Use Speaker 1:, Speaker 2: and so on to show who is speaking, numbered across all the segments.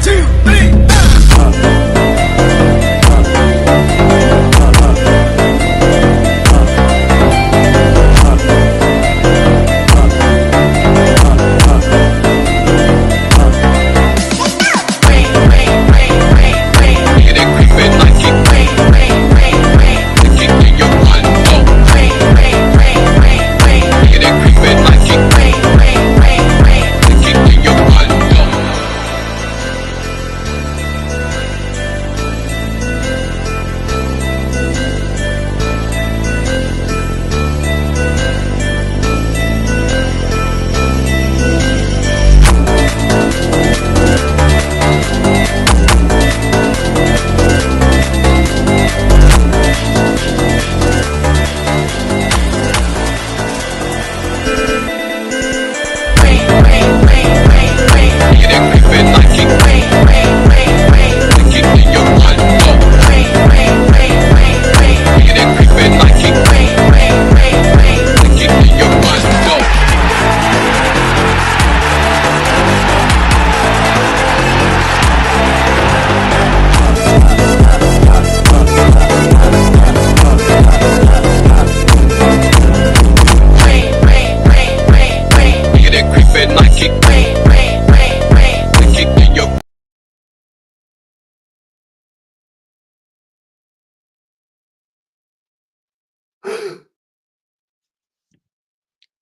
Speaker 1: 2, 3,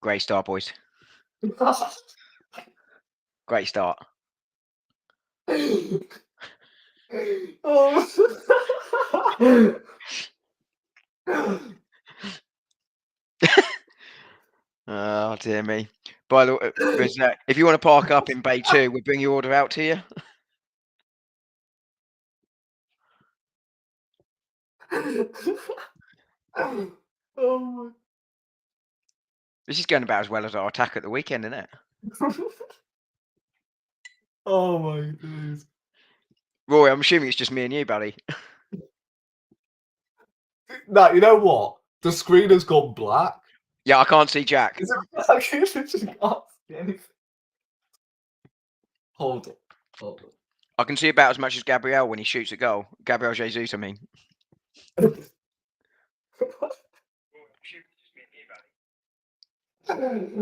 Speaker 2: Great start, boys. Great start. Oh, dear me. By the way, if you want to park up in Bay 2, we'll bring your order out to you.
Speaker 3: Oh,
Speaker 2: This is going about as well as our attack at the weekend, isn't it?
Speaker 3: oh my goodness.
Speaker 2: Roy, I'm assuming it's just me and you, buddy.
Speaker 3: Now, you know what? The screen has gone black.
Speaker 2: Yeah, I can't see Jack.
Speaker 3: Is it black? I just can't see anything. Hold on. Hold on.
Speaker 2: I can see about as much as Gabriel when he shoots a goal. Gabriel Jesus, I mean.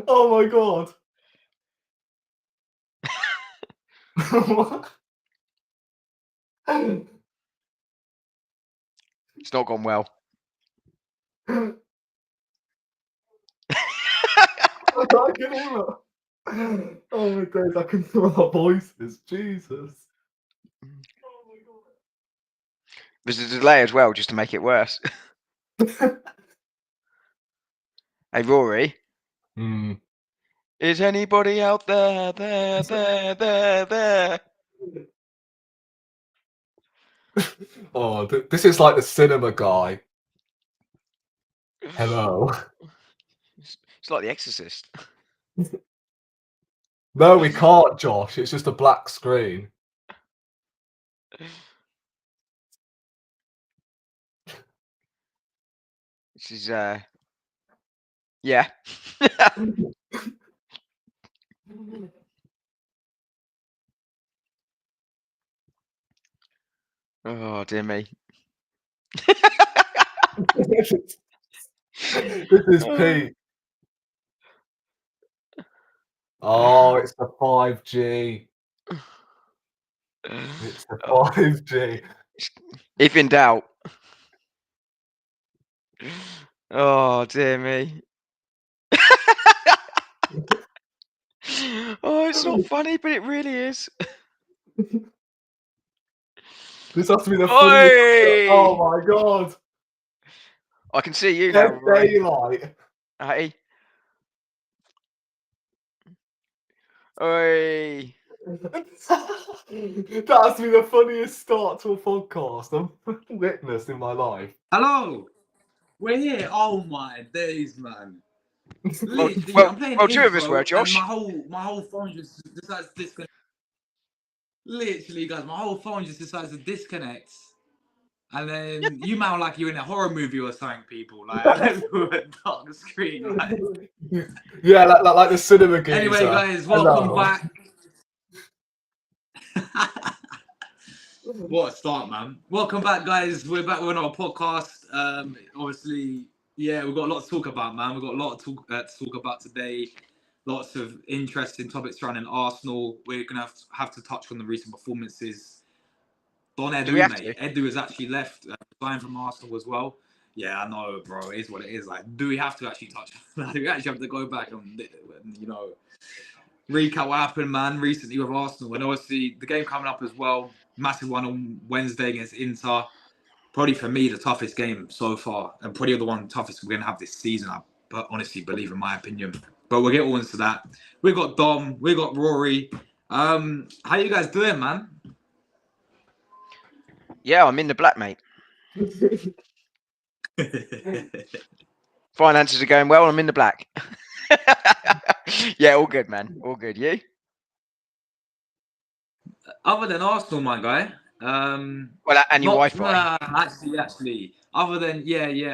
Speaker 3: Oh my god. What?
Speaker 2: It's not gone well.
Speaker 3: I can hear it. Oh my god, I can hear our voices. Jesus. Oh my god.
Speaker 2: There's a delay as well, just to make it worse. Hey, Rory. Is anybody out there? There?
Speaker 3: Oh, this is like the cinema guy. Hello.
Speaker 2: It's like The Exorcist.
Speaker 3: No, we can't, Josh. It's just a black screen.
Speaker 2: This is yeah. Oh, dear me.
Speaker 3: This is Pete. Oh, it's the 5G. It's the 5G.
Speaker 2: If in doubt. Oh, dear me. Oh, it's not funny, but it really is.
Speaker 3: This has to be the funniest. Oh my god.
Speaker 2: I can see you now, Roy.
Speaker 3: Daylight.
Speaker 2: Hey. Oi.
Speaker 3: That has to be the funniest start to a podcast I've witnessed in my life.
Speaker 1: Hello, we're here. Oh my days, man! Literally,
Speaker 2: Well,
Speaker 1: I'm playing
Speaker 2: two of us were, Josh.
Speaker 1: And my whole phone just decides to disconnect. Literally, guys, my whole phone just decides to disconnect, and then you sound like you're in a horror movie or something. People like I don't know, a dark screen. Like.
Speaker 3: Yeah, like the cinema geezer.
Speaker 1: Anyway, guys, welcome back. What a start, man. Welcome back, guys. We're back on our podcast. Obviously, yeah, we've got a lot to talk about, man. We've got a lot to talk about today. Lots of interesting topics surrounding Arsenal. We're going to have to touch on the recent performances. Don
Speaker 2: Do we
Speaker 1: Edu,
Speaker 2: have
Speaker 1: mate. Edu has actually left, signed from Arsenal as well. Yeah, I know, bro. It is what it is. Like, do we have to actually touch on that? Do we actually have to go back and, you know, recap what happened, man, recently with Arsenal? And obviously, the game coming up as well. Massive one on Wednesday against Inter. Probably for me, the toughest game so far. And probably the one toughest we're going to have this season, I honestly believe, in my opinion. But we'll get all into that. We've got Dom. We've got Rory. How you guys doing, man?
Speaker 2: Yeah, I'm in the black, mate. Finances are going well. I'm in the black. Yeah, all good, man. All good. You?
Speaker 1: Other than Arsenal, my guy.
Speaker 2: Well, and your Wi-Fi.
Speaker 1: Actually, other than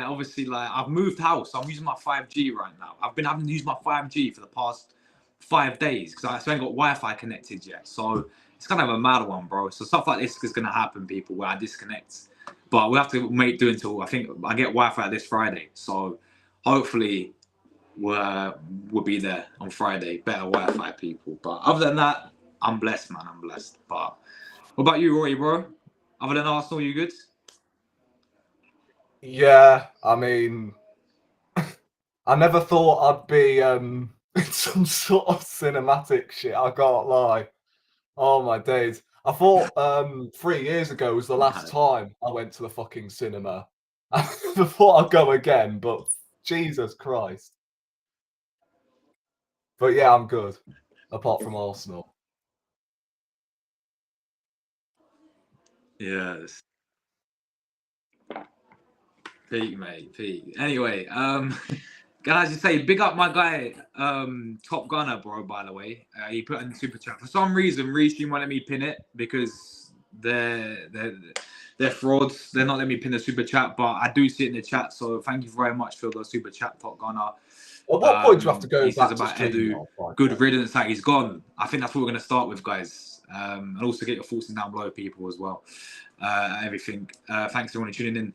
Speaker 1: obviously, like, I've moved house. I'm using my 5G right now. I've been having to use my 5G for the past 5 days because I still ain't got Wi-Fi connected yet. So it's kind of a mad one, bro. So stuff like this is gonna happen, people, where I disconnect. But we have to make do until I think I get Wi-Fi this Friday. So hopefully we'll be there on Friday. Better Wi-Fi, people. But other than that, I'm blessed, man. I'm blessed. But what about you, Rory, bro? Other than Arsenal, you good?
Speaker 3: Yeah, I mean, I never thought I'd be in some sort of cinematic shit. I can't lie. Oh my days! I thought 3 years ago was the last time I went to the fucking cinema. I thought I'd go again, but Jesus Christ! But yeah, I'm good. Apart from Arsenal.
Speaker 1: Yes. Peak, mate, peak. Anyway, can I just say, big up my guy, Top Gunner, bro, by the way. He put in the super chat. For some reason, Restream won't let me pin it because they're frauds. They're not letting me pin the super chat, but I do see it in the chat. So thank you very much for the super chat, Top Gunner.
Speaker 3: At what point do you have to go
Speaker 1: He
Speaker 3: back
Speaker 1: says
Speaker 3: to
Speaker 1: about
Speaker 3: stream
Speaker 1: Edu,
Speaker 3: now?
Speaker 1: good riddance that he's gone. I think that's what we're going to start with, guys. And also get your thoughts in down below, people, as well. Everything. Thanks everyone for tuning in.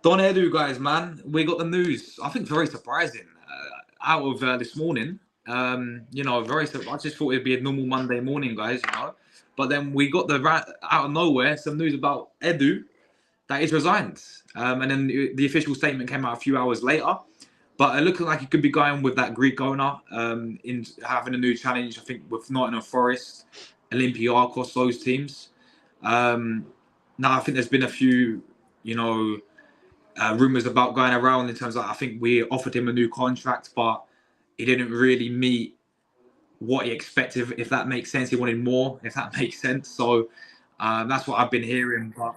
Speaker 1: Don Edu, guys, man. We got the news. I think very surprising. Out of this morning. You know, I just thought it'd be a normal Monday morning, guys, you know. But then we got out of nowhere some news about Edu that he's resigned. And then the official statement came out a few hours later. But it looked like he could be going with that Greek owner in having a new challenge, I think, with Nottingham Forest, Olympiacos, those teams. Now, I think there's been a few, you know, rumours about going around in terms of, I think we offered him a new contract, but he didn't really meet what he expected, if that makes sense. He wanted more, if that makes sense. So that's what I've been hearing. But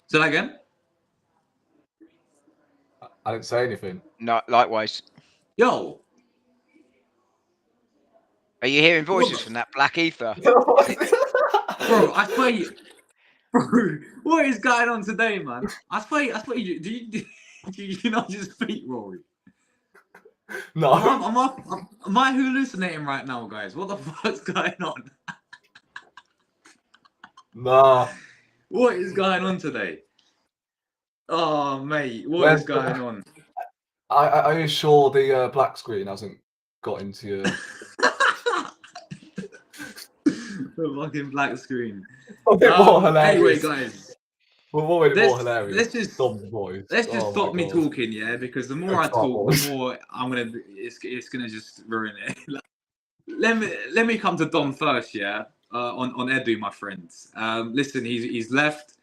Speaker 1: say that again?
Speaker 3: I didn't say anything.
Speaker 2: No, likewise.
Speaker 1: Yo.
Speaker 2: Are you hearing voices from that black ether?
Speaker 1: Bro, I swear you... Bro, what is going on today, man? I swear you... Do you not just speak, Rory?
Speaker 3: No.
Speaker 1: Am I hallucinating right now, guys? What the fuck's going on?
Speaker 3: Nah.
Speaker 1: What is going on today? Oh, mate, what is going on?
Speaker 3: Are you sure the black screen hasn't got into your...
Speaker 1: The fucking black screen.
Speaker 3: Anyway,
Speaker 1: guys.
Speaker 3: Well, what would be more hilarious?
Speaker 1: Let's just stop me talking, yeah. Because the more I talk, the more I'm gonna. It's gonna just ruin it. let me come to Dom first, yeah. On Edu, my friends. Listen, he's left.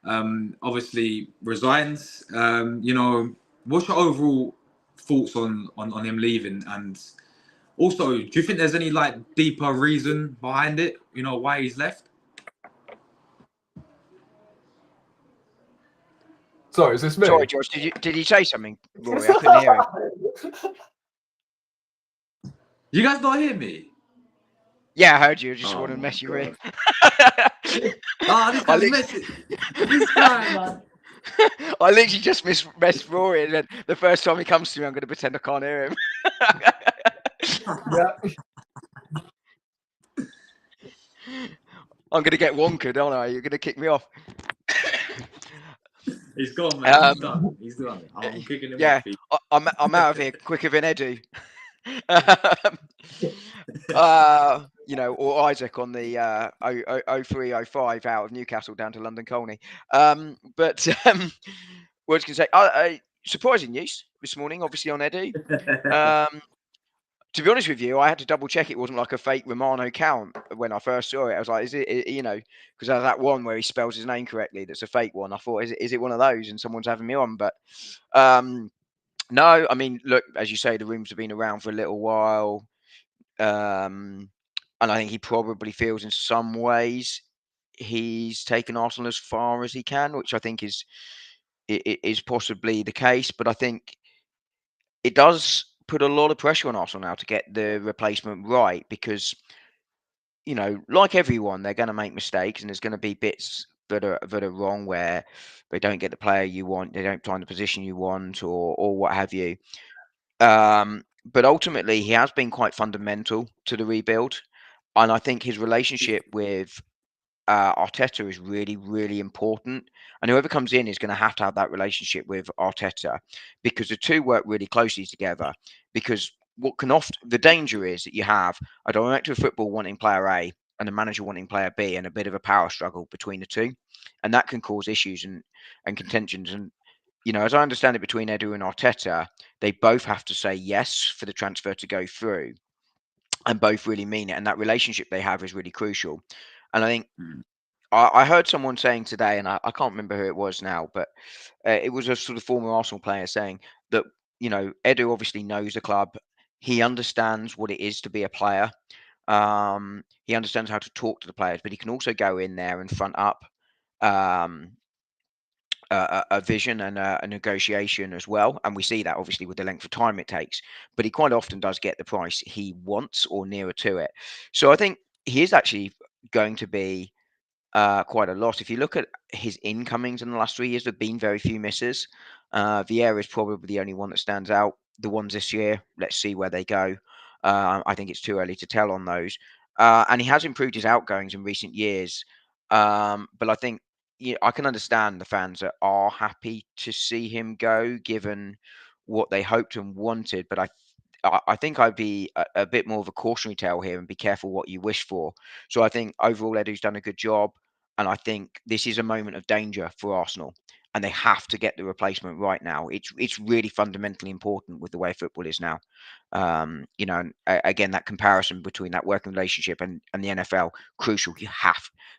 Speaker 1: Obviously resigns. You know, what's your overall thoughts on him leaving? And also, do you think there's any like deeper reason behind it? You know, why he's left?
Speaker 3: Sorry, is this me?
Speaker 2: Sorry, George. Did you say something, Rory? I couldn't hear him.
Speaker 1: You guys not hear me?
Speaker 2: Yeah, I heard you. I just wanted to mess you in.
Speaker 1: This guy's messing. This guy, man.
Speaker 2: I literally just messed Rory, and then the first time he comes to me, I'm going to pretend I can't hear him.
Speaker 3: Yeah.
Speaker 2: I'm going to get wonkered, aren't I? You're going to kick me off.
Speaker 1: He's gone, man.
Speaker 2: Um,
Speaker 1: He's done. He's done. I'm kicking him
Speaker 2: Yeah,
Speaker 1: off.
Speaker 2: I'm out of here quicker than Edu. Or Isaac on the 0305 out of Newcastle down to London Colney. But what was I going to say? Surprising news this morning, obviously on Edu. To be honest with you, I had to double check it wasn't like a fake Romano count when I first saw it. I was like, is it because there's that one where he spells his name correctly that's a fake one. I thought, is it one of those and someone's having me on? But no, I mean, look, as you say, the rooms have been around for a little while. And I think he probably feels in some ways he's taken Arsenal as far as he can, which I think is possibly the case. But I think it does put a lot of pressure on Arsenal now to get the replacement right because, like everyone, they're going to make mistakes and there's going to be bits that are wrong where they don't get the player you want, they don't find the position you want, or what have you. But ultimately, he has been quite fundamental to the rebuild, and I think his relationship with Arteta is really, really important. And whoever comes in is going to have that relationship with Arteta because the two work really closely together. Because the danger is that you have a director of football wanting player A and a manager wanting player B, and a bit of a power struggle between the two, and that can cause issues and contentions. And as I understand it, between Edu and Arteta, they both have to say yes for the transfer to go through, and both really mean it. And that relationship they have is really crucial. And I think I heard someone saying today, and I can't remember who it was now, but it was a sort of former Arsenal player saying that, Edu obviously knows the club. He understands what it is to be a player. He understands how to talk to the players, but he can also go in there and front up um, a vision and a negotiation as well. And we see that obviously with the length of time it takes, but he quite often does get the price he wants or nearer to it. So I think he is actually going to be quite a lot. If you look at his incomings in the last 3 years, there have been very few misses. Vieira is probably the only one that stands out. The ones this year, let's see where they go. I think it's too early to tell on those. And he has improved his outgoings in recent years. But I think I can understand the fans that are happy to see him go, given what they hoped and wanted. But I think I'd be a bit more of a cautionary tale here and be careful what you wish for. So I think overall Edu's done a good job, and I think this is a moment of danger for Arsenal, and they have to get the replacement right now. It's really fundamentally important with the way football is now. Again, that comparison between that working relationship and the NFL, crucial.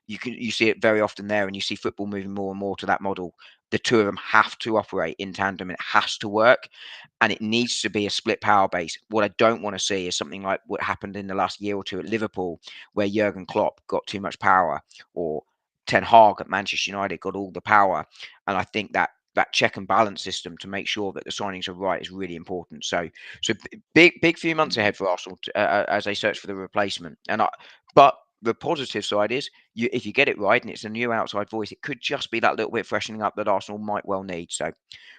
Speaker 2: You see it very often there, and you see football moving more and more to that model. The two of them have to operate in tandem. It has to work, and it needs to be a split power base. What I don't want to see is something like what happened in the last year or two at Liverpool, where Jurgen Klopp got too much power, or Ten Hag at Manchester United got all the power. And I think that check and balance system to make sure that the signings are right is really important. So big few months ahead for Arsenal as they search for the replacement. But the positive side is, if you get it right and it's a new outside voice, it could just be that little bit freshening up that Arsenal might well need. So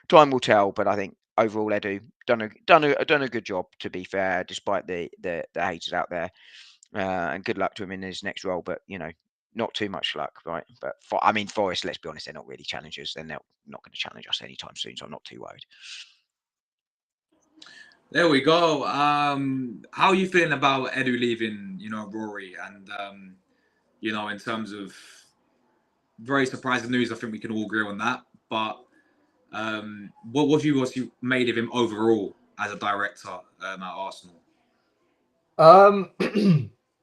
Speaker 2: time will tell. But I think overall, Edu done a good job, to be fair, despite the haters out there. And good luck to him in his next role. But not too much luck, right? But Forest, let's be honest, they're not really challengers. They're not going to challenge us anytime soon, so I'm not too worried.
Speaker 1: There we go. How are you feeling about Edu leaving, Rory? And, in terms of very surprising news, I think we can all agree on that. But what view was you made of him overall as a director at Arsenal?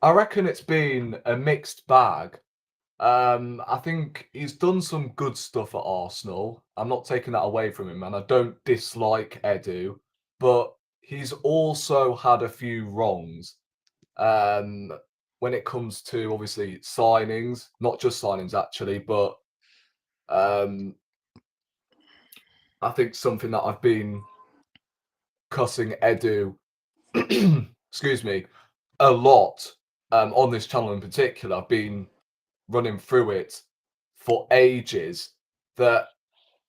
Speaker 3: I reckon it's been a mixed bag. I think he's done some good stuff at Arsenal. I'm not taking that away from him, and I don't dislike Edu, but he's also had a few wrongs. When it comes to obviously signings, not just signings actually, but I think something that I've been cussing Edu, excuse me, a lot on this channel in particular. I've been running through it for ages, that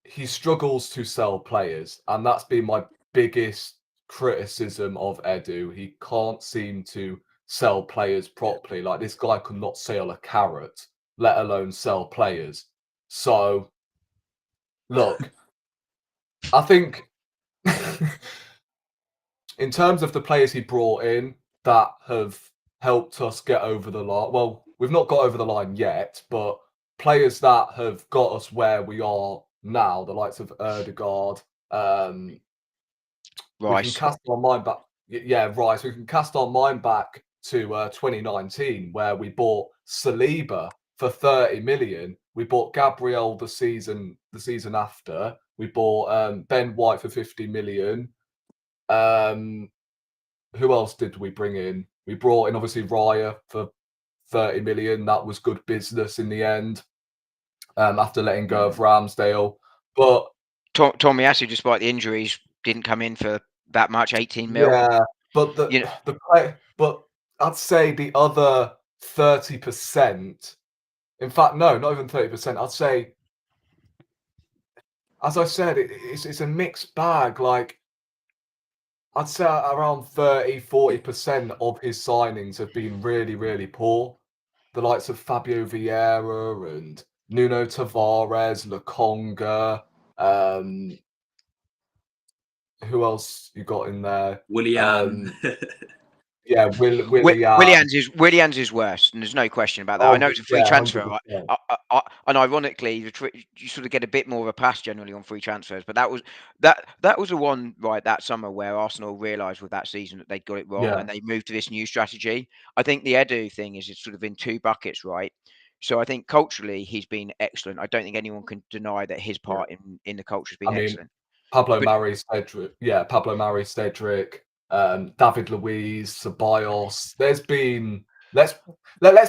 Speaker 3: he struggles to sell players, and that's been my biggest criticism of Edu. He can't seem to sell players properly. Like, this guy could not sell a carrot. let alone sell players. So, look, I think in terms of the players he brought in that have helped us get over the line, well, we've not got over the line yet, but players that have got us where we are now, the likes of Erdegaard, we can
Speaker 2: Rice.
Speaker 3: cast our mind back. Yeah, Rice. We can cast our mind back to 2019, where we bought Saliba for 30 million. We bought Gabriel the season after. We bought Ben White for 50 million. Who else did we bring in? We brought in obviously Raya for 30 million. That was good business in the end. After letting go of Ramsdale, but
Speaker 2: Tomiyasu, despite the injuries, didn't come in for that much. 18 mil.
Speaker 3: yeah, but
Speaker 2: You know,
Speaker 3: the play, but I'd say the other 30%. In fact, no, not even 30%. I'd say, as I said, it's a mixed bag. Like, I'd say around 30-40% of his signings have been really, really poor. The likes of Fabio Vieira and Nuno Tavares, Lokonga. Who else you got in there?
Speaker 1: Willian.
Speaker 3: Yeah,
Speaker 2: Willian's is worse, and there's no question about that. I
Speaker 3: Oh,
Speaker 2: know it's a free
Speaker 3: yeah,
Speaker 2: transfer, right?
Speaker 3: 100%.
Speaker 2: And ironically, you sort of get a bit more of a pass generally on free transfers. But that was the one right that summer where Arsenal realised with that season that they'd got it wrong,
Speaker 3: Yeah.
Speaker 2: and they moved to this new strategy. I think the Edu thing is it's sort of in two buckets, right? So I think culturally he's been excellent. I don't think anyone can deny that his part in the culture has been
Speaker 3: I mean,
Speaker 2: excellent.
Speaker 3: Pablo
Speaker 2: But
Speaker 3: Mari, Cedric, David Luiz, Ceballos. There's been let's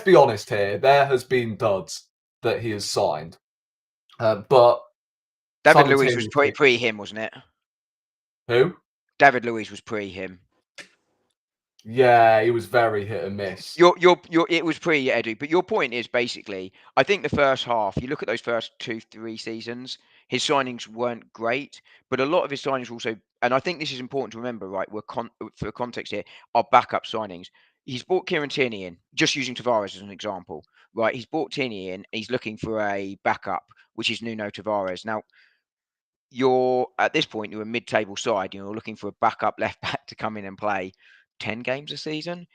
Speaker 3: be honest here. There has been duds that he has signed, but
Speaker 2: David Luiz was
Speaker 3: simultaneously,
Speaker 2: pre him, wasn't it?
Speaker 3: who?
Speaker 2: David Luiz was pre him.
Speaker 3: Yeah, he was very hit and miss.
Speaker 2: It was pre Edu, but your point is basically, I think the first half, you look at those first 2, 3 seasons, his signings weren't great, but a lot of his signings also, and I think this is important to remember, right? For context here, are backup signings. He's bought Kieran Tierney in, just using Tavares as an example, right? He's bought Tierney in, he's looking for a backup, which is Nuno Tavares. Now, you're at this point, you're a mid-table side, you're looking for a backup left back to come in and play 10 games a season.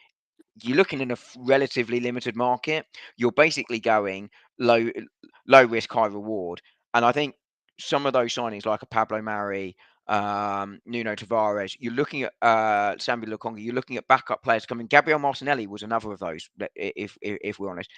Speaker 2: You're looking in a relatively limited market. You're basically going low risk, high reward. And I think some of those signings, like a Pablo Mari, Nuno Tavares, you're looking at Sambi Lokonga, you're looking at backup players coming. Gabriel Martinelli was another of those, if we're honest.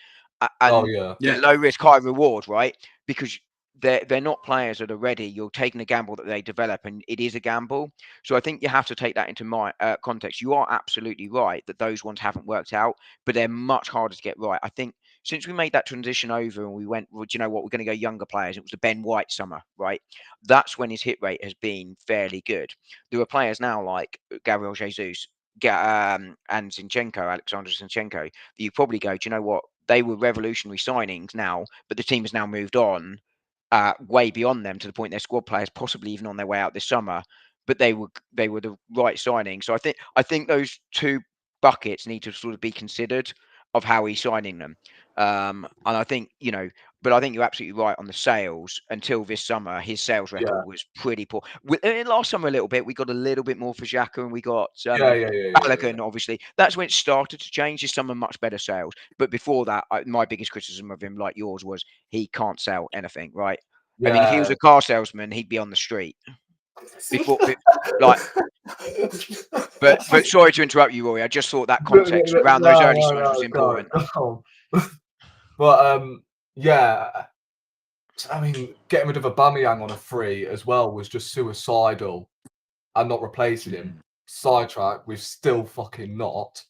Speaker 3: Oh
Speaker 2: And
Speaker 3: yeah,
Speaker 2: low risk, high reward, right? Because they're not players that are ready. You're taking a gamble that they develop, and it is a gamble. So I think you have to take that into my context. You are absolutely right that those ones haven't worked out, but they're much harder to get right. I think since we made that transition over and we went, well, do you know what, we're going to go younger players. It was the Ben White summer, right? That's when his hit rate has been fairly good. There are players now like Gabriel Jesus, and Zinchenko, Alexander Zinchenko, that you probably go, do you know what? They were revolutionary signings now, but the team has now moved on way beyond them to the point they're squad players, possibly even on their way out this summer. But they were the right signing. So I think those two buckets need to sort of be considered of how he's signing them. And I think but I think you're absolutely right on the sales. Until this summer, his sales
Speaker 3: yeah,
Speaker 2: record was pretty poor. Last summer a little bit, we got a little bit more for Xhaka, and we got
Speaker 3: yeah.
Speaker 2: Balogun, obviously. That's when it started to change. This summer, much better sales. But before that, my biggest criticism of him, like yours, was he can't sell anything, right? I mean, if he was
Speaker 3: Yeah.
Speaker 2: a car salesman, he'd be on the street. Like, but sorry to interrupt you, Rory. I just thought that context around those early signs was important.
Speaker 3: No. But yeah. I mean, getting rid of Aubameyang on a free as well was just suicidal, and not replacing him. Sidetrack, we've still fucking not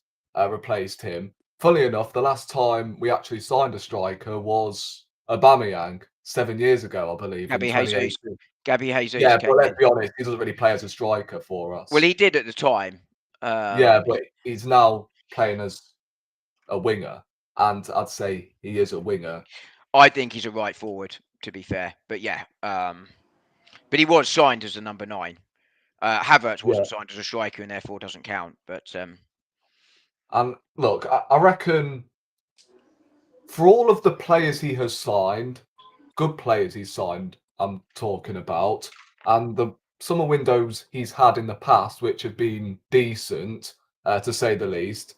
Speaker 3: replaced him. Funny enough, the last time we actually signed a striker was Aubameyang 7 years ago, I believe, in
Speaker 2: Gabby
Speaker 3: 2018.
Speaker 2: Jesus. Gabby Jesus
Speaker 3: Yeah, but
Speaker 2: came
Speaker 3: let's
Speaker 2: in.
Speaker 3: be honest, he doesn't really play as a striker for
Speaker 2: Well,
Speaker 3: us.
Speaker 2: he did at the time.
Speaker 3: Yeah, but he's now playing as a winger, and I'd say he is a winger.
Speaker 2: I think he's a right forward, to be fair. But yeah, but he was signed as a number 9. Havertz
Speaker 3: Yeah.
Speaker 2: wasn't signed as a striker and therefore doesn't count. But
Speaker 3: And look, I reckon for all of the players he has signed, good players he's signed, I'm talking about, and the summer windows he's had in the past, which have been decent, to say the least.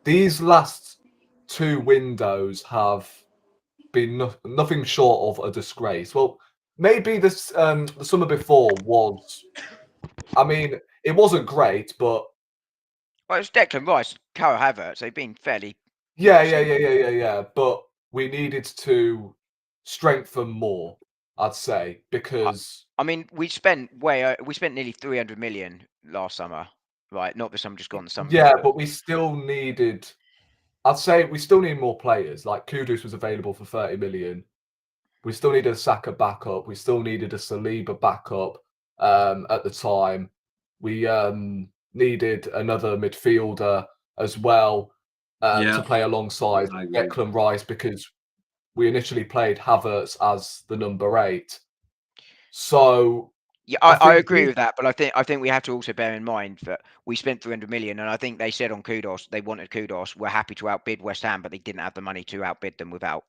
Speaker 3: These last 2 windows have been nothing short of a disgrace. Well, maybe this the summer before was. I mean, it wasn't great, but
Speaker 2: Well, it's Declan Rice, Carl Havertz. They've been fairly.
Speaker 3: yeah. But we needed to strengthen more, I'd say, because
Speaker 2: I mean, we spent nearly 300 million last summer, right? Not the summer just gone, the summer
Speaker 3: yeah,
Speaker 2: before.
Speaker 3: but we still needed. I'd say we still need more players. Like Kudus was available for 30 million. We still needed a Saka backup. We still needed a Saliba backup at the time. We needed another midfielder as well to play alongside
Speaker 1: I agree.
Speaker 3: Declan Rice because we initially played Havertz as the number 8. So
Speaker 2: Yeah,
Speaker 3: I
Speaker 2: I
Speaker 3: think
Speaker 2: agree with that, but I think we have to also bear in mind that we spent 300 million, and I think they said on Kudos they wanted Kudos. We're happy to outbid West Ham, but they didn't have the money to outbid them without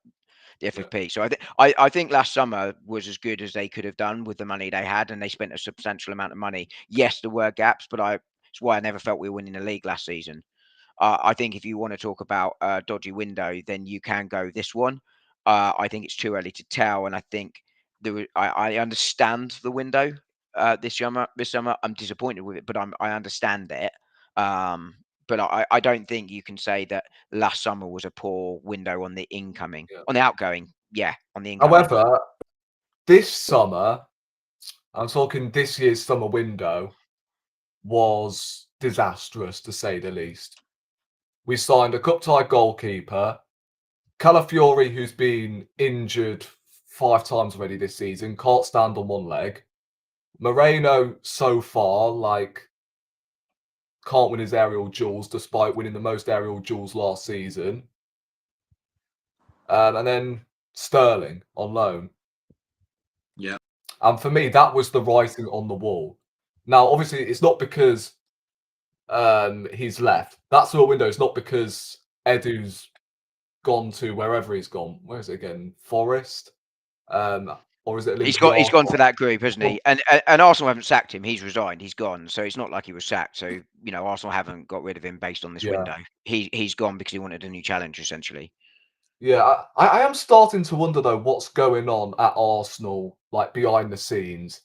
Speaker 2: the FFP. So I think last summer was as good as they could have done with the money they had, and they spent a substantial amount of money. Yes, there were gaps, but it's why I never felt we were winning the league last season. I think if you want to talk about a dodgy window, then you can go this one. I think it's too early to tell, and I think I understand the window this summer. I'm disappointed with it, but I understand it. But I don't think you can say that last summer was a poor window on the incoming, on the outgoing. Yeah, on the incoming.
Speaker 3: However, this summer, I'm talking this year's summer window, was disastrous to say the least. We signed a cup-tie goalkeeper, Calafiori, who's been injured 5 times already this season, can't stand on one leg. Moreno, so far, can't win his aerial duels despite winning the most aerial duels last season. And then Sterling on loan.
Speaker 1: Yeah.
Speaker 3: And for me, that was the writing on the wall. Now, obviously, it's not because he's left. That's the window. It's not because Edu's gone to wherever he's gone. Where is it again? Forest? Or is it
Speaker 2: He's
Speaker 3: Olympiacos?
Speaker 2: gone for that group, hasn't he? And Arsenal haven't sacked him. He's resigned. He's gone. So it's not like he was sacked. So Arsenal haven't got rid of him based on this
Speaker 3: Yeah.
Speaker 2: window. He's gone because he wanted a new challenge, essentially.
Speaker 3: Yeah, I am starting to wonder though what's going on at Arsenal, like behind the scenes,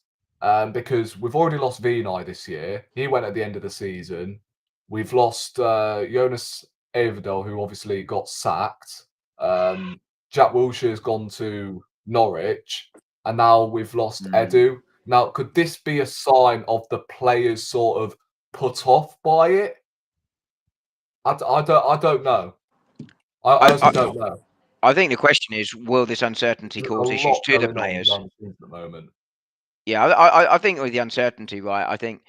Speaker 3: because we've already lost Vinay this year. He went at the end of the season. We've lost Jonas Everdahl, who obviously got sacked. Jack Wilshere's gone to Norwich, and now we've lost Edu. Now, could this be a sign of the players sort of put off by it? I don't know. I honestly don't know.
Speaker 2: I think the question is, will this uncertainty
Speaker 3: There's
Speaker 2: cause
Speaker 3: a
Speaker 2: issues
Speaker 3: lot
Speaker 2: to the
Speaker 3: going on
Speaker 2: players?
Speaker 3: behind the scenes at the moment.
Speaker 2: Yeah, I think with the uncertainty, right? I think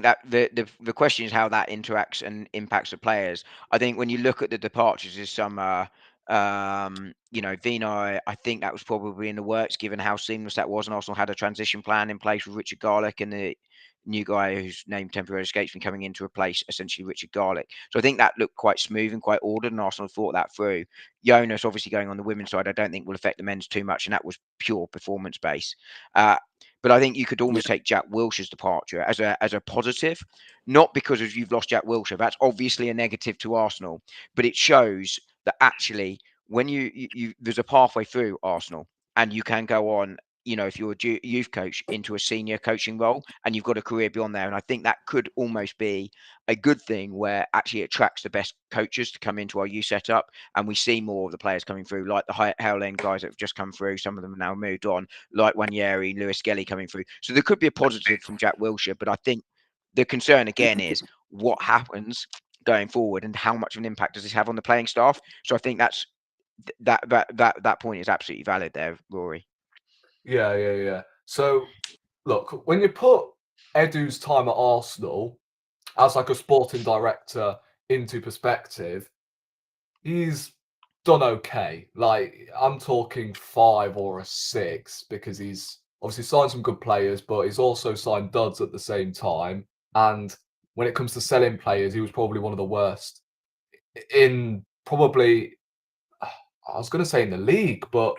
Speaker 2: that the question is how that interacts and impacts the players. I think when you look at the departures this summer, Vinay, I think that was probably in the works given how seamless that was, and Arsenal had a transition plan in place with Richard Garlick and the new guy whose name temporarily escapes me coming in to replace essentially Richard Garlick. So I think that looked quite smooth and quite ordered, and Arsenal thought that through. Jonas obviously going on the women's side, I don't think will affect the men's too much, and that was pure performance base. But I think you could almost take Jack Wilshere's departure as a positive, not because of you've lost Jack Wilshere. That's obviously a negative to Arsenal, but it shows that actually when you there's a pathway through Arsenal, and you can go on. If you're a youth coach into a senior coaching role, and you've got a career beyond there, and I think that could almost be a good thing where actually it attracts the best coaches to come into our youth setup, and we see more of the players coming through, like the Hale End guys that have just come through. Some of them have now moved on, like Wanyeri, Lewis Skelly coming through. So there could be a positive from Jack Wilshere, but I think the concern again is what happens going forward and how much of an impact does this have on the playing staff. So I think that point is absolutely valid there, Rory.
Speaker 3: Yeah. So, look, when you put Edu's time at Arsenal as like a sporting director into perspective, he's done okay. Like, I'm talking 5 or a 6 because he's obviously signed some good players, but he's also signed duds at the same time. And when it comes to selling players, he was probably one of the worst in probably I was going to say in the league, but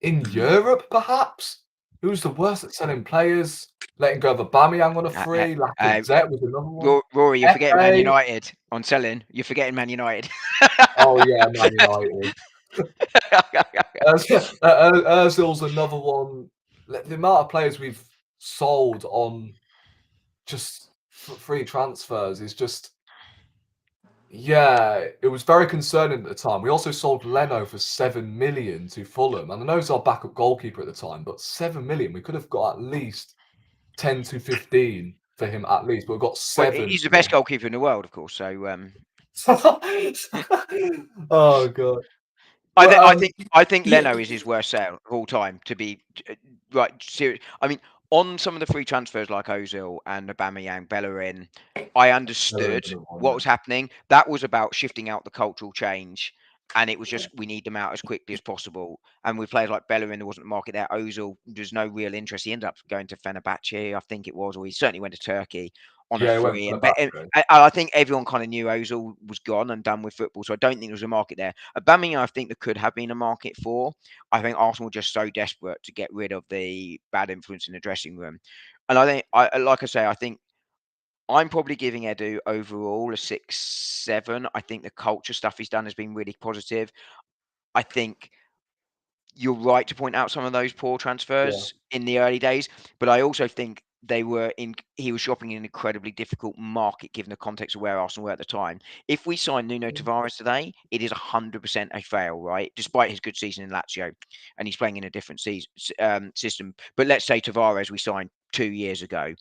Speaker 3: in Europe, perhaps? Who's the worst at selling players? Letting go of Aubameyang on a free. Lacazette was another one.
Speaker 2: Rory, you're forgetting Man
Speaker 3: Epe.
Speaker 2: United on selling. You're forgetting Man United.
Speaker 3: Oh, yeah, Man United. Ozil's another one. The amount of players we've sold on just free transfers is just... Yeah, it was very concerning at the time. We also sold Leno for 7 million to Fulham. And I know he's our backup goalkeeper at the time, but 7 million, we could have got at least 10 to 15 for him at least, but we got
Speaker 2: Well,
Speaker 3: 7
Speaker 2: he's the
Speaker 3: for
Speaker 2: best
Speaker 3: him.
Speaker 2: goalkeeper in the world, of course. So
Speaker 3: Oh god. But,
Speaker 2: I think
Speaker 1: Yeah.
Speaker 2: Leno is his worst sale of all time. To be right serious, I mean, on some of the free transfers like Ozil and Aubameyang, Bellerin, I understood what was happening. That was about shifting out the cultural change, and it was just we need them out as quickly as possible. And with players like Bellerin, there wasn't a market there. Ozil, there's no real interest. He ended up going to Fenerbahce, I think it was, or he certainly went to Turkey on a
Speaker 3: yeah, he went
Speaker 2: free.
Speaker 3: for
Speaker 2: And
Speaker 3: the
Speaker 2: I think everyone kind of knew Ozil was gone and done with football, so I don't think there was a market there. Aubameyang, I think there could have been a market for. I think Arsenal were just so desperate to get rid of the bad influence in the dressing room, and I think, like I say, I think I'm probably giving Edu overall a 6-7. I think the culture stuff he's done has been really positive. I think you're right to point out some of those poor transfers in the early days, but I also think he was shopping in an incredibly difficult market given the context of where Arsenal were at the time. If we sign Nuno Tavares today, it is 100% a fail, right? Despite his good season in Lazio, and he's playing in a different system. But let's say Tavares we signed 2 years ago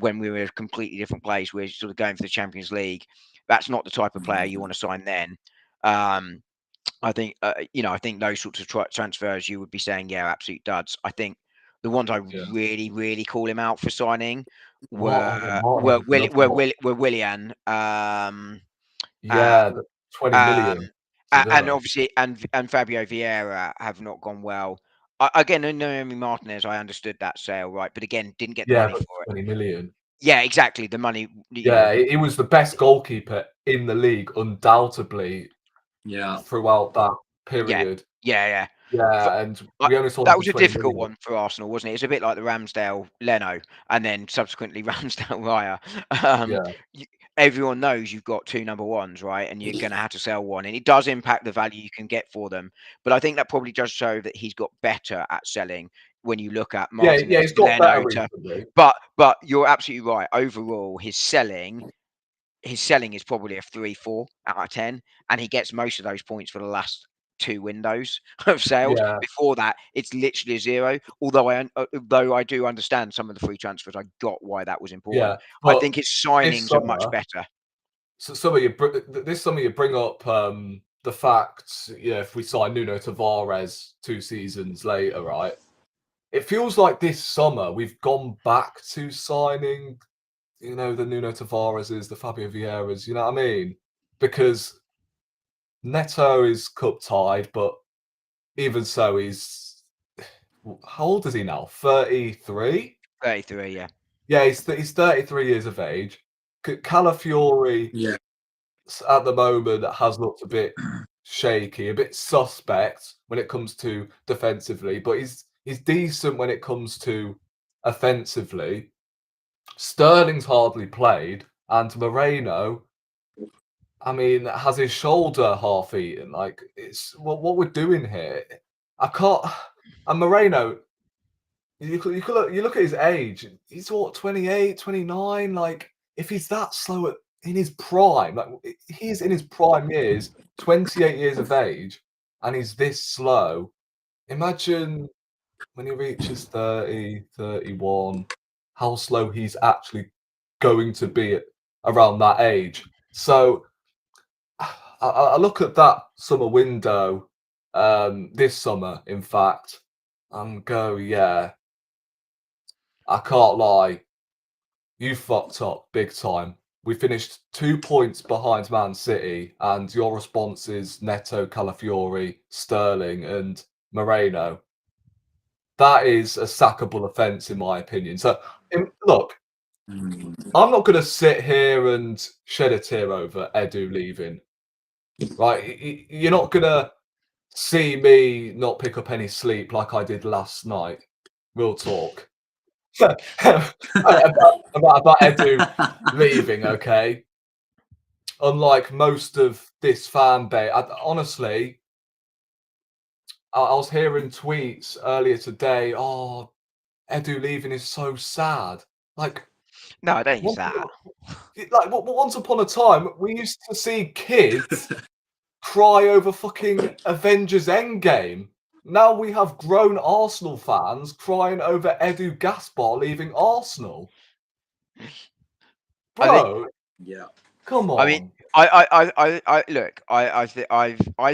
Speaker 2: when we were in a completely different place. We're sort of going for the Champions League. That's not the type of player you want to sign then. I think I think those sorts of transfers you would be saying, yeah, absolute duds. I think the ones I really, really call him out for signing were Willian,
Speaker 3: yeah, the 20 million.
Speaker 2: and obviously and Fabio Vieira have not gone well. Again, Noemi Martinez, I understood that sale, right, but again, didn't get the money for it.
Speaker 3: 20 million.
Speaker 2: Yeah, exactly. The money.
Speaker 3: He was the best goalkeeper in the league, undoubtedly.
Speaker 1: Yeah.
Speaker 3: Throughout that period.
Speaker 2: Yeah.
Speaker 3: Yeah, and we only sold
Speaker 2: that
Speaker 3: him
Speaker 2: was
Speaker 3: for
Speaker 2: a
Speaker 3: 20
Speaker 2: difficult
Speaker 3: million.
Speaker 2: one for Arsenal, wasn't it? It's a bit like the Ramsdale Leno, and then subsequently Ramsdale Raya. Everyone knows you've got 2 number ones, right? And you're going to have to sell one, and it does impact the value you can get for them. But I think that probably does show that he's got better at selling when you look at Martinez.
Speaker 3: Yeah, he's got better recently.
Speaker 2: But you're absolutely right. Overall, his selling is probably a 3-4 out of 10, and he gets most of those points for the last 2 windows of sales.
Speaker 3: Yeah.
Speaker 2: Before that, it's literally a 0. Although I do understand some of the free transfers, I got why that was important. I think his signings are much better.
Speaker 3: So this summer you bring up the fact, if we sign Nuno Tavares 2 seasons later, right? It feels like this summer we've gone back to signing, the Nuno Tavareses, the Fabio Vieiras, you know what I mean? Because Neto is cup tied, but even so, how old is he now? 33?
Speaker 2: 33, yeah.
Speaker 3: Yeah, he's 33 years of age. Calafiori, at the moment, has looked a bit shaky, a bit suspect when it comes to defensively, but he's decent when it comes to offensively. Sterling's hardly played, and Moreno, I mean, has his shoulder half eaten. Like, it's what we're doing here. I can't. And Moreno, you look at his age. He's what, 28, 29. Like, if he's that slow in his prime, like he's in his prime years, 28 years of age, and he's this slow. Imagine when he reaches 30, 31, how slow he's actually going to be around that age. So I look at that summer window, this summer, in fact, and go, yeah, I can't lie, you fucked up big time. We finished 2 points behind Man City, and your response is Neto, Calafiori, Sterling, and Moreno. That is a sackable offence, in my opinion. So, look, I'm not going to sit here and shed a tear over Edu leaving. Right? You're not going to see me not pick up any sleep like I did last night. Real talk. about Edu leaving, okay? Unlike most of this fan base, honestly, I was hearing tweets earlier today. Oh, Edu leaving is so sad. Like,
Speaker 2: No, I don't use that.
Speaker 3: like once upon a time, we used to see kids cry over fucking Avengers Endgame. Now we have grown Arsenal fans crying over Edu Gaspar leaving Arsenal. Bro,
Speaker 1: Yeah.
Speaker 3: come on.
Speaker 2: I mean, I look. I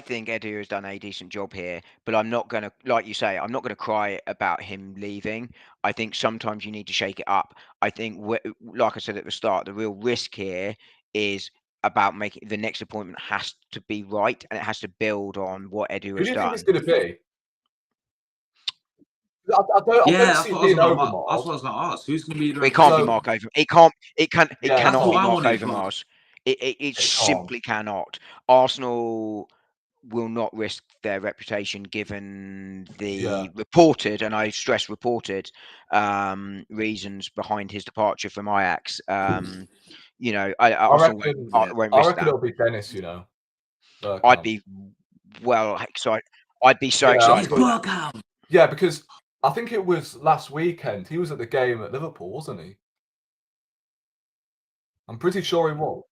Speaker 2: think Edu has done a decent job here, but I'm not gonna, like you say, I'm not gonna cry about him leaving. I think sometimes you need to shake it up. I think, like I said at the start, the real risk here is about making the next appointment has to be right, and it has to build on what Edu
Speaker 3: Who
Speaker 2: has
Speaker 3: do you think
Speaker 2: done.
Speaker 3: it's going to be? I don't see it being
Speaker 1: that's what I
Speaker 3: Overmars.
Speaker 1: was going to ask. Who's going to be the
Speaker 2: It can't be
Speaker 3: So-
Speaker 2: Mark Over. It can't. It can. It
Speaker 3: Yeah,
Speaker 2: cannot
Speaker 3: that's
Speaker 2: be
Speaker 1: what I
Speaker 2: Mark
Speaker 1: wanted,
Speaker 2: Overmars. It
Speaker 3: It
Speaker 2: simply cannot. Arsenal will not risk their reputation given the reported, and I stress reported, reasons behind his departure from Ajax. You know, Arsenal won't
Speaker 3: I
Speaker 2: risk
Speaker 3: reckon
Speaker 2: that.
Speaker 3: it'll be Dennis, you know.
Speaker 2: I'd be well excited. I'd be so
Speaker 3: Yeah,
Speaker 2: excited
Speaker 1: It's
Speaker 2: for that.
Speaker 1: Bergkamp.
Speaker 3: Yeah, because I think it was last weekend. He was at the game at Liverpool, wasn't he? I'm pretty sure he was.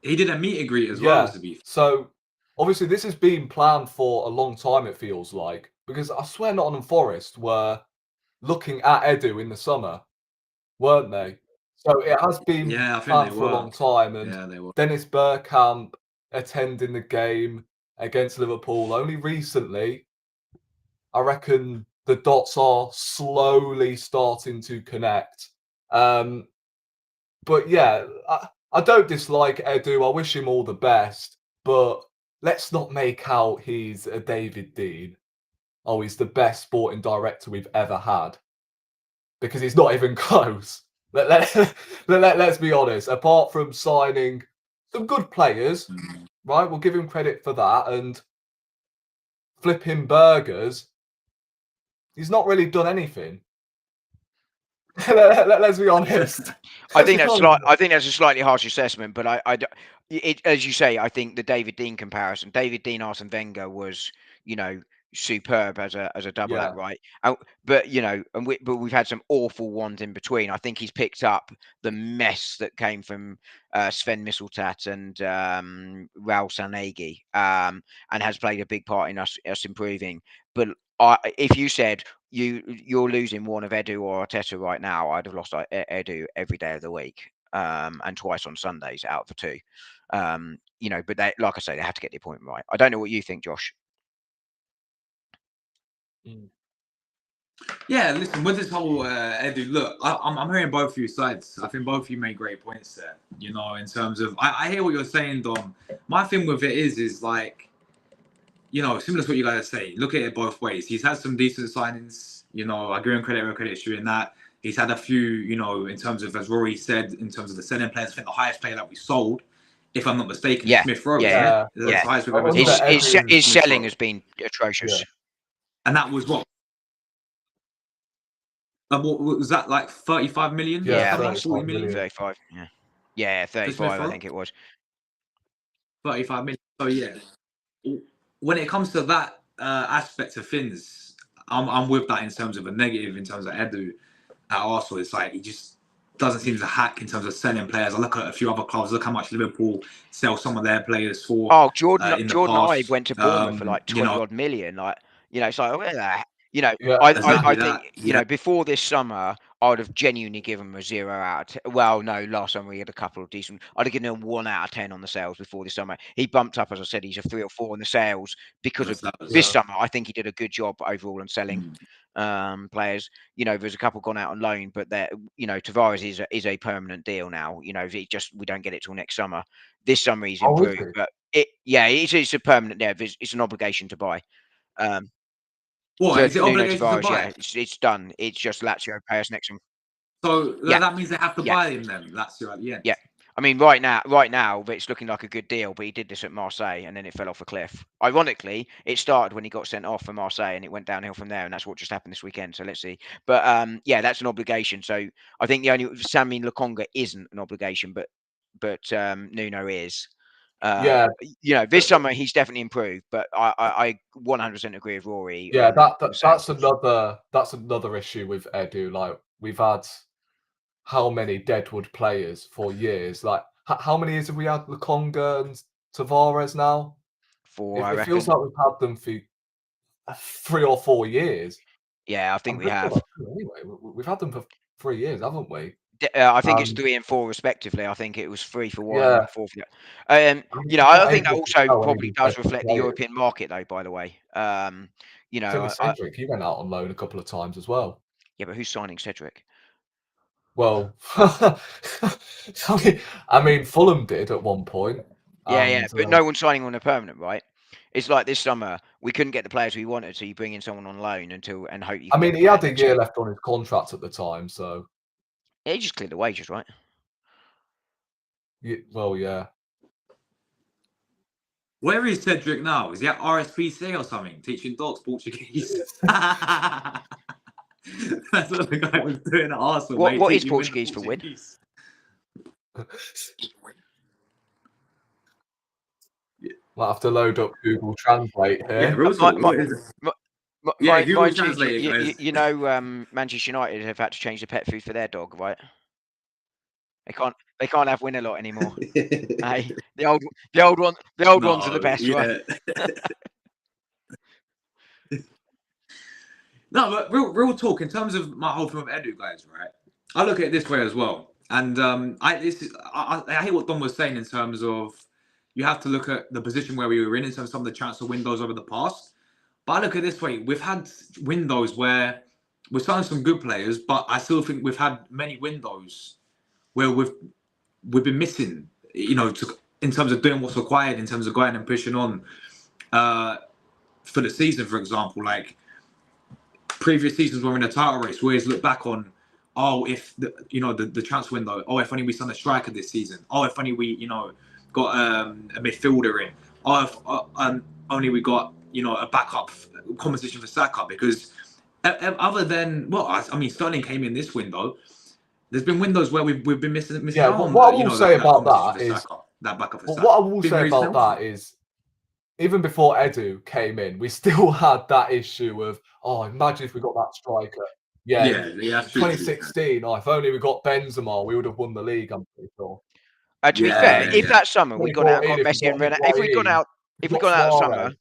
Speaker 1: He did a meet and greet as
Speaker 3: Yeah.
Speaker 1: well, to be fair.
Speaker 3: So obviously this has been planned for a long time, it feels like, because I swear Nottingham Forest were looking at Edu in the summer, weren't they? So it has been
Speaker 1: Yeah, I think
Speaker 3: planned
Speaker 1: they
Speaker 3: for a
Speaker 1: were.
Speaker 3: long time, and
Speaker 1: Yeah, they were.
Speaker 3: Dennis Bergkamp attending the game against Liverpool only recently. I reckon the dots are slowly starting to connect. But yeah, I don't dislike Edu. I wish him all the best. But let's not make out he's a David Dean. Oh, he's the best sporting director we've ever had. Because he's not even close. Let's be honest. Apart from signing some good players, right? We'll give him credit for that. And flipping burgers, he's not really done anything. Let's be honest.
Speaker 2: I think that's a slightly harsh assessment, but as you say, I think the David Dean comparison, David Dean, Arsene Wenger was, you know, superb as a double act, right? But you know, but we've had some awful ones in between. I think he's picked up the mess that came from Sven Misseltat and Raul Sanegi, and has played a big part in us improving. But if you said you're losing one of Edu or Arteta right now, I'd have lost Edu every day of the week, and twice on Sundays out of the two. You know, but they, like I say, they have to get the appointment right. I don't know what you think, Josh.
Speaker 1: Yeah, listen, with this whole Edu, look, I'm hearing both of you sides. I think both of you made great points there, you know, in terms of, I hear what you're saying, Dom. My thing with it is like, you know, similar to what you guys say, look at it both ways. He's had some decent signings, you know, I give him credit where credit's due in that. He's had a few, you know, in terms of, as Rory said, in terms of the selling players, I think the highest player that we sold, if I'm not mistaken, is Smith Rowe.
Speaker 2: Yeah.
Speaker 1: That's the highest we've ever sold.
Speaker 2: His selling has been atrocious.
Speaker 1: And that was what? What was that, like 35 million?
Speaker 2: Yeah,
Speaker 3: 35 million.
Speaker 2: 35. Yeah, 35. I think it was
Speaker 1: 35 million. So yeah, when it comes to that aspect of things, I'm with that in terms of a negative. In terms of Edu at Arsenal, it's like he just doesn't seem to hack in terms of selling players. I look at a few other clubs. Look how much Liverpool sell some of their players for.
Speaker 2: Oh, Jordan
Speaker 1: Ibe
Speaker 2: went to Bournemouth for like 20 odd million. Like, you know, it's like, you know, I think, you know, before this summer, I would have genuinely given him a 0 out of 10. Well, no, last summer he had a couple of decent. I'd have given him 1 out of 10 on the sales before this summer. He bumped up, as I said, he's a 3 or 4 on the sales because of this summer. I think he did a good job overall on selling players. You know, there's a couple gone out on loan, but they're, you know, Tavares is a permanent deal now. You know, we don't get it till next summer. This summer he's improved, but it's a permanent. Yeah, it's an obligation to buy.
Speaker 1: What is it
Speaker 2: Nuno
Speaker 1: obligation
Speaker 2: Tavares,
Speaker 1: to buy?
Speaker 2: yeah, it's done. It's just Lazio pay us next one.
Speaker 1: So that means they have to buy him then. Lazio at the end.
Speaker 2: Yeah, I mean, right now, it's looking like a good deal. But he did this at Marseille, and then it fell off a cliff. Ironically, it started when he got sent off for Marseille, and it went downhill from there. And that's what just happened this weekend. So let's see. But yeah, that's an obligation. So I think the only Sammy Lokonga isn't an obligation, but Nuno is.
Speaker 3: Yeah,
Speaker 2: This summer he's definitely improved. But I 100% agree with Rory.
Speaker 3: yeah.
Speaker 2: On sales.
Speaker 3: That's another issue with Edu. Like we've had how many Deadwood players for years? Like how many years have we had Lukonga and Tavares now?
Speaker 2: 4, I
Speaker 3: It
Speaker 2: reckon.
Speaker 3: feels like we've had them for 3 or 4 years.
Speaker 2: Yeah, I think
Speaker 3: I'm
Speaker 2: we
Speaker 3: pretty sure
Speaker 2: have.
Speaker 3: that's true anyway. We've had them for 3 years, haven't we?
Speaker 2: I think it's
Speaker 3: Um,
Speaker 2: 3 and 4 respectively. I think it was 3 for one and
Speaker 3: yeah.
Speaker 2: 4 for the other.
Speaker 3: I mean, I'm
Speaker 2: I
Speaker 3: not
Speaker 2: think that
Speaker 3: able to
Speaker 2: also
Speaker 3: sell any of
Speaker 2: probably
Speaker 3: these
Speaker 2: does
Speaker 3: Deadwood
Speaker 2: reflect the
Speaker 3: players.
Speaker 2: European market, though. By the way,
Speaker 3: So did Cedric. He went out on loan a couple of times as well.
Speaker 2: yeah, but who's signing Cedric?
Speaker 3: Well, I mean, Fulham did at one point.
Speaker 2: Yeah, but no one's signing on a permanent, right? It's like this summer we couldn't get the players we wanted, so you bring in someone on loan and hope you
Speaker 3: I
Speaker 2: can
Speaker 3: mean,
Speaker 2: get the
Speaker 3: he
Speaker 2: players
Speaker 3: had a
Speaker 2: next
Speaker 3: year
Speaker 2: year.
Speaker 3: left on his contract at the time, so
Speaker 2: Yeah, he just cleared the wages, right?
Speaker 3: well, yeah.
Speaker 1: Where is Cedric now? Is he at RSPC or something, teaching dogs Portuguese? That's what the guy was doing at Arsenal.
Speaker 2: What is
Speaker 1: teaching
Speaker 2: Portuguese for win?
Speaker 3: Might have to load up Google Translate here.
Speaker 1: Yeah, real talk. What is it? Yeah, Google
Speaker 2: Mind
Speaker 1: Translate it, guys.
Speaker 2: you know, Manchester United have had to change the pet food for their dog, right? They can't have Win-a-lot anymore. Hey, the old ones are the best, right?
Speaker 1: No, but real talk. In terms of my whole thing with Edu, guys, right? I look at it this way as well, and I hear what Don was saying in terms of you have to look at the position where we were in terms of some of the transfer windows over the past. But I look at it this way: we've had windows where we're signing some good players, but I still think we've had many windows where we've been missing. In terms of doing what's required, in terms of going and pushing on for the season, for example, like. Previous seasons when we're in a title race, we always look back on, if the transfer window, if only we signed a striker this season, if only we, got a midfielder in, if only we got, a backup competition for Saka, because other than, Sterling came in this window, there's been windows where we've been missing
Speaker 3: Yeah,
Speaker 1: out on,
Speaker 3: what I will say about that is,
Speaker 1: that backup for Saka.
Speaker 3: what I will say about that is, even before Edu came in, we still had that issue of, imagine if we got that striker. Yeah, 2016. If only we got Benzema, we would have won the league. I'm pretty sure.
Speaker 2: To be fair, if that summer we got out and got Messi and Ronaldo, if we gone out that summer,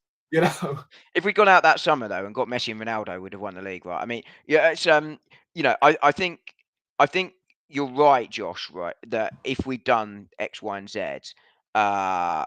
Speaker 2: if we gone out that summer though and got Messi and Ronaldo, we'd have won the league, right? I mean, yeah, it's I think you're right, Josh. Right, that if we'd done X, Y, and Z,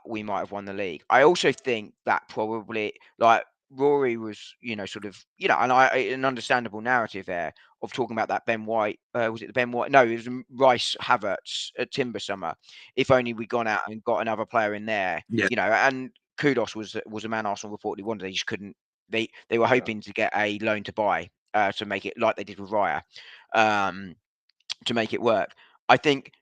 Speaker 2: we might have won the league. I also think that probably like Rory was, sort of, and an understandable narrative there of talking about that Ben White. Was it the Ben White? No, it was Rice Havertz at Timber Summer. If only we'd gone out and got another player in there, and Kudos was a man Arsenal reportedly wanted. They just couldn't. They were hoping to get a loan to buy to make it like they did with Raya, to make it work. I think.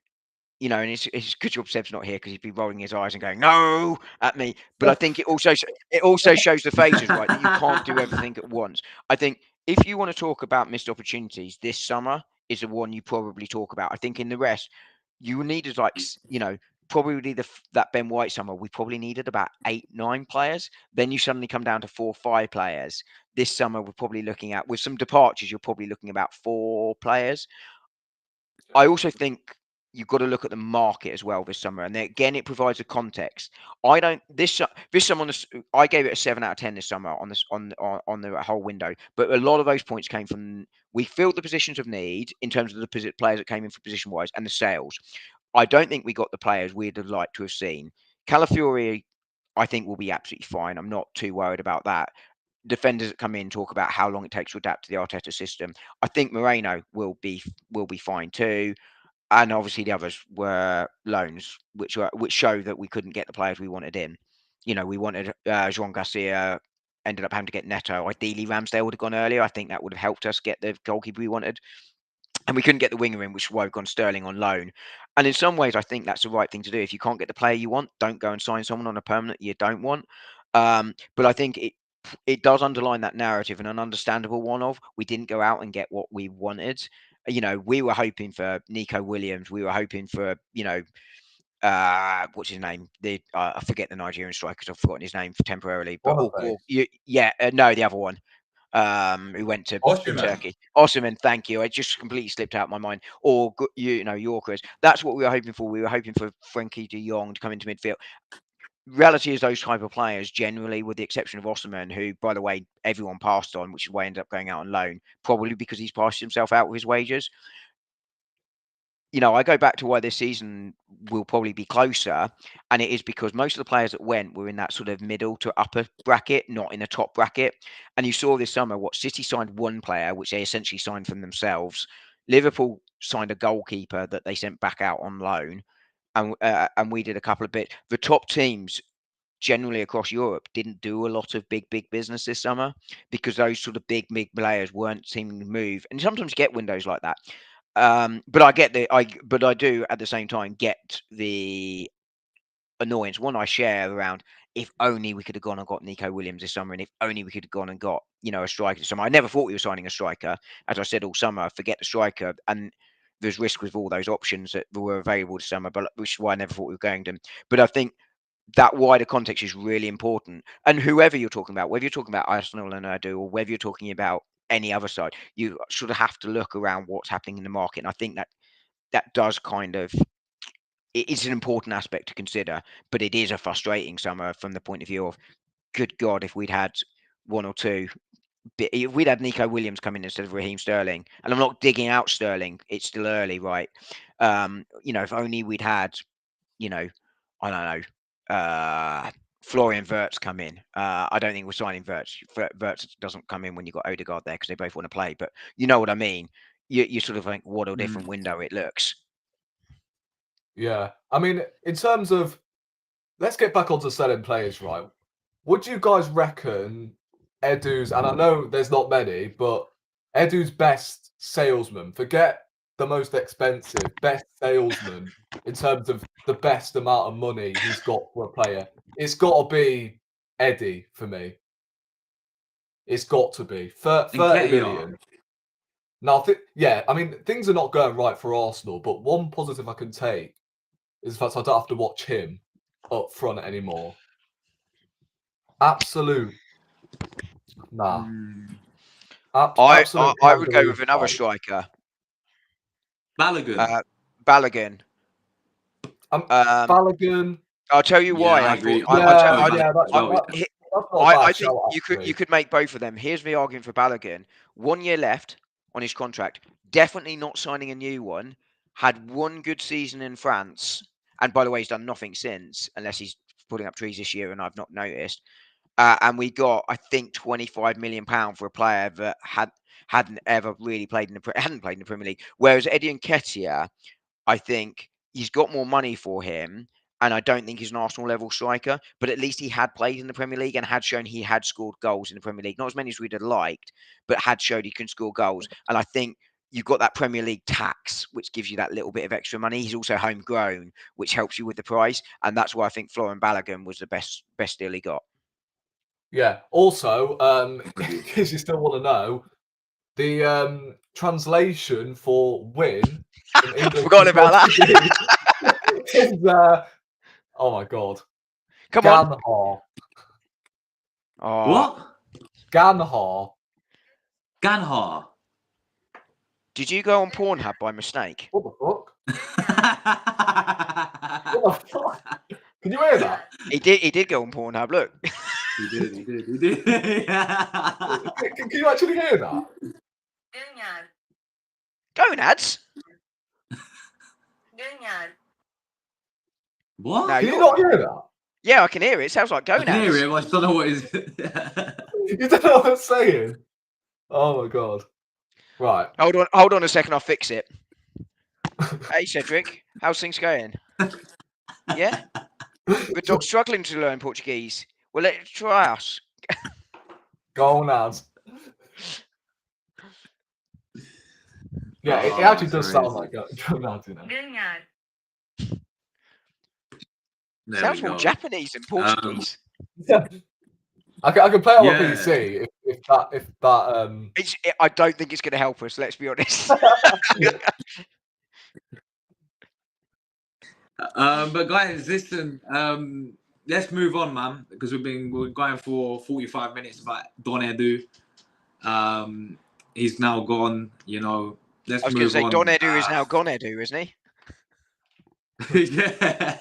Speaker 2: And it's good job Seb's not here because he'd be rolling his eyes and going no at me. But I think it also shows the phases, right? That you can't do everything at once. I think if you want to talk about missed opportunities, this summer is the one you probably talk about. I think in the rest, you needed probably that Ben White summer. We probably needed about 8-9 players. Then you suddenly come down to 4-5 players. This summer we're probably looking at, with some departures, you're probably looking about 4 players. I also think you've got to look at the market as well this summer, and again, it provides a context. This summer I gave it a 7 out of 10 this summer on the whole window, but a lot of those points came from we filled the positions of need in terms of the players that came in for position wise and the sales. I don't think we got the players we'd have liked to have seen. Calafiori, I think, will be absolutely fine. I'm not too worried about that. Defenders that come in talk about how long it takes to adapt to the Arteta system. I think Moreno will be fine too. And obviously the others were loans, which show that we couldn't get the players we wanted in. We wanted João Garcia, ended up having to get Neto. Ideally, Ramsdale would have gone earlier. I think that would have helped us get the goalkeeper we wanted. and we couldn't get the winger in, which is why we've gone Sterling on loan. And in some ways, I think that's the right thing to do. If you can't get the player you want, don't go and sign someone on a permanent you don't want. But I think it does underline that narrative, and an understandable one of we didn't go out and get what we wanted. We were hoping for Nico Williams. We were hoping for, what's his name? I forget the Nigerian striker because I've forgotten his name temporarily. But no, the other one. Who went to
Speaker 1: Osimhen.
Speaker 2: Turkey. Osimhen, thank you. It just completely slipped out of my mind. Or, Yorkers. That's what we were hoping for. We were hoping for Frankie de Jong to come into midfield. Reality is those type of players generally, with the exception of Osimhen, who, by the way, everyone passed on, which is why he ended up going out on loan, probably because he's passed himself out with his wages. I go back to why this season will probably be closer, and it is because most of the players that went were in that sort of middle to upper bracket, not in the top bracket. And you saw this summer what City signed one player, which they essentially signed from themselves. Liverpool signed a goalkeeper that they sent back out on loan, and we did a couple of bits. The top teams generally across Europe didn't do a lot of big business this summer because those sort of big players weren't seeming to move. And sometimes you get windows like that. But I do at the same time get the annoyance. One I share around, if only we could have gone and got Nico Williams this summer, and if only we could have gone and got, a striker this summer. I never thought we were signing a striker. As I said all summer, forget the striker. And there's risk with all those options that were available this summer, but which is why I never thought we were going to. But I think that wider context is really important. And whoever you're talking about, whether you're talking about Arsenal and Edu, or whether you're talking about any other side, you sort of have to look around what's happening in the market. And I think that does it's an important aspect to consider, but it is a frustrating summer from the point of view of, good God, if we'd had one or two, if we'd had Nico Williams come in instead of Raheem Sterling, and I'm not digging out Sterling, it's still early, right? If only we'd had, I don't know, Florian Wirtz come in. I don't think we're signing Wirtz. Wirtz doesn't come in when you've got Odegaard there because they both want to play. But you know what I mean. You sort of think, what a different window it looks.
Speaker 3: Yeah. I mean, in terms of, let's get back onto selling players, right? Would you guys reckon Edu's, and I know there's not many, but Edu's best salesman, forget the most expensive, best salesman in terms of the best amount of money he's got for a player, it's got to be Eddie for me. It's got to be 30 million. Now, I mean, things are not going right for Arsenal, but one positive I can take is the fact I don't have to watch him up front anymore. Absolute. Nah.
Speaker 2: I would go with another striker.
Speaker 1: Balogun.
Speaker 2: Balogun.
Speaker 3: Balogun.
Speaker 2: I'll tell you why.
Speaker 1: I agree.
Speaker 2: I think you could make both of them. Here's the argument for Balogun. 1 year left on his contract. Definitely not signing a new one. Had one good season in France. And by the way, he's done nothing since, unless he's putting up trees this year and I've not noticed. And we got, I think, £25 million for a player that hadn't ever really played in the Premier League. Whereas Eddie Nketiah, I think he's got more money for him, and I don't think he's an Arsenal level striker, but at least he had played in the Premier League and had shown he had scored goals in the Premier League. Not as many as we'd have liked, but had showed he can score goals. And I think you've got that Premier League tax, which gives you that little bit of extra money. He's also homegrown, which helps you with the price. And that's why I think Florian Balogun was the best deal he got.
Speaker 3: Yeah. Also, in case you still want to know, the translation for win in English.
Speaker 2: Forgot about that.
Speaker 3: Is, oh my God.
Speaker 2: Come on.
Speaker 3: Ganhar.
Speaker 2: Oh.
Speaker 1: What?
Speaker 3: Ganhar.
Speaker 1: Ganhar.
Speaker 3: Did
Speaker 2: you go on Pornhub by mistake?
Speaker 3: What the fuck? What the fuck? Can you hear that?
Speaker 2: He did go on Pornhub, look.
Speaker 1: He did.
Speaker 3: Can you actually hear that?
Speaker 2: Gonads?
Speaker 1: What?
Speaker 3: No, can you not hear that?
Speaker 2: Yeah, I can hear it. It sounds like gonads.
Speaker 1: I can hear him. I just don't know what is.
Speaker 3: You don't know what I'm saying? Oh my God. Right.
Speaker 2: Hold on a second. I'll fix it. Hey, Cedric. How's things going? Yeah? The dog's struggling to learn Portuguese. Well, let's try us.
Speaker 3: Gonads. Yeah, it
Speaker 1: Oh,
Speaker 3: actually does
Speaker 1: sorry.
Speaker 3: sound like Ronaldinho.
Speaker 1: There
Speaker 2: Sounds
Speaker 1: we
Speaker 2: more
Speaker 1: go.
Speaker 2: Japanese than Portuguese.
Speaker 3: Yeah. I can play it on my
Speaker 1: Yeah.
Speaker 3: PC if that
Speaker 2: I don't think it's going to help us. Let's be honest.
Speaker 1: But guys, listen. Let's move on, man, because we're going for 45 minutes about Don Edu. He's now gone. You know, let's
Speaker 2: I was going to
Speaker 1: move
Speaker 2: say
Speaker 1: on.
Speaker 2: Don Edu is now gone Edu, isn't he?
Speaker 1: Yeah,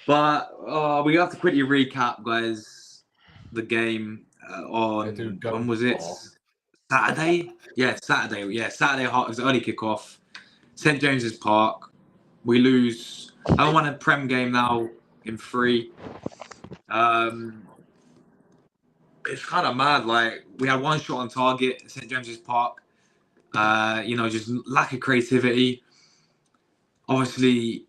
Speaker 1: but we have to quickly recap, guys. The game on when was it? Saturday? Yeah, Saturday. Yeah, Saturday. It was early kickoff. St James's Park. We lose. I don't want a Prem game now in 3. It's kind of mad. Like we had one shot on target at St James's Park. Just lack of creativity. Obviously,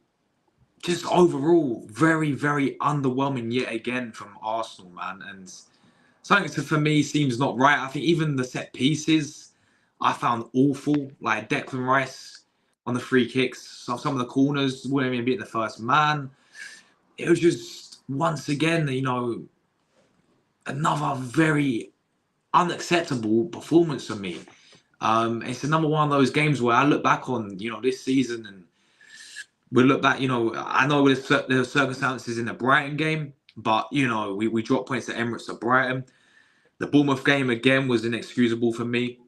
Speaker 1: just overall very, very underwhelming yet again from Arsenal, man. And something for me seems not right. I think even the set pieces I found awful. Like Declan Rice on the free kicks. Some of the corners wouldn't even be the first man. It was just once again, another very unacceptable performance for me. It's another one of those games where I look back on, this season and we look back, I know there were circumstances in the Brighton game, but, we dropped points at Emirates at Brighton. The Bournemouth game, again, was inexcusable for me.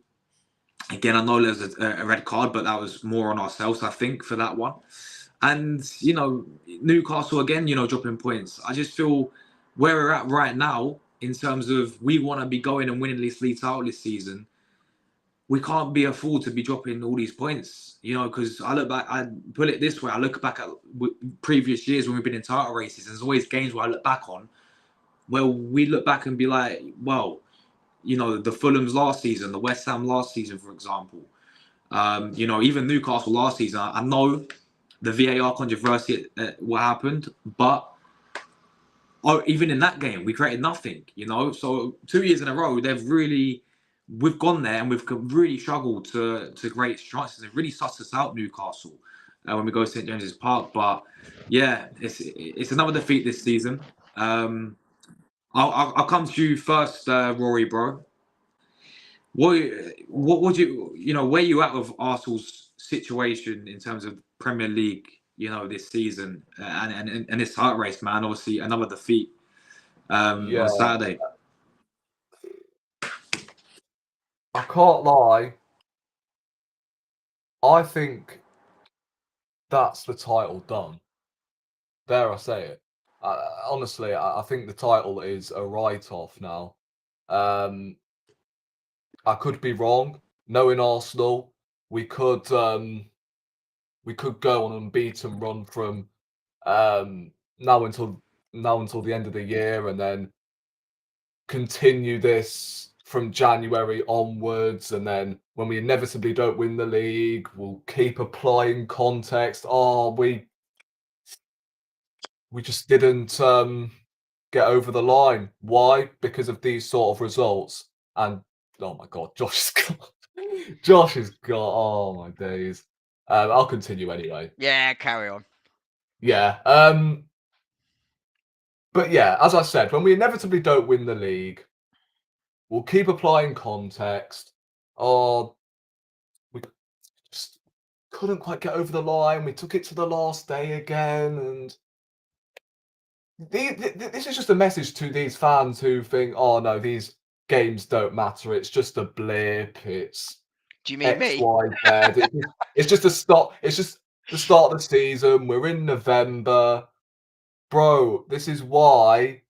Speaker 1: Again, I know there's a red card, but that was more on ourselves, I think, for that one. And, Newcastle, again, dropping points. I just feel where we're at right now, in terms of we want to be going and winning this league title this season, we can't be afford to be dropping all these points, because I look back, I put it this way, I look back at previous years when we've been in title races, there's always games where I look back on, where we look back and be like, well, the Fulham's last season, the West Ham last season, for example, even Newcastle last season, I know the VAR controversy, what happened, but even in that game, we created nothing, so 2 years in a row, we've gone there and we've really struggled to create chances. It really sussed us out, Newcastle, when we go to St James's Park. But yeah, it's another defeat this season. I'll come to you first, Rory, bro. What would where you at with Arsenal's situation in terms of Premier League, this season, and this heart race, man? Obviously, another defeat on Saturday.
Speaker 3: I can't lie. I think that's the title done. Dare I say it? Honestly, I think the title is a write-off now. I could be wrong. Knowing Arsenal, we could go on an unbeaten run from now until the end of the year, and then continue this from January onwards, and then when we inevitably don't win the league, we'll keep applying context. Oh, we just didn't get over the line. Why? Because of these sort of results. And oh my God, Josh has got. Oh my days. I'll continue anyway.
Speaker 2: Yeah, carry on.
Speaker 3: Yeah. But yeah, as I said, when we inevitably don't win the league, we'll keep applying context. Oh, we just couldn't quite get over the line. We took it to the last day again, and this is just a message to these fans who think, oh no, these games don't matter. It's just a blip. It's
Speaker 2: Do you mean
Speaker 3: X,
Speaker 2: me?
Speaker 3: Y, Z. It's just a stop. It's just the start of the season. We're in November, bro. This is why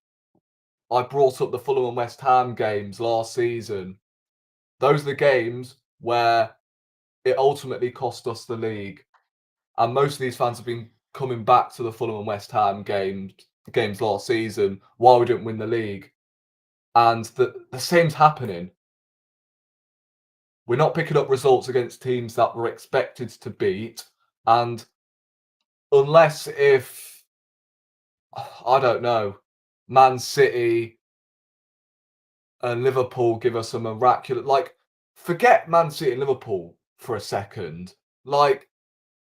Speaker 3: I brought up the Fulham and West Ham games last season. Those are the games where it ultimately cost us the league, and most of these fans have been coming back to the Fulham and West Ham games last season while we didn't win the league, and the same's happening. We're not picking up results against teams that we're expected to beat, and unless if I don't know, Man City and Liverpool give us a miraculous, forget Man City and Liverpool. for a second. Like,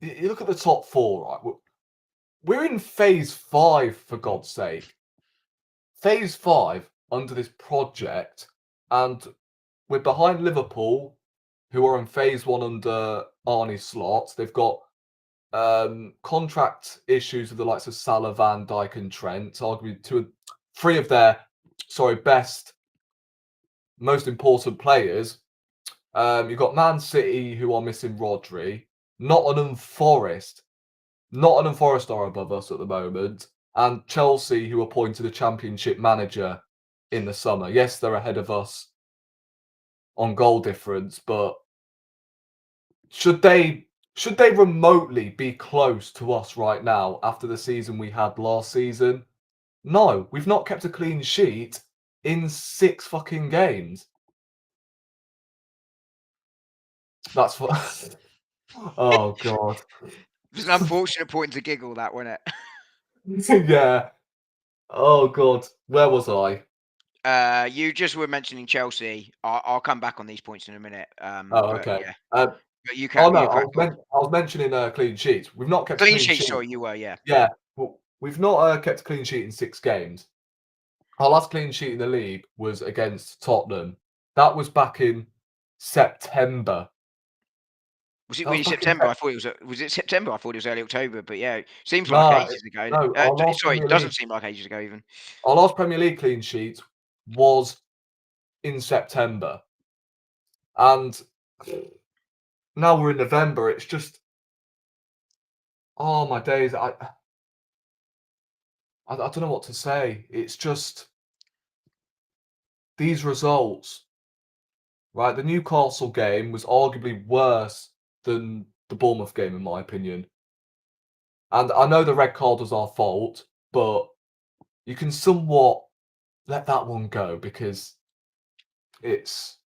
Speaker 3: you look at the top four, right? We're in phase 5, for God's sake. Phase 5 under this project, and we're behind Liverpool, who are in phase 1 under Arne Slot. They've got contract issues with the likes of Salah, Van Dijk, and Trent. Arguably three of their best, most important players. You've got Man City, who are missing Rodri. Nottingham Forest are above us at the moment, and Chelsea, who appointed a Championship manager in the summer. Yes, they're ahead of us on goal difference, but should they remotely be close to us right now after the season we had last season? No, we've not kept a clean sheet in 6 fucking games. That's what. Oh God.
Speaker 2: It was an unfortunate point to giggle, that, wasn't
Speaker 3: Yeah. Oh God. Where was I?
Speaker 2: it? You just were mentioning Chelsea. I'll come back on these points in a minute.
Speaker 3: Oh,
Speaker 2: But
Speaker 3: okay.
Speaker 2: yeah.
Speaker 3: Oh
Speaker 2: But you
Speaker 3: no,
Speaker 2: crack on.
Speaker 3: I was mentioning clean sheets. We've not kept a
Speaker 2: Clean
Speaker 3: clean
Speaker 2: sheet,
Speaker 3: sheet.
Speaker 2: sorry, you were, yeah.
Speaker 3: Yeah, well, we've not kept a clean sheet in 6 games. Our last clean sheet in the league was against Tottenham. That was back in September.
Speaker 2: Was it
Speaker 3: That
Speaker 2: really
Speaker 3: was back in
Speaker 2: September? I thought it was it September? I thought it was early October, but yeah, seems
Speaker 3: No,
Speaker 2: like ages ago.
Speaker 3: no, our last
Speaker 2: Sorry,
Speaker 3: Premier
Speaker 2: it doesn't
Speaker 3: League,
Speaker 2: seem like ages ago even.
Speaker 3: our last Premier League clean sheet was in September, and now we're in November. It's just, oh my days! I don't know what to say. It's just these results, right? The Newcastle game was arguably worse than the Bournemouth game, in my opinion. And I know the red card was our fault, but you can somewhat let that one go because it's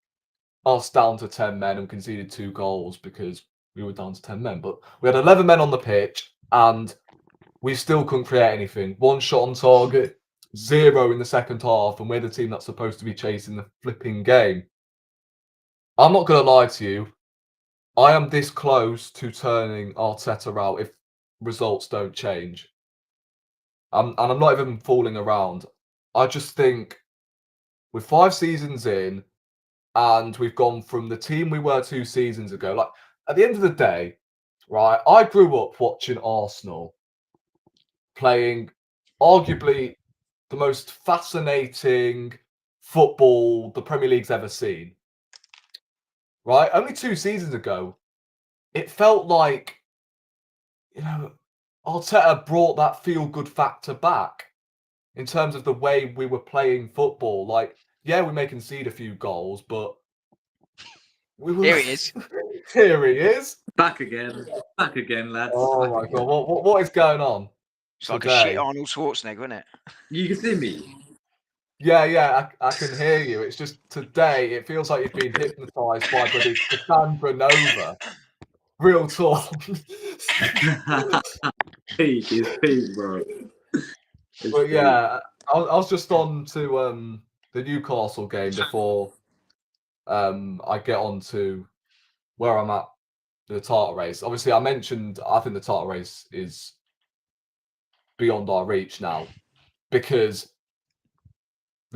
Speaker 3: us down to 10 men and conceded 2 goals because we were down to 10 men. But we had 11 men on the pitch and we still couldn't create anything. 1 shot on target, 0 in the second half, and we're the team that's supposed to be chasing the flipping game. I'm not going to lie to you. I am this close to turning Arteta out if results don't change. And I'm not even fooling around. I just think with 5 seasons in, and we've gone from the team we were 2 seasons ago. Like, at the end of the day, right, I grew up watching Arsenal playing arguably the most fascinating football the Premier League's ever seen. Right? Only 2 seasons ago, it felt like, Arteta brought that feel-good factor back in terms of the way we were playing football. Like, yeah, we may concede a few goals, but we were...
Speaker 2: Here he is.
Speaker 3: Here he is.
Speaker 1: Back again, lads.
Speaker 3: Oh my God, what is going on
Speaker 2: It's like a
Speaker 3: today?
Speaker 2: shit Arnold Schwarzenegger, isn't it?
Speaker 1: You can see me.
Speaker 3: Yeah, I can hear you. It's just today, it feels like you've been hypnotised by bloody Cassandra Nova. Real talk.
Speaker 1: Peak is peak, bro.
Speaker 3: But yeah, I was just on to the Newcastle game before I get on to where I'm at the title race. Obviously, I mentioned I think the title race is beyond our reach now because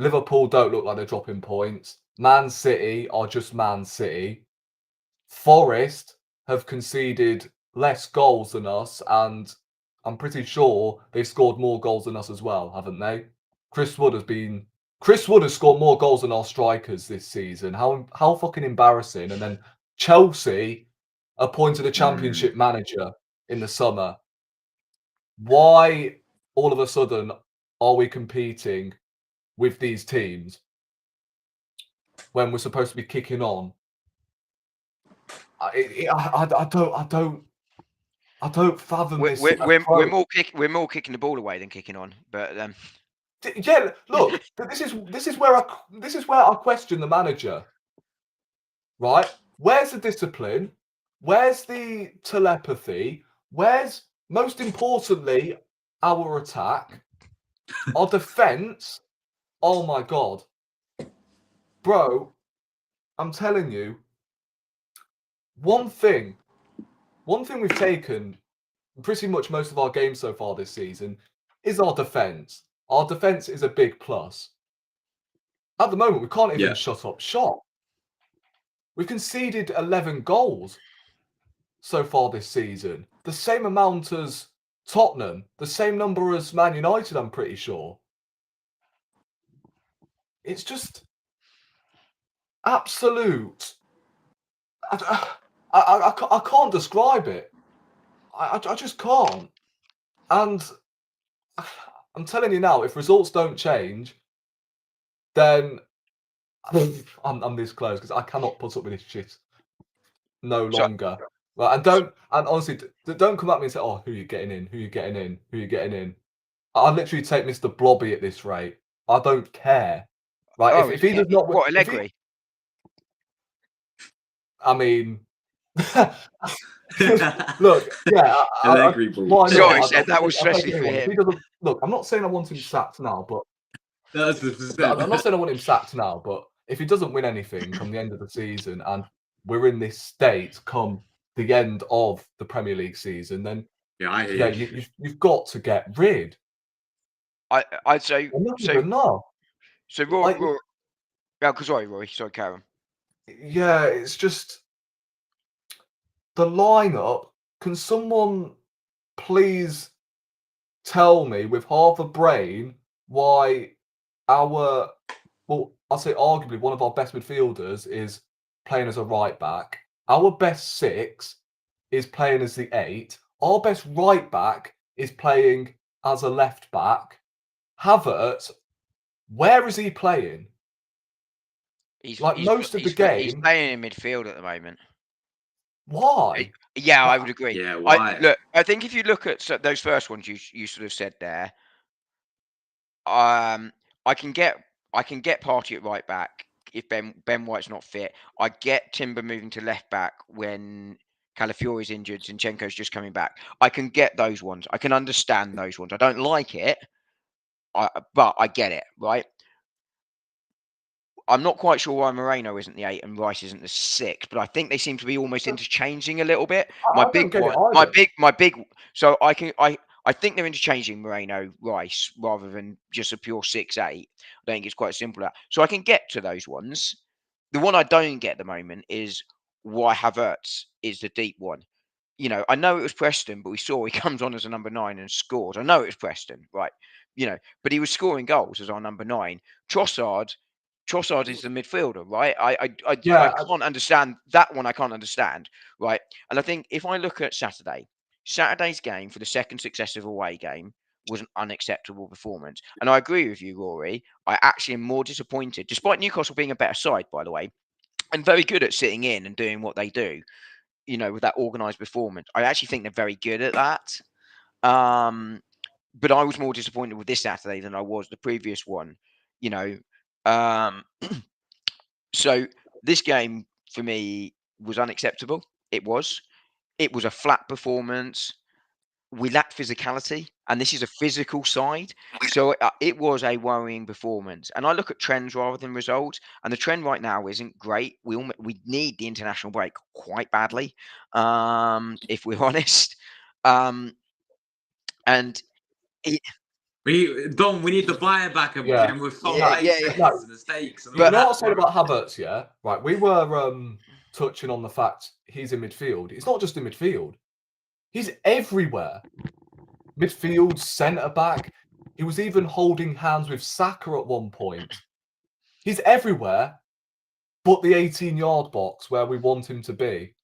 Speaker 3: Liverpool don't look like they're dropping points. Man City are just Man City. Forest have conceded less goals than us, and I'm pretty sure they've scored more goals than us as well, haven't they? Chris Wood has scored more goals than our strikers this season. How fucking embarrassing. And then Chelsea appointed a Championship manager in the summer. Why all of a sudden are we competing with these teams when we're supposed to be kicking on? I don't fathom this.
Speaker 2: We're more kicking the ball away than kicking on. But
Speaker 3: Yeah, look, this is where I question the manager. Right? Where's the discipline? Where's the telepathy? Where's, most importantly, our attack? Our defense? Oh my God. Bro, I'm telling you, one thing we've taken pretty much most of our games so far this season is our defense. Our defense is a big plus. At the moment, we can't even shut up shop. We've conceded 11 goals so far this season. The same amount as Tottenham, the same number as Man United, I'm pretty sure. It's just absolute. I can't describe it. I just can't. And I'm telling you now, if results don't change, then I'm this close because I cannot put up with this shit no longer. Right, and honestly, don't come at me and say, "Oh, who are you getting in? Who are you getting in? Who are you getting in?" I'd literally take Mr. Blobby at this rate. I don't care. Right? If he does not,
Speaker 2: what Allegri?
Speaker 3: I mean, look, yeah, why not?
Speaker 2: Sorry, that was especially for him.
Speaker 3: If he doesn't, look, I'm not saying I want him sacked now, but I'm not saying I want him sacked now, but if he doesn't win anything come the end of the season and we're in this state come the end of the Premier League season, then you've got to get rid.
Speaker 2: I'd say
Speaker 3: no.
Speaker 2: So Rory, sorry, Karen.
Speaker 3: Yeah, it's just the lineup. Can someone please tell me with half a brain why I'll say arguably one of our best midfielders is playing as a right back. Our best 6 is playing as the 8. Our best right back is playing as a left back. Havertz, where is he playing?
Speaker 2: He's
Speaker 3: most of the game.
Speaker 2: He's playing in midfield at the moment.
Speaker 3: Why?
Speaker 2: Yeah, I would agree.
Speaker 1: Yeah, why?
Speaker 2: I think if you look at those first ones you sort of said there, I can get Partey at right back if Ben White's not fit. I get Timber moving to left back when Calafiori's injured, Zinchenko's just coming back. I can get those ones. I can understand those ones. I don't like it, but I get it, right? I'm not quite sure why Moreno isn't the 8 and Rice isn't the 6, but I think they seem to be almost interchanging a little bit. My big so I think they're interchanging Moreno, Rice, rather than just a pure 6-8. I don't think it's quite simple that. So I can get to those ones. The one I don't get at the moment is why Havertz is the deep one. You know, I know it was Preston, but we saw he comes on as a number 9 and scores. I know it was Preston, right? You know, but he was scoring goals as our number 9. Trossard is the midfielder, right? I can't understand that one. I can't understand, right? And I think if I look at Saturday's game for the second successive away game was an unacceptable performance. And I agree with you, Rory. I actually am more disappointed, despite Newcastle being a better side, by the way, and very good at sitting in and doing what they do, you know, with that organised performance. I actually think they're very good at that. But I was more disappointed with this Saturday than I was the previous one, you know. So this game for me was unacceptable. It was a flat performance. We lacked physicality, and this is a physical side. So it was a worrying performance. And I look at trends rather than results, and the trend right now isn't great. We need the international break quite badly, if we're honest. And
Speaker 1: we need the buyer back again with some and the stakes.
Speaker 3: But you know what I said about Havertz, yeah? Right, we were touching on the fact he's in midfield. It's not just in midfield. He's everywhere. Midfield, centre back. He was even holding hands with Saka at one point. He's everywhere, but the 18-yard box where we want him to be.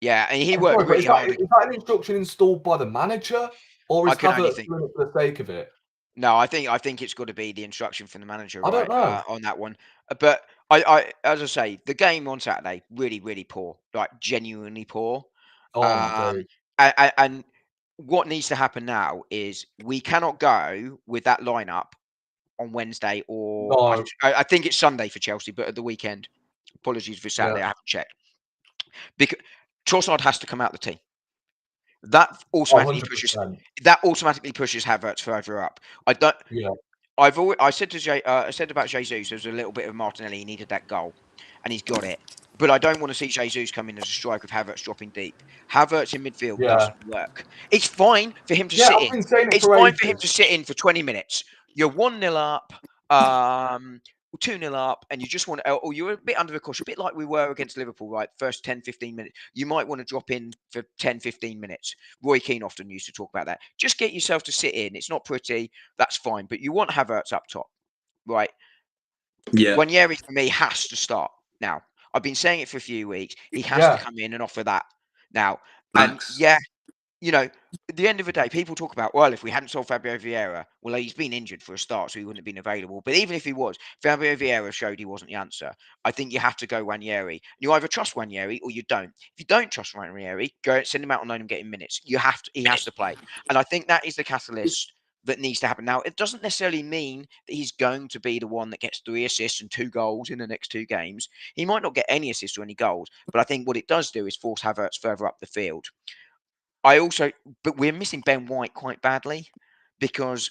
Speaker 2: Yeah, and he worked really hard.
Speaker 3: Is that an instruction installed by the manager, or is Havertz doing it for the sake of it?
Speaker 2: No, I think it's got to be the instruction from the manager, right?
Speaker 3: I don't know.
Speaker 2: On that one. But I, as I say, the game on Saturday really, really poor, like genuinely poor. And what needs to happen now is we cannot go with that lineup on Wednesday or I think it's Sunday for Chelsea, but at the weekend. Apologies for Saturday, I haven't checked. Because Trossard has to come out the team. That automatically pushes Havertz further up. I don't.
Speaker 3: Yeah.
Speaker 2: I said about Jesus, there was a little bit of Martinelli. He needed that goal, and he's got it. But I don't want to see Jesus come in as a striker with Havertz dropping deep. Havertz in midfield
Speaker 3: Yeah.
Speaker 2: doesn't work. It's fine for him to
Speaker 3: Yeah,
Speaker 2: sit
Speaker 3: I've
Speaker 2: in.
Speaker 3: been saying it
Speaker 2: It's
Speaker 3: for
Speaker 2: fine for him
Speaker 3: ages.
Speaker 2: to sit in for 20 minutes. You're 1-0 up, 2-0 up, and you just want to, or you're a bit under the cushion, a bit like we were against Liverpool, right? First 10, 15 minutes. You might want to drop in for 10, 15 minutes. Roy Keane often used to talk about that. Just get yourself to sit in. It's not pretty. That's fine. But you want Havertz up top, right?
Speaker 1: Yeah.
Speaker 2: Ranieri for me has to start now. I've been saying it for a few weeks. He has to come in and offer that now. And
Speaker 1: Thanks.
Speaker 2: yeah, you know, at the end of the day, people talk about, well, if we hadn't sold Fabio Vieira, well, he's been injured for a start, so he wouldn't have been available. But even if he was, Fabio Vieira showed he wasn't the answer. I think you have to go Ranieri. You either trust Ranieri or you don't. If you don't trust Ranieri, go send him out on loan and get him minutes. He has to play. And I think that is the catalyst that needs to happen. Now, it doesn't necessarily mean that he's going to be the one that gets 3 assists and 2 goals in the next 2 games. He might not get any assists or any goals, but I think what it does do is force Havertz further up the field. But we're missing Ben White quite badly because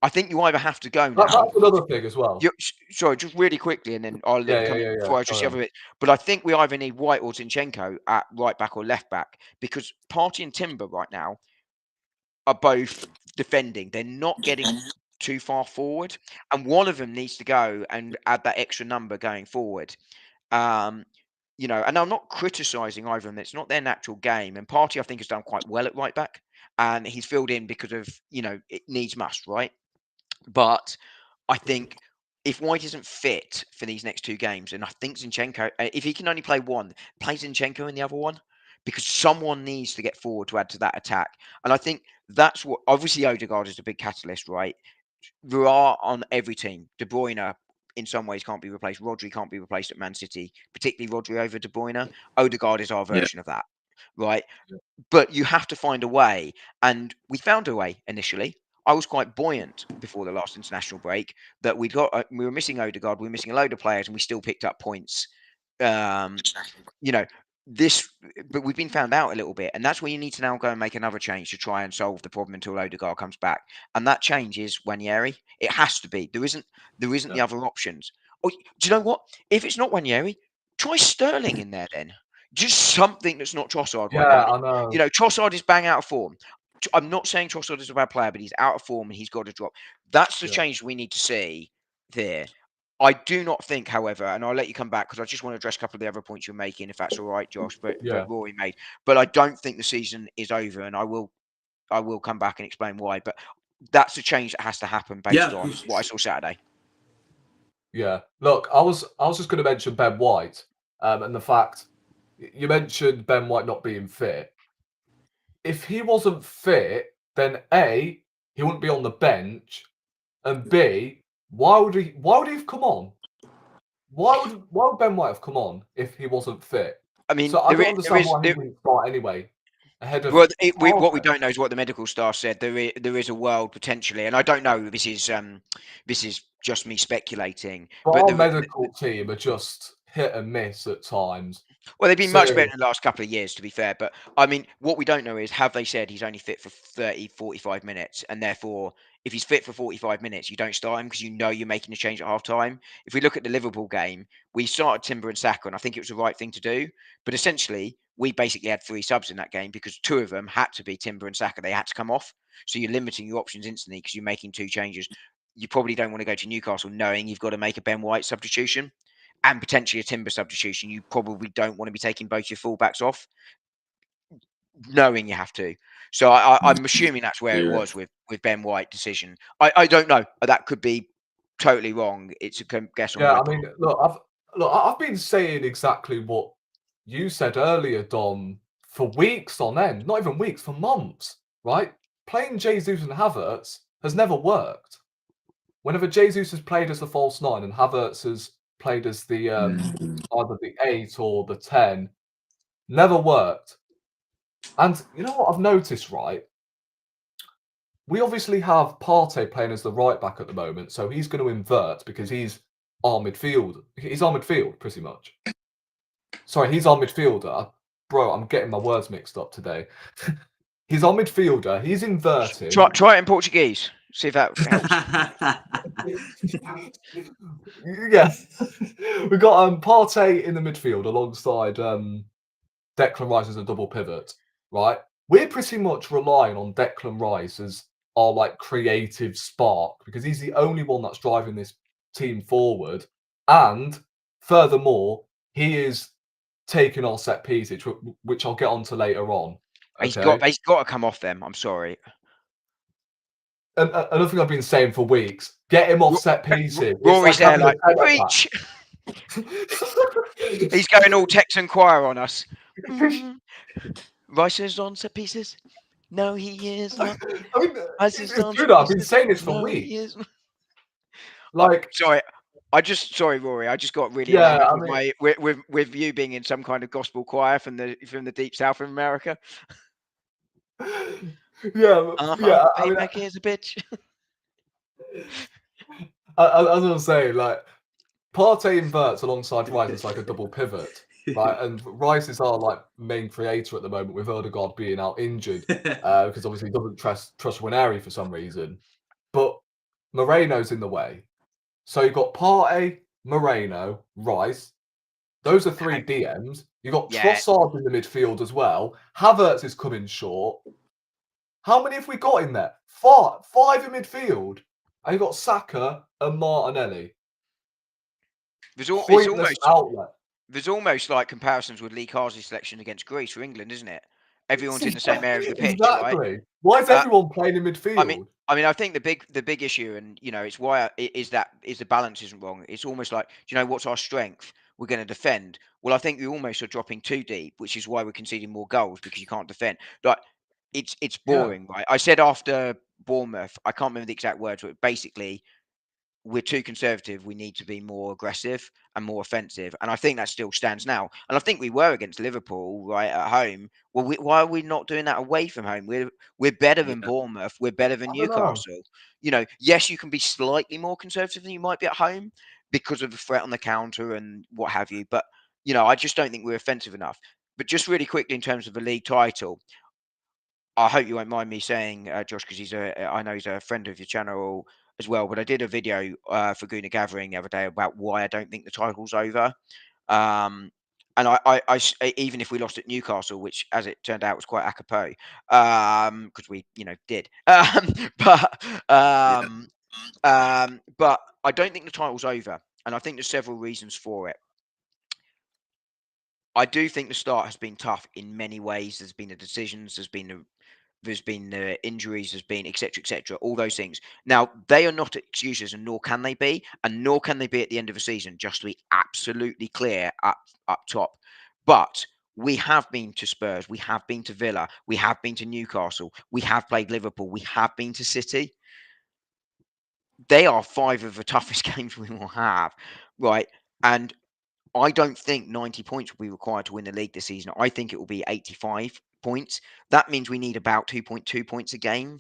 Speaker 2: I think you either have to go now.
Speaker 3: That's another thing as well.
Speaker 2: Sorry, just really quickly, and then I'll let you come in before I just the other bit. But I think we either need White or Zinchenko at right back or left back because Partey and Timber right now are both defending. They're not getting too far forward, and one of them needs to go and add that extra number going forward. You know, and I'm not criticising either of them. It's not their natural game. And Partey, I think, has done quite well at right back, and he's filled in because of it needs must, right? But I think if White isn't fit for these next 2 games, and I think Zinchenko, if he can only play one, play Zinchenko in the other one, because someone needs to get forward to add to that attack. And I think that's what, obviously, Odegaard is a big catalyst, right? There are on every team. De Bruyne, in some ways, can't be replaced. Rodri can't be replaced at Man City, particularly Rodri over De Bruyne. Odegaard is our version of that, right?
Speaker 3: Yeah.
Speaker 2: But you have to find a way, and we found a way initially. I was quite buoyant before the last international break that we were missing Odegaard, we were missing a load of players, and we still picked up points. You know, but we've been found out a little bit, and that's where you need to now go and make another change to try and solve the problem until Odegaard comes back. And that change is Ranieri. It has to be. There isn't the other options. Or, do you know what? If it's not Ranieri, try Sterling in there then. Just something that's not Trossard right now.
Speaker 3: I know.
Speaker 2: You know, Trossard is bang out of form. I'm not saying Trossard is a bad player, but he's out of form and he's got to drop. That's the change we need to see there. I do not think, however, and I'll let you come back because I just want to address a couple of the other points you're making, if that's all right, Josh, but Rory made. But I don't think the season is over, and I will come back and explain why. But that's the change that has to happen based on what I saw Saturday.
Speaker 3: Yeah. Look, I was just going to mention Ben White, and the fact you mentioned Ben White not being fit. If he wasn't fit, then A, he wouldn't be on the bench, and B, why would he have come on? Why would Ben White have come on if he wasn't fit?
Speaker 2: I mean,
Speaker 3: so I don't understand why he didn't start anyway. Ahead of
Speaker 2: what we don't know is what the medical staff said. There is a world potentially, and I don't know. This is just me speculating.
Speaker 3: But our medical team are just hit and miss at times.
Speaker 2: Well, they've been much better in the last couple of years, to be fair. But, I mean, what we don't know is, have they said he's only fit for 30, 45 minutes? And therefore, if he's fit for 45 minutes, you don't start him because you know you're making a change at half-time. If we look at the Liverpool game, we started Timber and Saka, and I think it was the right thing to do. But essentially, we basically had 3 subs in that game because 2 of them had to be Timber and Saka. They had to come off. So you're limiting your options instantly because you're making 2 changes. You probably don't want to go to Newcastle knowing you've got to make a Ben White substitution and potentially a Timber substitution. You probably don't want to be taking both your fullbacks off, knowing you have to. So I'm assuming that's where it was with Ben White decision. I don't know. That could be totally wrong. It's a guess on.
Speaker 3: Yeah, I mean, look, I've been saying exactly what you said earlier, Dom, for weeks on end. Not even weeks, for months, right? Playing Jesus and Havertz has never worked. Whenever Jesus has played as the false 9 and Havertz has played as the either the 8 or the 10, never worked. And you know what I've noticed, right? We obviously have Partey playing as the right back at the moment, so he's going to invert because he's our midfield. He's our midfield, pretty much. Sorry, he's our midfielder. Bro, I'm getting my words mixed up today. He's our midfielder. He's inverting.
Speaker 2: Try it in Portuguese. See if that helps.
Speaker 3: Yeah, we got Partey in the midfield alongside Declan Rice as a double pivot, right? We're pretty much relying on Declan Rice as our like creative spark because he's the only one that's driving this team forward, and furthermore, he is taking our set pieces, which I'll get onto later on. Okay,
Speaker 2: He's got to come off them. I'm sorry.
Speaker 3: and another thing I've been saying for weeks: get him off set pieces.
Speaker 2: Rory's there
Speaker 3: having a
Speaker 2: like,
Speaker 3: tennis match.
Speaker 2: preach. He's going all Texan choir on us. Rice is on set pieces. No, he is not.
Speaker 3: I mean,
Speaker 2: Rice
Speaker 3: it's
Speaker 2: is on
Speaker 3: true.
Speaker 2: set
Speaker 3: I've been
Speaker 2: pieces.
Speaker 3: saying this for
Speaker 2: No,
Speaker 3: weeks.
Speaker 2: he is not.
Speaker 3: Like,
Speaker 2: Sorry, Rory. I just got really
Speaker 3: yeah,
Speaker 2: enamored
Speaker 3: I mean,
Speaker 2: with you being in some kind of gospel choir from the deep south of America.
Speaker 3: yeah, yeah. I mean,
Speaker 2: Payback is a bitch.
Speaker 3: I was gonna say, like, Partey inverts alongside Rice as like a double pivot, right? And Rice is our like main creator at the moment, with Odegaard being out injured because obviously he doesn't trust Ranieri for some reason. But Moreno's in the way, so you've got Partey, Moreno, Rice. Those are three DMs. You've got
Speaker 2: Yeah.
Speaker 3: Trossard in the midfield as well. Havertz is coming short. How many have we got in there? Five in midfield. And you've got Saka and Martinelli. Pointless outlet.
Speaker 2: There's almost like comparisons with Lee Carsley's selection against Greece or England, isn't it? Everyone's in the same area of the pitch,
Speaker 3: Exactly.
Speaker 2: right?
Speaker 3: Why is everyone playing in midfield?
Speaker 2: I mean, I think the big issue, and you know, it's why is the balance isn't wrong. It's almost like, do you know what's our strength? We're going to defend. Well, I think we almost are dropping too deep, which is why we're conceding more goals because you can't defend. Like, it's boring, right? I said after Bournemouth, I can't remember the exact words, but basically, we're too conservative. We need to be more aggressive and more offensive. And I think that still stands now. And I think we were against Liverpool, right, at home. Well, why are we not doing that away from home? We're better than Bournemouth. We're better than Newcastle. You know, yes, you can be slightly more conservative than you might be at home because of the threat on the counter and what have you. But, you know, I just don't think we're offensive enough. But just really quickly in terms of the league title, I hope you won't mind me saying, Josh, because I know he's a friend of your channel as well. But I did a video for Guna Gathering the other day about why I don't think the title's over. And even if we lost at Newcastle, which as it turned out was quite apropos, because we, you know, did. But I don't think the title's over, and I think there's several reasons for it. I do think the start has been tough in many ways. There's been the decisions, there's been injuries, there's been etc., all those things. Now, they are not excuses, and nor can they be, and nor can they be at the end of a season, just to be absolutely clear up top. But we have been to Spurs, we have been to Villa, we have been to Newcastle, we have played Liverpool, we have been to City. They are 5 of the toughest games we will have, right? And I don't think 90 points will be required to win the league this season. I think it will be 85 points. That means we need about 2.2 points a game,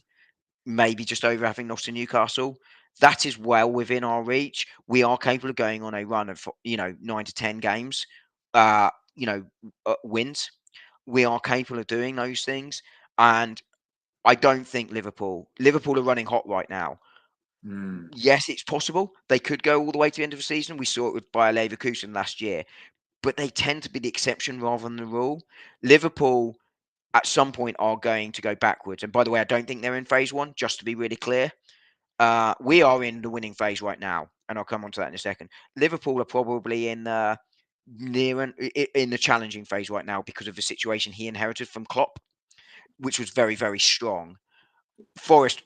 Speaker 2: maybe just over, having lost to Newcastle. That is well within our reach. We are capable of going on a run of, 9 to 10 games, wins. We are capable of doing those things. And I don't think Liverpool are running hot right now. Yes, it's possible. They could go all the way to the end of the season. We saw it with Bayer Leverkusen last year. But they tend to be the exception rather than the rule. Liverpool, at some point, are going to go backwards. And by the way, I don't think they're in phase one, just to be really clear. We are in the winning phase right now, and I'll come on to that in a second. Liverpool are probably in the challenging phase right now because of the situation he inherited from Klopp, which was very, very strong. Forest,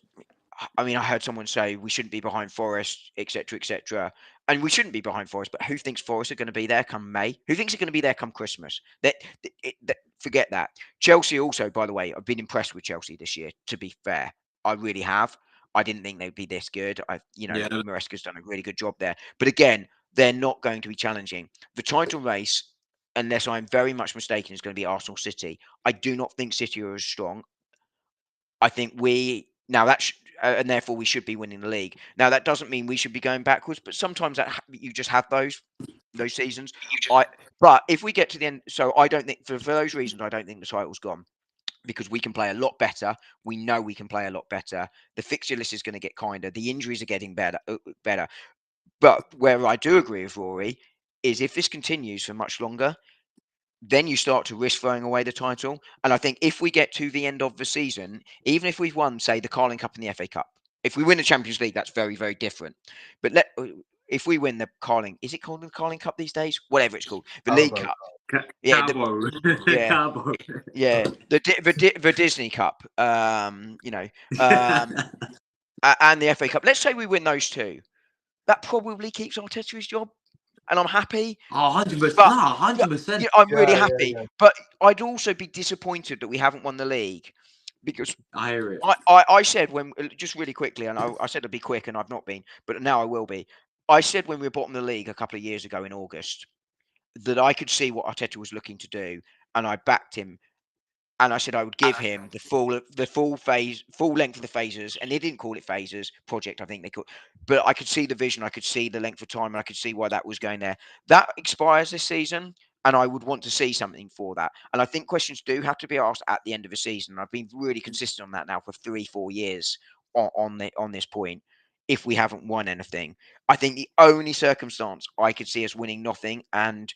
Speaker 2: I mean, I heard someone say we shouldn't be behind Forest, etc., and we shouldn't be behind Forest. But who thinks Forest are going to be there come May? Who thinks they're going to be there come Christmas? Forget that. Chelsea also, by the way, I've been impressed with Chelsea this year. To be fair, I really have. I didn't think they'd be this good. Maresca's done a really good job there. But again, they're not going to be challenging. The title race, unless I'm very much mistaken, is going to be Arsenal City. I do not think City are as strong. I think and therefore we should be winning the league. Now that doesn't mean we should be going backwards, but sometimes you just have those seasons. But if we get to the end, so I don't think for those reasons I don't think the title's gone. because we can play a lot better. We know we can play a lot better. The fixture list is going to get kinder. The injuries are getting better. But where I do agree with Rory is if this continues for much longer, then you start to risk throwing away the title. And I think if we get to the end of the season, even if we've won, say, the Carling Cup and the FA Cup, if we win the Champions League, that's very, very different. But if we win the Carling, is it called the Carling Cup these days? Whatever it's called, the League Cup. Yeah, yeah,
Speaker 1: Carbo.
Speaker 2: yeah, the Disney Cup. And the FA Cup. Let's say we win those two. That probably keeps Arteta his job, and I'm happy.
Speaker 1: Oh, 100%.
Speaker 2: But-
Speaker 1: No, 100%.
Speaker 2: I'm really
Speaker 3: Yeah,
Speaker 2: happy,
Speaker 3: yeah.
Speaker 2: but I'd also be disappointed that we haven't won the league, because
Speaker 1: I hear it.
Speaker 2: I said when, just really quickly, and I said I'd be quick, and I've not been, but now I will be. I said when we were bottom of the league a couple of years ago in August that I could see what Arteta was looking to do, and I backed him. And I said I would give him the full length of the phases, and they didn't call it phases project. I think they called, but I could see the vision, I could see the length of time, and I could see why that was going there. That expires this season, and I would want to see something for that. And I think questions do have to be asked at the end of the season. I've been really consistent on that now for 3-4 years on this point. If we haven't won anything, I think the only circumstance I could see us winning nothing and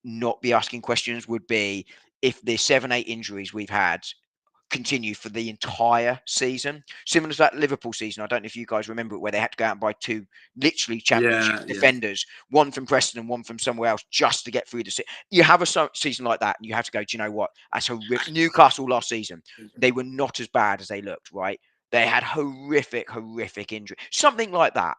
Speaker 2: not be asking questions would be if the 7-8 injuries we've had continue for the entire season, similar to that Liverpool season. I don't know if you guys remember it, where they had to go out and buy two literally championship defenders, one from Preston and one from somewhere else, just to get through the season. You have a season like that, and you have to go, do you know what? That's horrific. Newcastle last season, they were not as bad as they looked, right? They had horrific injury, something like that.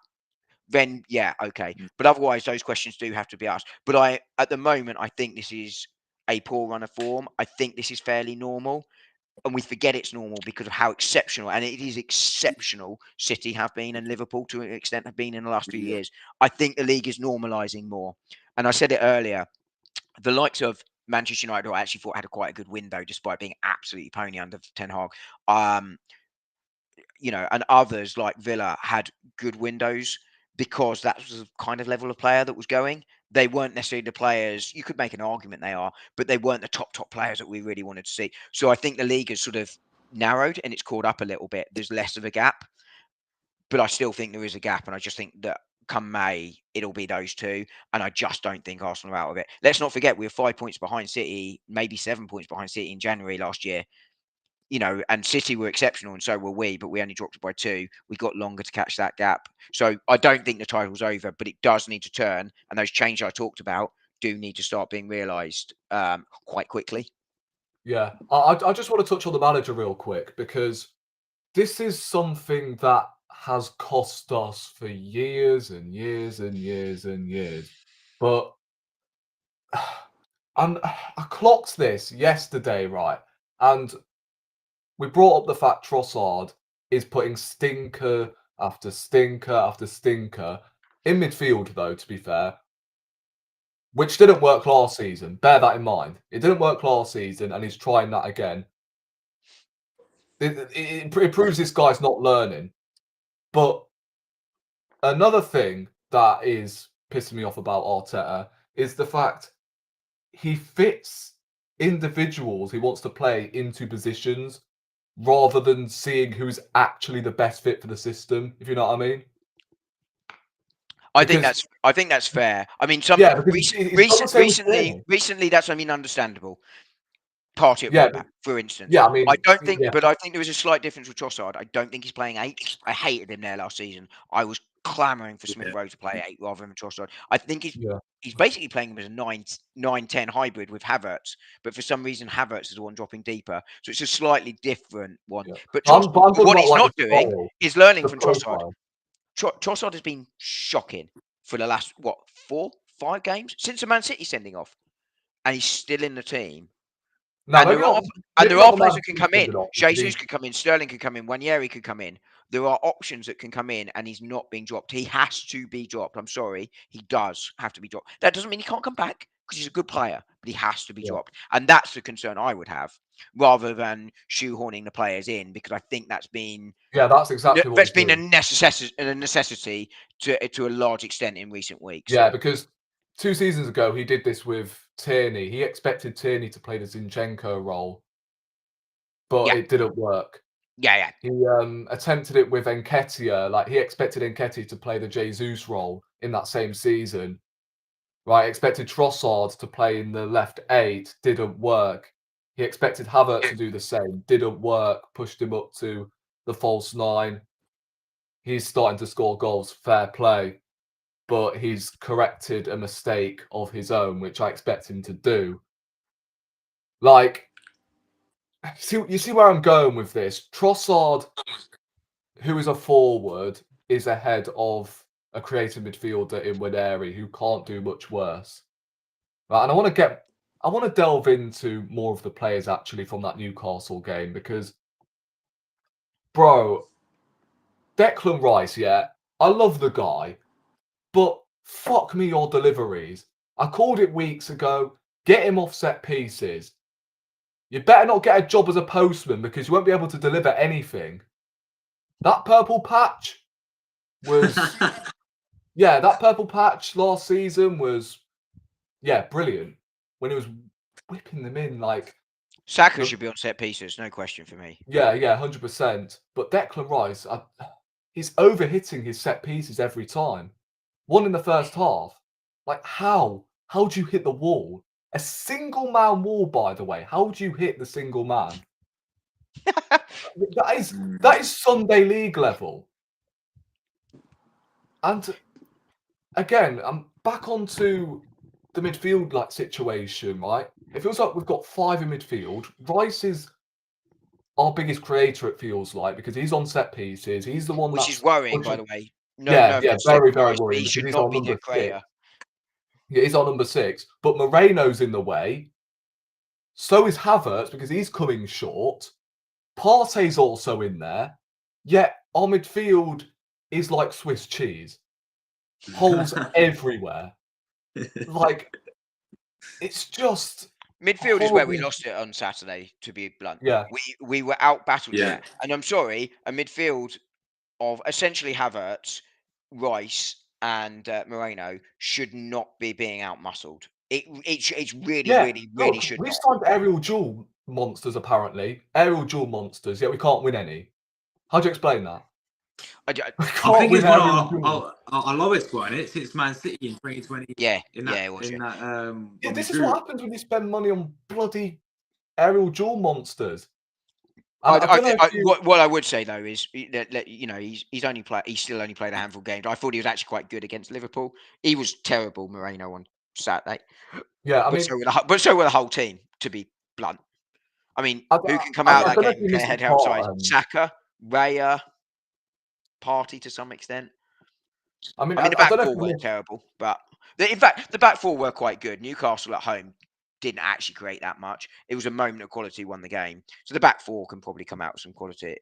Speaker 2: Then yeah, okay. But otherwise, those questions do have to be asked. But at the moment, I think this is a poor run of form. I think this is fairly normal, and we forget it's normal because of how exceptional, and it is exceptional, City have been and Liverpool to an extent have been in the last few years. I think the league is normalising more. And I said it earlier, the likes of Manchester United, who I actually thought had quite a good window despite being absolutely pony under Ten Hag, and others like Villa had good windows because that was the kind of level of player that was going. They weren't necessarily the players, you could make an argument they are, but they weren't the top players that we really wanted to see. So I think the league has sort of narrowed and it's caught up a little bit. There's less of a gap, but I still think there is a gap. And I just think that come May, it'll be those two. And I just don't think Arsenal are out of it. Let's not forget, we were 5 points behind City, maybe 7 points behind City in January last year. And City were exceptional, and so were we, but we only dropped it by 2. We got longer to catch that gap. So I don't think the title's over, but it does need to turn. And those changes I talked about do need to start being realised quite quickly.
Speaker 3: Yeah, I just want to touch on the manager real quick, because this is something that has cost us for years and years and years and years. But I clocked this yesterday, right? And we brought up the fact Trossard is putting stinker after stinker after stinker in midfield, though, to be fair, which didn't work last season. Bear that in mind. It didn't work last season, and he's trying that again. It proves this guy's not learning. But another thing that is pissing me off about Arteta is the fact he fits individuals he wants to play into positions rather than seeing who's actually the best fit for the system, if you know what I mean.
Speaker 2: I think that's fair. I mean, recently that's understandable. Party at right back, for instance.
Speaker 3: Yeah, I mean,
Speaker 2: I don't think, but I think there is a slight difference with Trossard. I don't think he's playing 8. I hated him there last season. I was clamouring for Smith Rowe to play 8 rather than Trossard. I think he's basically playing him as a 9-10 hybrid with Havertz, but for some reason Havertz is the one dropping deeper, so it's a slightly different one.
Speaker 3: Yeah.
Speaker 2: But what he's not doing is learning from Trossard. Trossard has been shocking for the last 4-5 games since the Man City sending off, and he's still in the team. And there are players that can come in. Jesus could come in, Sterling could come in, Wanyeri could come in. There are options that can come in, and he's not being dropped. He has to be dropped. I'm sorry, he does have to be dropped. That doesn't mean he can't come back, because he's a good player, but he has to be dropped. And that's the concern I would have, rather than shoehorning the players in, because I think that's been
Speaker 3: that's exactly what
Speaker 2: that's been a necessity to a large extent in recent weeks.
Speaker 3: Yeah, because 2 seasons ago he did this with Tierney. He expected Tierney to play the Zinchenko role, but
Speaker 2: Yeah.
Speaker 3: it didn't work.
Speaker 2: Yeah.
Speaker 3: He attempted it with Nketiah. Like, he expected Nketiah to play the Jesus role in that same season. Right, expected Trossard to play in the left 8, didn't work. He expected Havertz to do the same, didn't work. Pushed him up to the false 9. He's starting to score goals, fair play. But he's corrected a mistake of his own, which I expect him to do. Like, you see where I'm going with this? Trossard, who is a forward, is ahead of a creative midfielder in Waneri who can't do much worse. Right, and I want to delve into more of the players actually from that Newcastle game because, bro, Declan Rice, yeah, I love the guy, but fuck me your deliveries. I called it weeks ago. Get him off set pieces. You better not get a job as a postman because you won't be able to deliver anything. That purple patch was, yeah, that purple patch last season was, yeah, brilliant. When he was whipping them in like.
Speaker 2: Saka should be on set pieces, no question for me.
Speaker 3: Yeah, 100%. But Declan Rice, he's overhitting his set pieces every time. One in the first half. Like, how? How do you hit the wall? A single man wall, by the way. How do you hit the single man? that is Sunday League level. And again, I'm back onto the midfield situation, right? It feels like we've got 5 in midfield. Rice is our biggest creator, it feels like, because he's on set pieces. He's the one
Speaker 2: Which is worrying, by the way. No offense to
Speaker 3: very,
Speaker 2: Declan
Speaker 3: very
Speaker 2: Rice, but
Speaker 3: worrying
Speaker 2: he
Speaker 3: because
Speaker 2: should
Speaker 3: he's
Speaker 2: not
Speaker 3: on
Speaker 2: be the
Speaker 3: number 6.
Speaker 2: creator.
Speaker 3: Yeah, he's on number 6. But Moreno's in the way. So is Havertz because he's coming short. Partey's also in there. Yet our midfield is like Swiss cheese. Holes everywhere. Like, it's just
Speaker 2: Midfield is where we
Speaker 3: horrible.
Speaker 2: lost it on Saturday, to be blunt.
Speaker 3: Yeah.
Speaker 2: We were out battled
Speaker 1: Yeah.
Speaker 2: there. And I'm sorry, a midfield of essentially Havertz, Rice, and Moreno should not be being out muscled. It really,
Speaker 3: Yeah,
Speaker 2: really, really
Speaker 3: look,
Speaker 2: should
Speaker 3: we
Speaker 2: not.
Speaker 3: signed aerial duel monsters, apparently. Aerial duel monsters, yet we can't win any. How do you explain that? We
Speaker 1: I
Speaker 3: can't
Speaker 1: think
Speaker 3: win
Speaker 1: it's one
Speaker 3: aerial
Speaker 1: of
Speaker 3: duels.
Speaker 1: our lowest one, it since Man City in 2020.
Speaker 2: Yeah,
Speaker 1: In
Speaker 2: yeah,
Speaker 1: that,
Speaker 2: it was.
Speaker 1: in that,
Speaker 3: Yeah,
Speaker 1: when we
Speaker 3: this is what
Speaker 1: drew.
Speaker 3: happens when you spend money on bloody aerial duel monsters. And I don't know if you...
Speaker 2: What I would say though is that he's still only played a handful of games. I thought he was actually quite good against Liverpool. He was terrible, Moreno, on Saturday.
Speaker 3: Yeah, I
Speaker 2: But
Speaker 3: mean...
Speaker 2: so were the whole team, to be blunt. I mean, who can come
Speaker 3: I
Speaker 2: out of that
Speaker 3: don't know
Speaker 2: game
Speaker 3: if
Speaker 2: and
Speaker 3: you
Speaker 2: clear
Speaker 3: missed the
Speaker 2: head outside?
Speaker 3: part.
Speaker 2: Saka, Raya, Partey to some extent.
Speaker 3: I mean,
Speaker 2: I mean, the
Speaker 3: I
Speaker 2: back
Speaker 3: don't know if
Speaker 2: four
Speaker 3: you
Speaker 2: weren't
Speaker 3: missed...
Speaker 2: terrible, but in fact, the back four were quite good. Newcastle at home didn't actually create that much. It was a moment of quality won the game. So the back four can probably come out with some quality,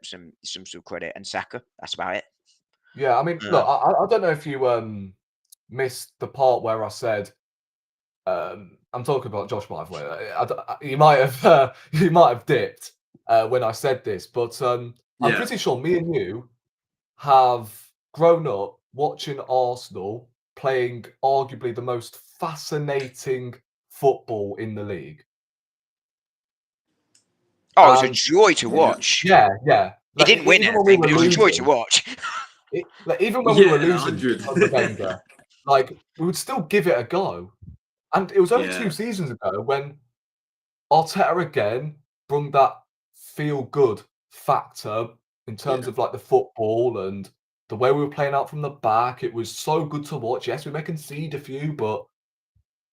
Speaker 2: some sort of credit. And Saka, that's about it.
Speaker 3: Yeah, I mean, look, I don't know if you missed the part where I said... I'm talking about Josh, by the way. You might have dipped when I said this, but I'm pretty sure me and you have grown up watching Arsenal playing arguably the most fascinating football in the league.
Speaker 2: Oh, it was a joy to watch.
Speaker 3: Yeah.
Speaker 2: It didn't win anything, but it was a joy to watch.
Speaker 3: Even when we were losing
Speaker 1: 100.
Speaker 3: under Wenger, like, we would still give it a go. And it was only 2 seasons ago when Arteta again brought that feel-good factor in terms of like the football and the way we were playing out from the back. It was so good to watch. Yes, we may concede a few, but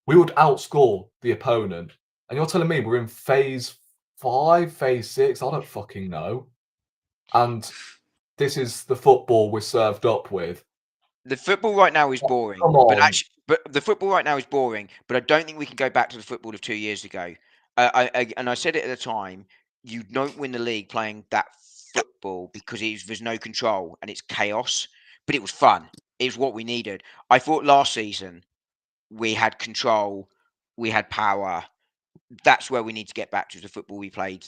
Speaker 3: we would outscore the opponent. And you're telling me we're in phase 5, phase 6? I don't fucking know. And this is the football we're served up with.
Speaker 2: The football right now is boring.
Speaker 3: Come on.
Speaker 2: But the football right now is boring. But I don't think we can go back to the football of 2 years ago. And I said it at the time. You don't win the league playing that football because there's no control and it's chaos. But it was fun. It was what we needed. I thought last season we had control, we had power. That's where we need to get back to the football we played.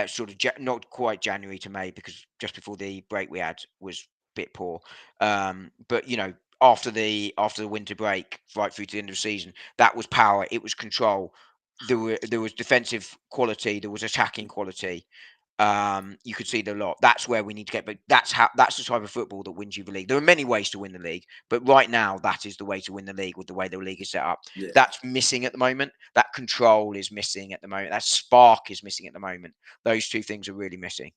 Speaker 2: Sort of not quite January to May because just before the break we had was a bit poor. But after the winter break, right through to the end of the season, that was power. It was control. there was defensive quality, there was attacking quality. You could see the lot. That's where we need to get, but that's the type of football that wins you the league. There are many ways to win the league, but right now that is the way to win the league with the way the league is set up.
Speaker 1: Yeah.
Speaker 2: That's missing at the moment. That control is missing at the moment. That spark is missing at the moment. Those two things are really missing.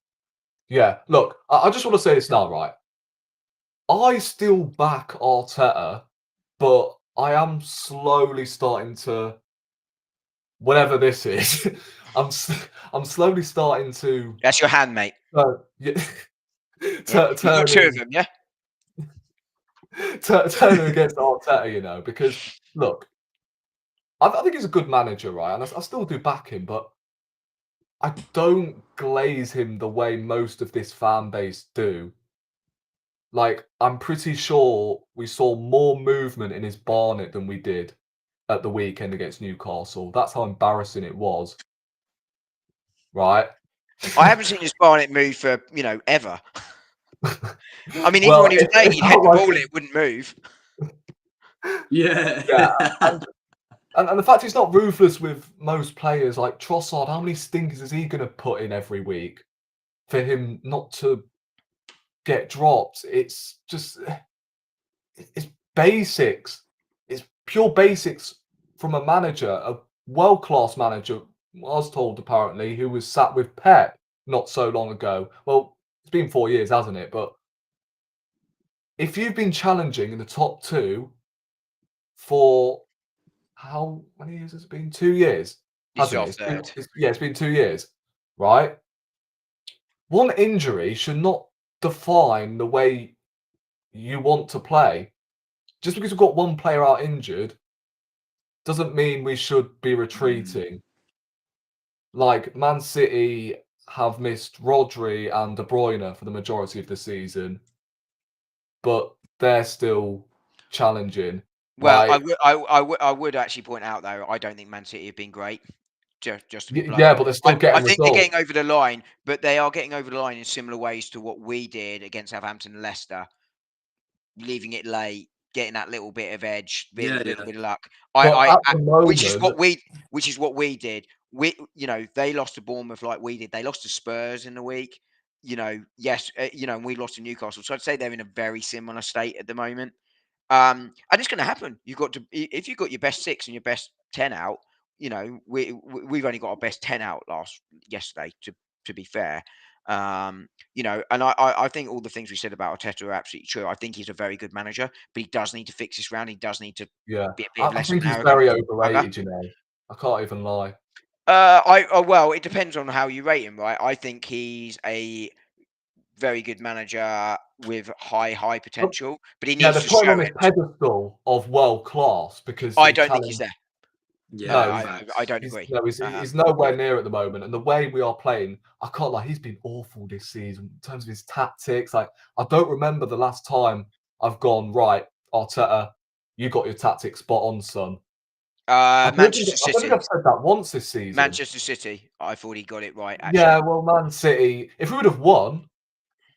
Speaker 3: Yeah, look, I just want to say this now, right? I still back Arteta, but I am slowly starting to, whatever this is, I'm slowly starting to.
Speaker 2: That's your hand, mate.
Speaker 3: Yeah,
Speaker 2: You've got two of
Speaker 3: turning
Speaker 2: them, yeah.
Speaker 3: turning against Arteta, you know, because look, I think he's a good manager, right? And I still do back him, but I don't glaze him the way most of this fan base do. Like, I'm pretty sure we saw more movement in his Barnet than we did at the weekend against Newcastle. That's how embarrassing it was. Right?
Speaker 2: I haven't seen his Barnet move for, ever. I mean, even
Speaker 3: Well,
Speaker 2: when he was playing, he'd head the
Speaker 3: like
Speaker 2: ball, it wouldn't move.
Speaker 1: Yeah.
Speaker 3: Yeah, and the fact he's not ruthless with most players, like Trossard, how many stinkers is he going to put in every week for him not to get dropped? It's just, it's basics. It's pure basics from a manager, a world-class manager, I was told apparently, who was sat with Pep not so long ago. Well, it's been 4 years, hasn't it? But if you've been challenging in the top two for how many years has it been? 2 years,
Speaker 2: This is
Speaker 3: hasn't
Speaker 2: our
Speaker 3: it?
Speaker 2: third.
Speaker 3: It's been 2 years, right? One injury should not define the way you want to play. Just because we've got one player out injured doesn't mean we should be retreating. Like, Man City have missed Rodri and De Bruyne for the majority of the season, but they're still challenging.
Speaker 2: Well,
Speaker 3: Like,
Speaker 2: I would actually point out though, I don't think Man City have been great. Just to be blunt.
Speaker 3: yeah, but they're still
Speaker 2: I
Speaker 3: getting
Speaker 2: think they're
Speaker 3: results.
Speaker 2: getting over the line, but they are getting over the line in similar ways to what we did against Southampton and Leicester, leaving it late, getting that little bit of edge,
Speaker 1: Yeah,
Speaker 2: little
Speaker 1: yeah.
Speaker 2: bit of luck.
Speaker 3: But at the
Speaker 2: Which is
Speaker 3: moment,
Speaker 2: what we did. They lost to Bournemouth like we did. They lost to Spurs in the week. Yes, and we lost to Newcastle. So I'd say they're in a very similar state at the moment. And it's going to happen. If you've got your best 6 and your best 10 out, we've only got our best 10 out yesterday. To be fair, and I think all the things we said about Arteta are absolutely true. I think he's a very good manager, but he does need to fix this round. He does need to
Speaker 3: yeah,
Speaker 2: be a bit
Speaker 3: I
Speaker 2: less
Speaker 3: think
Speaker 2: of an
Speaker 3: he's
Speaker 2: arrogant
Speaker 3: very
Speaker 2: bugger.
Speaker 3: overrated, you know. I can't even lie.
Speaker 2: Well, it depends on how you rate him, right? I think he's a very good manager with high potential, but he
Speaker 3: Yeah,
Speaker 2: needs
Speaker 3: they're
Speaker 2: to
Speaker 3: putting
Speaker 2: show
Speaker 3: on this
Speaker 2: it.
Speaker 3: pedestal of world class because
Speaker 2: I
Speaker 3: he
Speaker 2: don't think he's
Speaker 3: challenged.
Speaker 2: there.
Speaker 1: Yeah,
Speaker 3: No,
Speaker 2: I don't
Speaker 3: he's
Speaker 2: agree.
Speaker 3: he's nowhere near at the moment. And the way we are playing, I can't lie, he's been awful this season in terms of his tactics. Like, I don't remember the last time I've gone, right, Arteta, you got your tactics spot on, son.
Speaker 2: Manchester
Speaker 3: I don't think
Speaker 2: City.
Speaker 3: I've said that once this season.
Speaker 2: Manchester City. I thought he got it right. Actually.
Speaker 3: Yeah, well, Man City, if we would have won,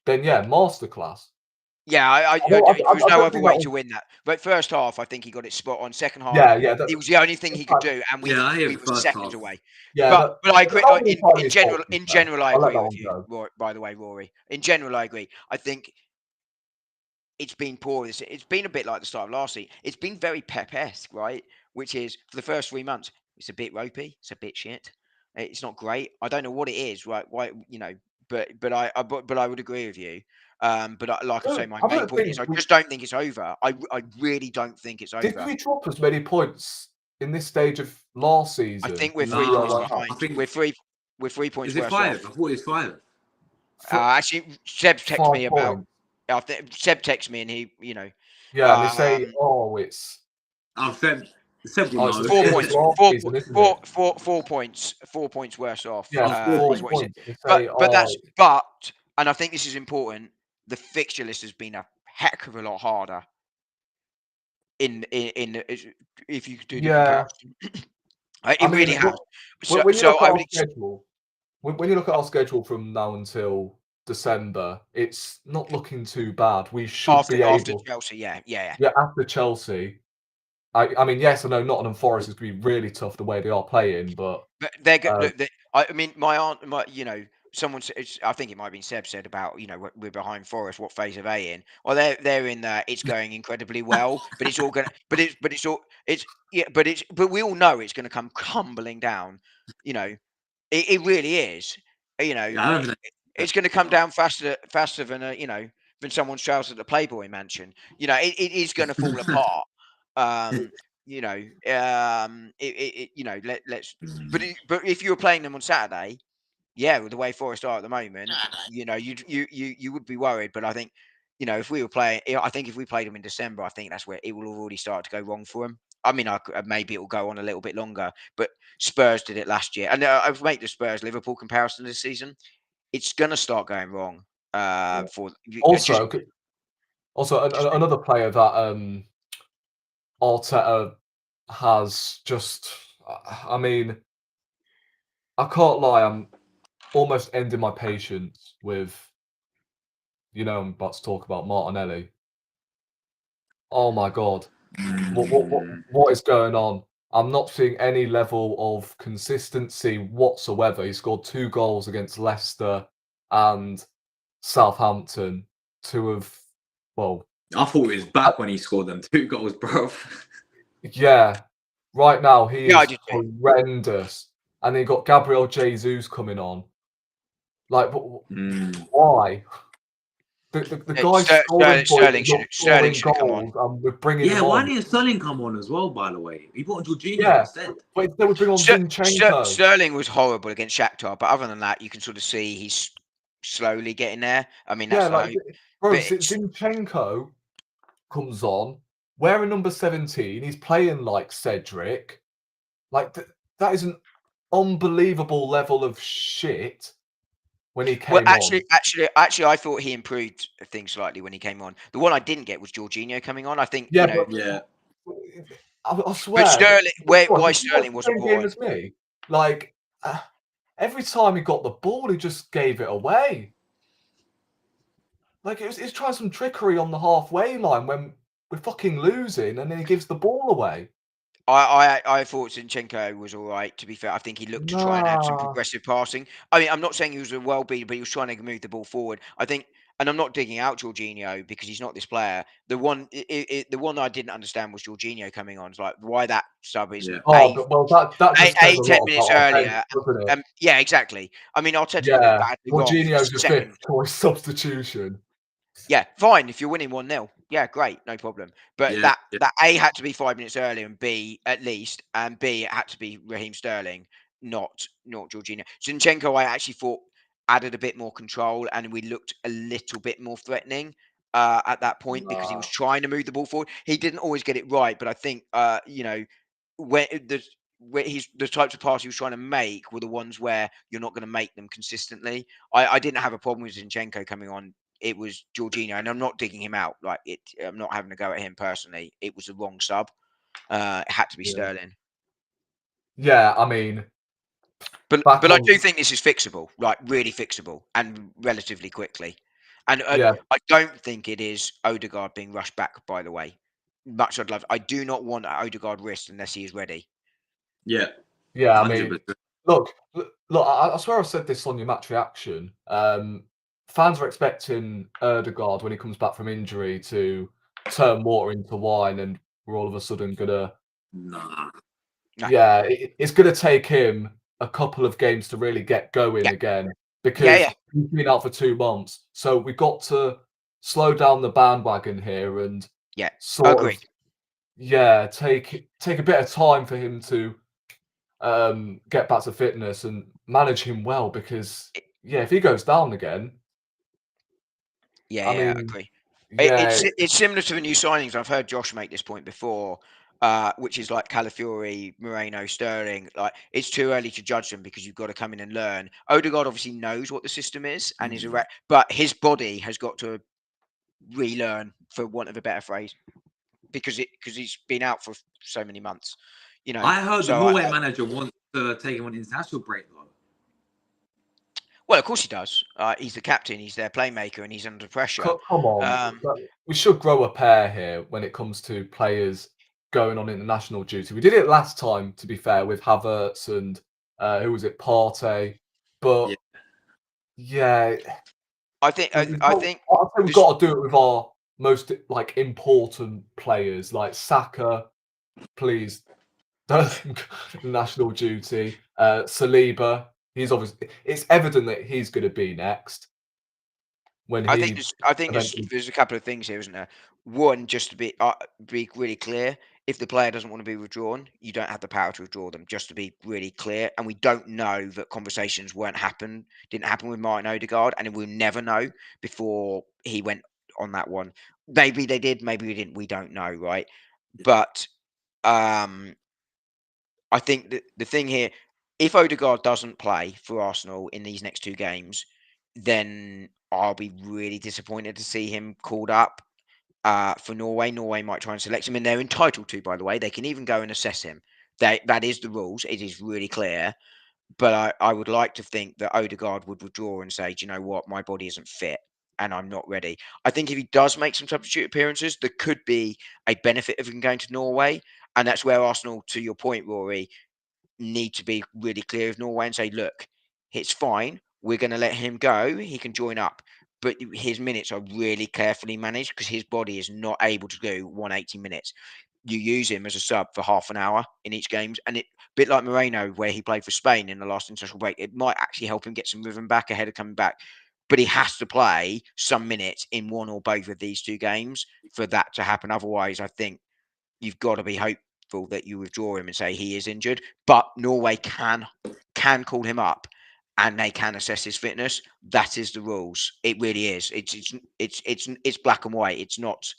Speaker 3: then yeah, masterclass.
Speaker 2: Yeah, there was no other way to win that. But first half, I think he got it spot on. Second half,
Speaker 3: yeah,
Speaker 2: it was the only thing he could do, and we
Speaker 1: I
Speaker 2: were seconds away.
Speaker 3: Yeah,
Speaker 2: but I agree. In general, I
Speaker 3: I'll let
Speaker 2: agree
Speaker 3: that
Speaker 2: with
Speaker 3: one
Speaker 2: you.
Speaker 3: go.
Speaker 2: By the way, Rory. In general, I agree. I think it's been poor. It's been a bit like the start of last season. It's been very Pep-esque, right? Which is for the first 3 months, it's a bit ropey. It's a bit shit. It's not great. I don't know what it is, right? Why, but I would agree with you. But like I say, my main point is I just don't think it's over. I really don't think it's over.
Speaker 3: Did we drop as many points in this stage of last season?
Speaker 2: I think we're 3 points behind.
Speaker 1: I think
Speaker 2: we're 3 points.
Speaker 1: Is it 5? I thought it's 5.
Speaker 2: Actually, Seb texted me about.
Speaker 3: Points.
Speaker 2: I think Seb texted me and he,
Speaker 3: Yeah, and they say, it's.
Speaker 1: I've said. Seb will know.
Speaker 2: 4 points.
Speaker 3: Season,
Speaker 2: 4 points. 4 points worse off.
Speaker 3: Yeah, 4 points.
Speaker 2: But and I think this is important. The fixture list has been a heck of a lot harder. If you could do the comparison, it really has.
Speaker 3: When you look at our schedule, when you look at our schedule from now until December, it's not looking too bad. We should be able
Speaker 2: after Chelsea, yeah.
Speaker 3: Yeah, after Chelsea, I mean, yes, I know Nottingham Forest is going to be really tough the way they are playing, but
Speaker 2: But they're good.
Speaker 3: uh,
Speaker 2: Look, I mean, my aunt, someone said, I think it might have been Seb said about, we're behind Forest. What phase are they in? Well, they're in the it's going incredibly well, but it's all gonna, but it's all, it's yeah, but we all know it's gonna come crumbling down. You know, it really is. You know,
Speaker 1: Yeah, I don't think
Speaker 2: it's going to come down faster than than someone's trousers at the Playboy Mansion. It is going to fall apart. Um, let's. But if you were playing them on Saturday, yeah, with the way Forest are at the moment, you would be worried. But I think, if we were playing, I think if we played them in December, I think that's where it will have already started to go wrong for them. I mean, maybe it will go on a little bit longer, but Spurs did it last year, and I've made the Spurs Liverpool comparison this season. It's going to start going wrong. For just,
Speaker 3: also, another player that Arteta has just, I mean, I can't lie, I'm almost ending my patience with, I'm about to talk about Martinelli. Oh my God. What is going on? I'm not seeing any level of consistency whatsoever. He scored 2 goals against Leicester and Southampton to have, well,
Speaker 1: I thought he was back when he scored them 2 goals, bro.
Speaker 3: yeah. Right now he
Speaker 2: yeah, I
Speaker 3: is
Speaker 2: did.
Speaker 3: horrendous, and then you got Gabriel Jesus coming on. Like,
Speaker 1: Mm.
Speaker 3: why? The guy's scoring points, not
Speaker 2: Sterling
Speaker 3: scoring
Speaker 2: should have come on.
Speaker 3: goals, and we're bringing
Speaker 1: Yeah,
Speaker 3: him
Speaker 1: why
Speaker 3: on.
Speaker 1: didn't Sterling come on as well, by the way? He brought on Jorginho
Speaker 3: Yeah,
Speaker 1: instead.
Speaker 3: but instead we bring on Zinchenko.
Speaker 2: Sterling was horrible against Shakhtar, but other than that, you can sort of see he's slowly getting there. I mean,
Speaker 3: Yeah,
Speaker 2: that's the
Speaker 3: like,
Speaker 2: hope.
Speaker 3: bro,
Speaker 2: But
Speaker 3: Zinchenko comes on wearing number 17. He's playing like Cedric. Like, that is an unbelievable level of shit when he
Speaker 2: well,
Speaker 3: came on.
Speaker 2: actually, I thought he improved things slightly when he came on. The one I didn't get was Jorginho coming on. I think
Speaker 3: Yeah, but
Speaker 1: Yeah.
Speaker 3: I
Speaker 2: but
Speaker 3: swear,
Speaker 2: Sterling,
Speaker 3: did
Speaker 2: why
Speaker 3: you watch
Speaker 2: Sterling
Speaker 3: the
Speaker 2: wasn't
Speaker 3: same
Speaker 2: brought
Speaker 3: game
Speaker 2: on?
Speaker 3: as me? Like, every time he got the ball, he just gave it away. Like, it's trying some trickery on the halfway line when we're fucking losing, and then he gives the ball away.
Speaker 2: I thought Zinchenko was all right. To be fair, I think he looked to try and add some
Speaker 3: Nah.
Speaker 2: progressive passing. I mean, I'm not saying he was a well beater, but he was trying to move the ball forward. I think, and I'm not digging out Jorginho because he's not this player. The one I didn't understand was Jorginho coming on. It's like why that sub isn't
Speaker 1: Yeah.
Speaker 3: Oh, well, that just says a
Speaker 2: 10
Speaker 3: lot
Speaker 2: minutes
Speaker 3: about our bench,
Speaker 2: earlier.
Speaker 3: doesn't it?
Speaker 2: Yeah, exactly. I mean, Arteta got it
Speaker 3: Yeah,
Speaker 2: badly wrong for the
Speaker 3: Jorginho's your
Speaker 2: second.
Speaker 3: 5th choice substitution.
Speaker 2: Yeah, fine. If you're winning 1-0, yeah, great, no problem. But
Speaker 1: Yeah.
Speaker 2: that A had to be 5 minutes earlier, and B at least, and B it had to be Raheem Sterling, not Jorginho. Zinchenko, I actually thought added a bit more control, and we looked a little bit more threatening at that point because he was
Speaker 3: Nah.
Speaker 2: trying to move the ball forward. He didn't always get it right, but I think where the types of passes he was trying to make were the ones where you're not going to make them consistently. I didn't have a problem with Zinchenko coming on. It was Jorginho, and I'm not digging him out. Like I'm not having to go at him personally. It was the wrong sub. It had to be
Speaker 3: Yeah.
Speaker 2: Sterling.
Speaker 3: Yeah, I mean,
Speaker 2: But
Speaker 3: back
Speaker 2: I
Speaker 3: on.
Speaker 2: do think this is fixable, like really fixable, and relatively quickly. And
Speaker 3: Yeah,
Speaker 2: I don't think it is Odegaard being rushed back. By the way, much I'd love. I do not want Odegaard wrist unless he is ready.
Speaker 1: Yeah.
Speaker 3: yeah. I mean,
Speaker 1: 100%.
Speaker 3: look. I swear I said this on your match reaction. Fans are expecting Erdegaard when he comes back from injury to turn water into wine, and we're all of a sudden gonna.
Speaker 1: Nah.
Speaker 2: No.
Speaker 3: Yeah, it's gonna take him a couple of games to really get going
Speaker 2: Yeah.
Speaker 3: again
Speaker 2: Yeah,
Speaker 3: because
Speaker 2: yeah.
Speaker 3: he's been out for 2 months. So we've got to slow down the bandwagon here and
Speaker 2: Yeah.
Speaker 3: sort
Speaker 2: Agreed.
Speaker 3: of, yeah, take a bit of time for him to get back to fitness and manage him well because yeah, if he goes down again,
Speaker 2: Yeah,
Speaker 3: I
Speaker 2: yeah, I
Speaker 3: mean,
Speaker 2: agree.
Speaker 3: yeah,
Speaker 2: It's similar to the new signings. I've heard Josh make this point before, which is like Calafiori, Moreno, Sterling. Like it's too early to judge them because you've got to come in and learn. Odegaard obviously knows what the system is and is but his body has got to relearn, for want of a better phrase, because he's been out for so many months.
Speaker 1: I heard the
Speaker 2: So
Speaker 1: Norway manager wants to take him on an international break, though.
Speaker 2: well, of course he does. He's the captain. He's their playmaker, and he's under pressure.
Speaker 3: come on, we should grow a pair here when it comes to players going on international duty. We did it last time, to be fair, with Havertz and who was it, Partey. But yeah,
Speaker 2: I think
Speaker 3: I think we've got to do it with our most like important players, like Saka. Please don't national duty. Saliba. He's obviously. It's evident that he's going to be next. When
Speaker 2: I think
Speaker 3: eventually...
Speaker 2: there's a couple of things here, isn't there? One, just to be really clear, if the player doesn't want to be withdrawn, you don't have the power to withdraw them. Just to be really clear, and we don't know that conversations didn't happen with Martin Odegaard, and we'll never know before he went on that one. Maybe they did, maybe we didn't. We don't know, right? But I think that the thing here, if Odegaard doesn't play for Arsenal in these next two games, then I'll be really disappointed to see him called up for Norway. Norway might try and select him, and they're entitled to, by the way. They can even go and assess him. That is the rules. It is really clear. But I would like to think that Odegaard would withdraw and say, do you know what? My body isn't fit and I'm not ready. I think if he does make some substitute appearances, there could be a benefit of him going to Norway. And that's where Arsenal, to your point, Rory, need to be really clear with Norway and say, look, it's fine. We're going to let him go. He can join up. But his minutes are really carefully managed because his body is not able to do 180 minutes. You use him as a sub for half an hour in each game. And a bit like Moreno, where he played for Spain in the last international break, it might actually help him get some rhythm back ahead of coming back. But he has to play some minutes in one or both of these two games for that to happen. Otherwise, I think you've got to be hopeful that you withdraw him and say he is injured. But Norway can call him up and they can assess his fitness. That is the rules. It really is. It's black and white. It's not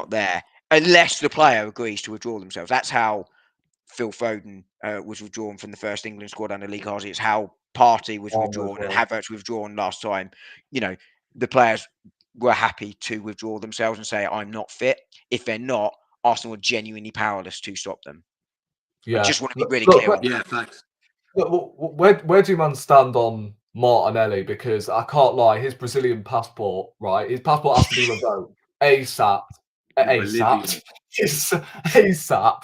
Speaker 2: there unless the player agrees to withdraw themselves. That's how Phil Foden was withdrawn from the first England squad under Lee Carsley. It's how Partey was withdrawn and Havertz withdrawn last time. You know, the players were happy to withdraw themselves and say, I'm not fit. If they're not, Arsenal are genuinely powerless to stop them.
Speaker 3: Yeah.
Speaker 2: I just want to be really clear on that.
Speaker 1: Yeah, thanks.
Speaker 3: Where do you man stand on Martinelli? Because I can't lie, his Brazilian passport, right? His passport has to be revoked ASAP. ASAP. ASAP.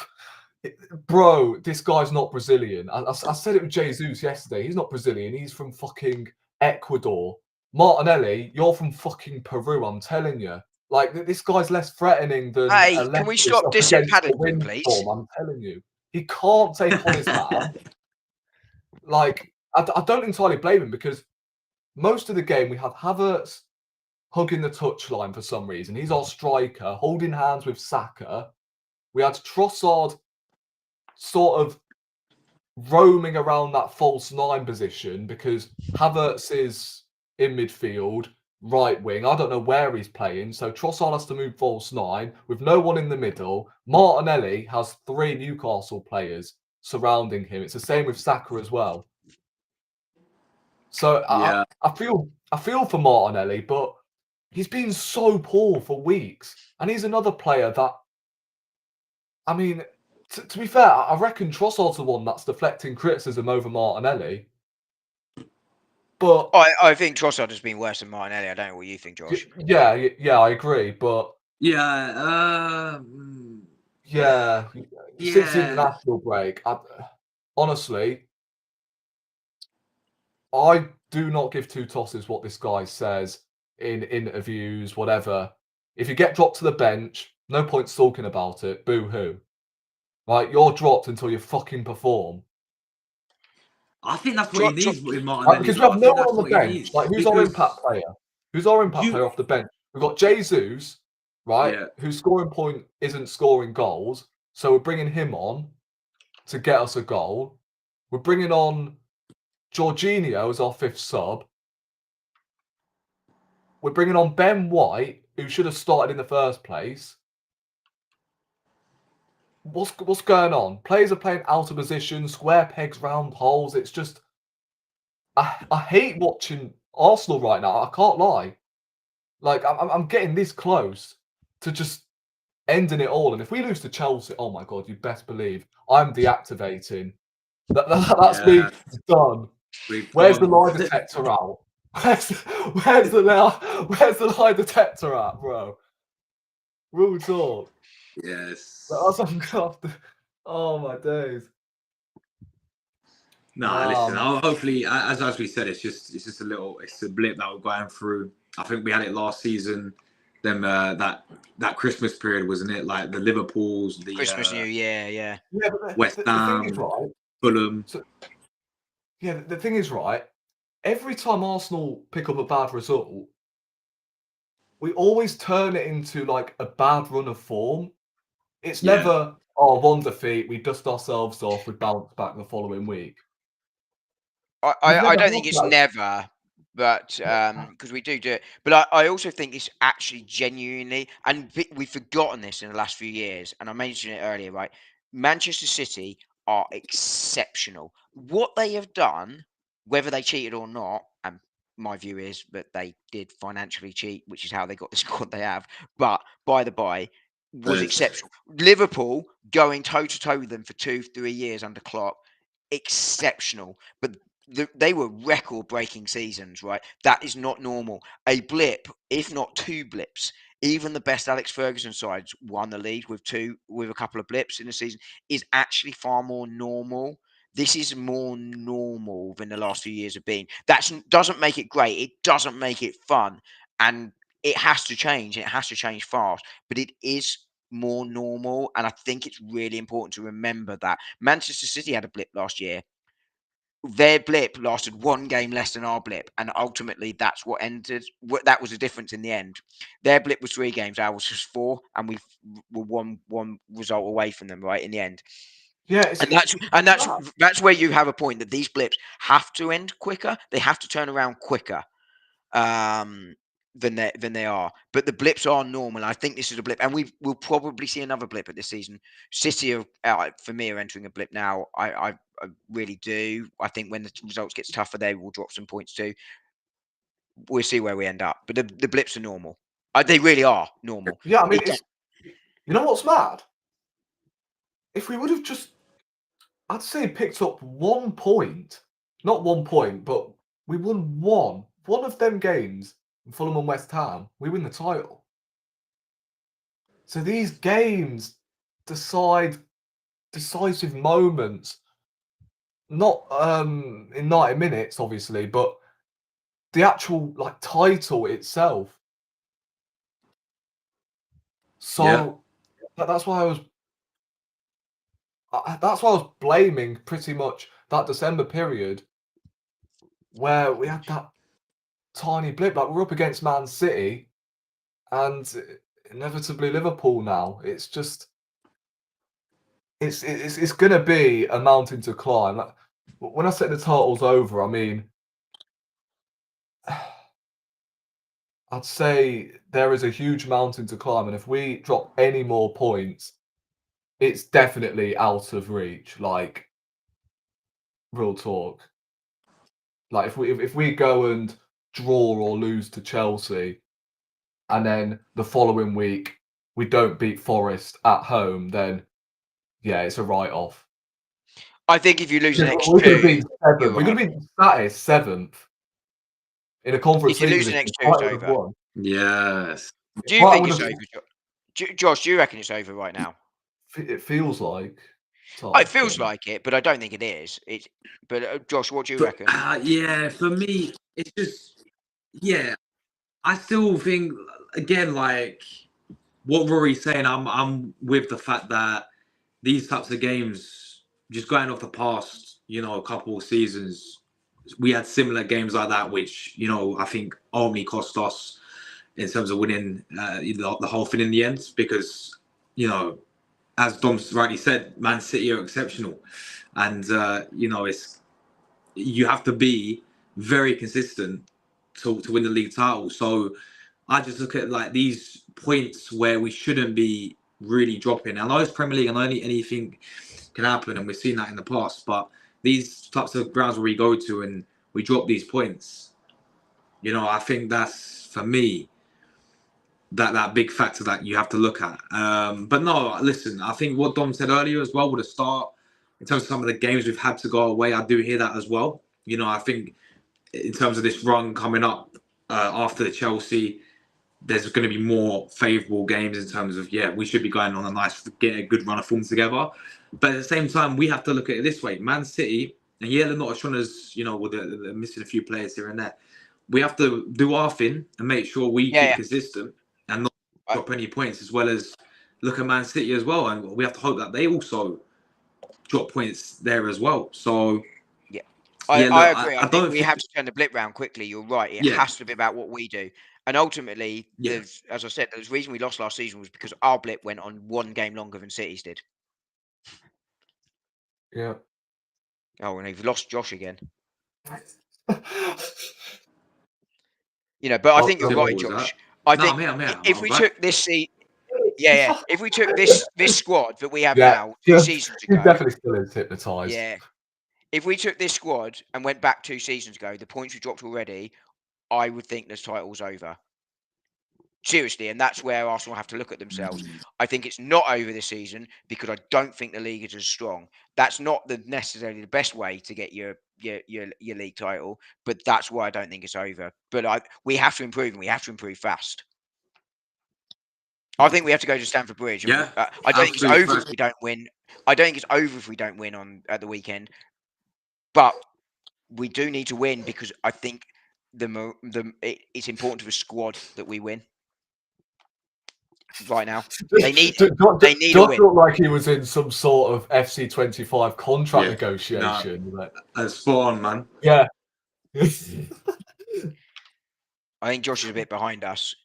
Speaker 3: Bro, this guy's not Brazilian. I said it with Jesus yesterday. He's not Brazilian. He's from fucking Ecuador. Martinelli, you're from fucking Peru, I'm telling you. Like, this guy's less threatening than...
Speaker 2: Hey, can we stop dissing Paddington, please?
Speaker 3: I'm telling you. He can't take on his man. Like, I don't entirely blame him because most of the game we have Havertz hugging the touchline for some reason. He's our striker, holding hands with Saka. We had Trossard sort of roaming around that false nine position because Havertz is in midfield, right wing. I don't know where he's playing. So Trossard has to move false nine with no one in the middle. Martinelli has 3 Newcastle players surrounding him. It's the same with Saka as well. So yeah. I feel for Martinelli, but he's been so poor for weeks. And he's another player that, I mean, to be fair, I reckon Trossard's the one that's deflecting criticism over Martinelli. But
Speaker 2: I think Trossard has been worse than Martinelli. I don't know what you think, Josh.
Speaker 3: Yeah, I agree. But
Speaker 1: yeah,
Speaker 3: since the international break, honestly, I do not give 2 tosses what this guy says in interviews, whatever. If you get dropped to the bench, no point talking about it. Boo-hoo. Right, you're dropped until you fucking perform.
Speaker 1: I think that's what he needs with Martinelli.
Speaker 3: Because we have no one on the bench. Like, who's our impact player? Who's our impact player off the bench? We've got Jesus, right? Yeah. Whose scoring point isn't scoring goals. So we're bringing him on to get us a goal. We're bringing on Jorginho as our 5th sub. We're bringing on Ben White, who should have started in the first place. What's going on? Players are playing out of position, square pegs, round holes. It's just... I hate watching Arsenal right now. I can't lie. Like, I'm getting this close to just ending it all. And if we lose to Chelsea, oh my God, you best believe I'm deactivating. That's me done. Where's the lie detector out? Where's the lie detector at, bro? Real talk.
Speaker 1: Yes.
Speaker 3: That's uncomfortable. Oh my days.
Speaker 1: Nah, listen. Hopefully, as we said, it's just it's a blip that we're going through. I think we had it last season. Then that Christmas period, wasn't it? Like the Liverpools, the
Speaker 2: Christmas, New Year,
Speaker 3: Yeah, but
Speaker 1: West
Speaker 3: the thing is,
Speaker 1: Ham,
Speaker 3: right?
Speaker 1: Fulham.
Speaker 3: So, yeah, the thing is, right? Every time Arsenal pick up a bad result, we always turn it into like a bad run of form. It's
Speaker 1: Yeah.
Speaker 3: never, oh, one defeat, we dust ourselves off, we bounce back the following week. We've
Speaker 2: I
Speaker 3: never
Speaker 2: don't
Speaker 3: had
Speaker 2: think it's
Speaker 3: that.
Speaker 2: never, but because we do it. But I also think it's actually genuinely, and we've forgotten this in the last few years. And I mentioned it earlier, right? Manchester City are exceptional. What they have done, whether they cheated or not, and my view is that they did financially cheat, which is how they got the squad they have. But by the by, was exceptional. Liverpool going toe to toe with them for 2-3 years under Klopp, exceptional. But they were record-breaking seasons, right? That is not normal. A blip, if not two blips, even the best Alex Ferguson sides won the league with a couple of blips in the season, is actually far more normal. This is more normal than the last few years have been. That doesn't make it great. It doesn't make it fun, and it has to change. It has to change fast, but it is more normal, and I think it's really important to remember that. Manchester City had a blip last year. Their blip lasted one game less than our blip, and ultimately that's what ended. That was the difference in the end. Their blip was 3 games, ours was 4, and we were one result away from them. Right in the end,
Speaker 3: Yeah,
Speaker 2: and
Speaker 3: it's mad.
Speaker 2: that's where you have a point that these blips have to end quicker. They have to turn around quicker. Um, than they are. But the blips are normal. I think this is a blip, and we will probably see another blip at this season. City, for me, are entering a blip now. I really do. I think when the results gets tougher, they will drop some points too. We'll see where we end up. But the blips are normal. They really are normal.
Speaker 3: Yeah, I mean, you know what's mad? If we would have just, I'd say, picked up 1 point, not 1 point, but we won one of them games, Fulham and West Ham, we win the title. So these games decisive moments, not in 90 minutes, obviously, but the actual like title itself. So that's why I was blaming pretty much that December period where we had that tiny blip. Like we're up against Man City and inevitably Liverpool now. It's just it's going to be a mountain to climb. Like, when I said the title's over, I mean, I'd say there is a huge mountain to climb, and if we drop any more points, it's definitely out of reach. Like real talk. Like if we go and draw or lose to Chelsea, and then the following week we don't beat Forest at home, then yeah, it's a write-off.
Speaker 2: I think if you lose the next
Speaker 3: We're going to
Speaker 2: two,
Speaker 3: be seventh.
Speaker 2: you're
Speaker 3: We're going
Speaker 2: right.
Speaker 3: to be status 7th in a conference
Speaker 2: If you
Speaker 3: league
Speaker 2: lose the
Speaker 3: position.
Speaker 2: next two, it's over.
Speaker 1: Yes.
Speaker 2: Do you think it's over, Josh? Do you reckon it's over right now?
Speaker 3: It feels like.
Speaker 2: It feels like it, but I don't think it is. But Josh, what do you reckon?
Speaker 1: Yeah, for me, it's just I still think again like what Rory's saying. I'm with the fact that these types of games, just going off the past, a couple of seasons, we had similar games like that, which I think only cost us in terms of winning the whole thing in the end, because as Dom rightly said, Man City are exceptional, and it's you have to be very consistent to win the league title. So I just look at like these points where we shouldn't be really dropping. I know it's Premier League and anything can happen, and we've seen that in the past. But these types of grounds where we go to and we drop these points, I think that's for me that big factor that you have to look at. But no, listen, I think what Dom said earlier as well with the start, in terms of some of the games we've had to go away, I do hear that as well. I think in terms of this run coming up after the Chelsea, there's going to be more favourable games in terms of, we should be going on get a good run of form together. But at the same time, we have to look at it this way. Man City, and they're not as strong as, they're missing a few players here and there. We have to do our thing and make sure we keep consistent and not drop any points, as well as look at Man City as well. And we have to hope that they also drop points there as well. So...
Speaker 2: I agree. I think we have to turn the blip round quickly. You're right. It has to be about what we do. And ultimately, as I said, the reason we lost last season was because our blip went on one game longer than City's did.
Speaker 3: Yeah.
Speaker 2: Oh, and they've lost Josh again. But I think you're right, Josh. I think if we took this if we took this squad that we have now 2 seasons ago,
Speaker 3: he definitely still is hypnotised.
Speaker 2: Yeah. If we took this squad and went back 2 seasons ago, the points we dropped already, I would think this title's over. Seriously, and that's where Arsenal have to look at themselves. I think it's not over this season because I don't think the league is as strong. That's not necessarily the best way to get your league title, but that's why I don't think it's over. But we have to improve, and we have to improve fast. I think we have to go to Stamford Bridge.
Speaker 1: Yeah,
Speaker 2: I don't think it's over if we don't win. I don't think it's over if we don't win at the weekend. But we do need to win because I think it's important to the squad that we win right now. They need a win.
Speaker 3: Looked like he was in some sort of FC25 contract negotiation.
Speaker 1: That's spot on, man.
Speaker 3: Yeah.
Speaker 2: I think Josh is a bit behind us.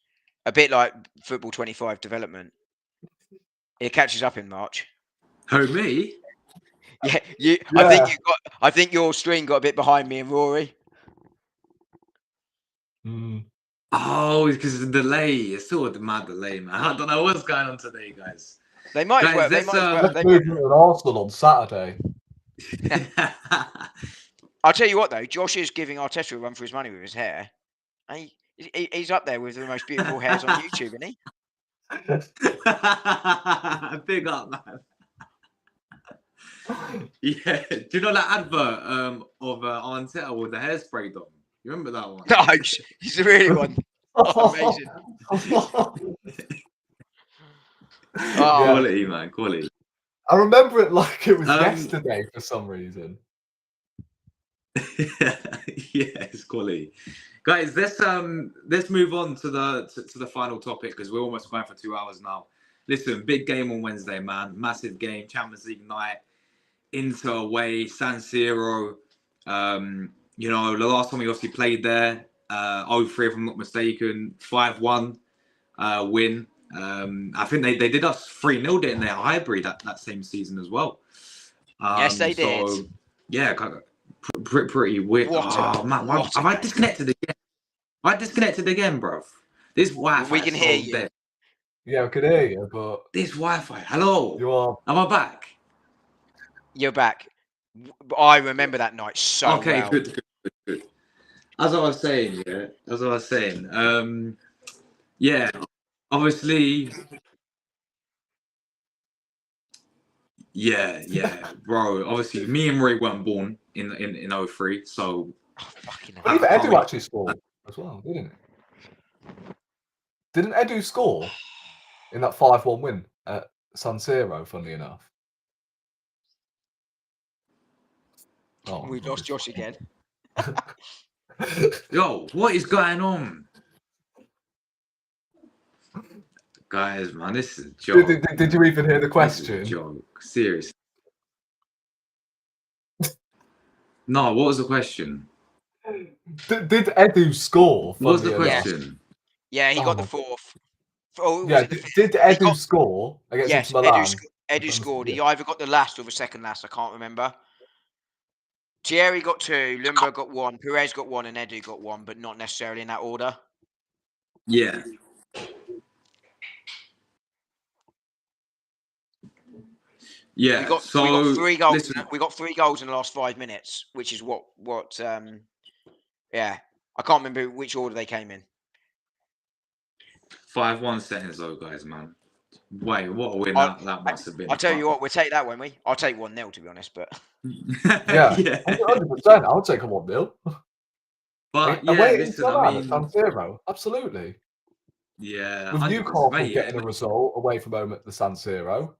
Speaker 2: A bit like Football 25 development. It catches up in March.
Speaker 1: Who, me?
Speaker 2: Yeah, I think your stream got a bit behind me and Rory.
Speaker 1: Oh, because of the delay. It's still a mad delay, man. I don't know what's going on today, guys.
Speaker 2: They might
Speaker 3: as well. They might an Arsenal on Saturday.
Speaker 2: I'll tell you what, though. Josh is giving Arteta a run for his money with his hair. And he's up there with the most beautiful hairs on YouTube, isn't he?
Speaker 1: Big up, man. Yeah. Do you know that advert of Arteta with the hairspray done? You remember that one?
Speaker 2: No, he's a really one. Amazing.
Speaker 1: Quality, man. Quality.
Speaker 3: I remember it like it was yesterday for some reason.
Speaker 1: It's quality. Guys, let's move on to the final topic because we're almost going for 2 hours now. Listen, big game on Wednesday, man. Massive game, Champions League night, Inter away, San Siro. The last time we obviously played there, 0-3 if I'm not mistaken, 5-1 win. I think they did us 3-0 in their hybrid that same season as well.
Speaker 2: Yes, they did.
Speaker 1: Yeah, pretty weird. Oh man, have I disconnected again? Have I disconnected again, bro? This Wi-Fi.
Speaker 2: We can hear you.
Speaker 3: Dead. Yeah, I can hear you, but
Speaker 1: this Wi-Fi. Hello.
Speaker 3: You are.
Speaker 1: Am I back?
Speaker 2: You're back. I remember that night so well.
Speaker 1: Okay, good. As I was saying, obviously, bro. Obviously, me and Roy weren't born in 03, so.
Speaker 3: I believe Edu actually scored as well, didn't it? Didn't Edu score in that 5-1 win at San Siro? Funnily enough.
Speaker 2: Oh, we lost Josh again.
Speaker 1: Yo, what is going on? Guys, man, this is a joke.
Speaker 3: Did you even hear the question?
Speaker 1: Joke. Seriously. No, what was the question?
Speaker 3: Did Edu score?
Speaker 1: What was the question?
Speaker 2: Yeah, he got the fourth.
Speaker 3: Did Edu score against Inter Milan?
Speaker 2: Edu scored. He either got the last or the second last. I can't remember. Thierry got 2, Limber got 1, Perez got 1, and Edu got 1, but not necessarily in that order.
Speaker 1: Yeah. Yeah.
Speaker 2: We got 3 goals. Listen. We got 3 goals in the last 5 minutes, which is what. I can't remember which order they came in.
Speaker 1: 5-1 settings though, guys, man. Wait, what a win that must have been.
Speaker 2: I'll tell you what, we'll take that, won't we? I'll take 1-0 to be honest, but
Speaker 3: yeah, 100%. I'll take a 1-0.
Speaker 1: But
Speaker 3: San Siro, absolutely.
Speaker 1: Yeah,
Speaker 3: With
Speaker 1: 100%.
Speaker 3: Newcastle
Speaker 1: Mate,
Speaker 3: getting a result away from home at the San Siro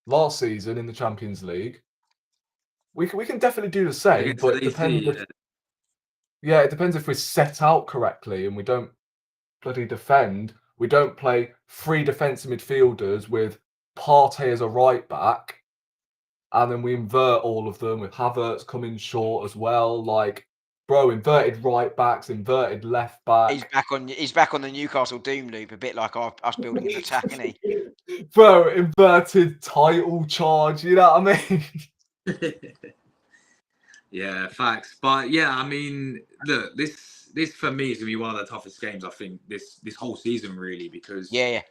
Speaker 3: last season in the Champions League, we can definitely do the same.
Speaker 1: against
Speaker 3: But it depends if it depends if we're set out correctly and we don't bloody defend. We don't play three defensive midfielders with Partey as a right back, and then we invert all of them with Havertz coming short as well. Like, bro, inverted right backs, inverted left back.
Speaker 2: He's back on the Newcastle doom loop, a bit like us building an attack, isn't he?
Speaker 3: Bro, inverted title charge. You know what I mean?
Speaker 1: Yeah, facts. But yeah, I mean, look, this for me is gonna be one of the toughest games I think this whole season, really, because
Speaker 2: Yeah.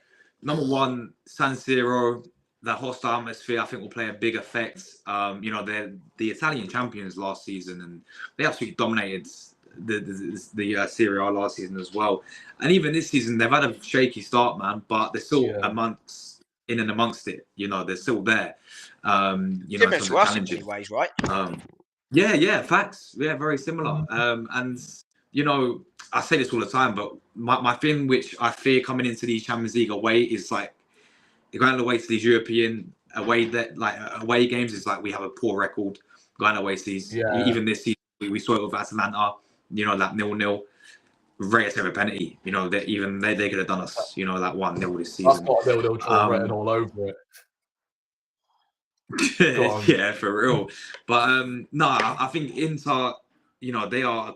Speaker 1: number one, San Siro, the hostile atmosphere, I think will play a big effect. They're the Italian champions last season, and they absolutely dominated the Serie A last season as well. And even this season, they've had a shaky start, man, but they're still amongst it. They're still there.
Speaker 2: Similar to us in many ways, right?
Speaker 1: Yeah, facts. Yeah, very similar. And I say this all the time, but my thing, which I fear coming into these Champions League away, is like going away to these European away games. Is like we have a poor record going away to these. Even this season, we saw it with Atalanta. That 0-0. Rate a penalty. They could have done us. That 1-0 this season.
Speaker 3: That's got a 0-0 draw written all over it.
Speaker 1: Yeah, for real. But no, I think Inter, they are a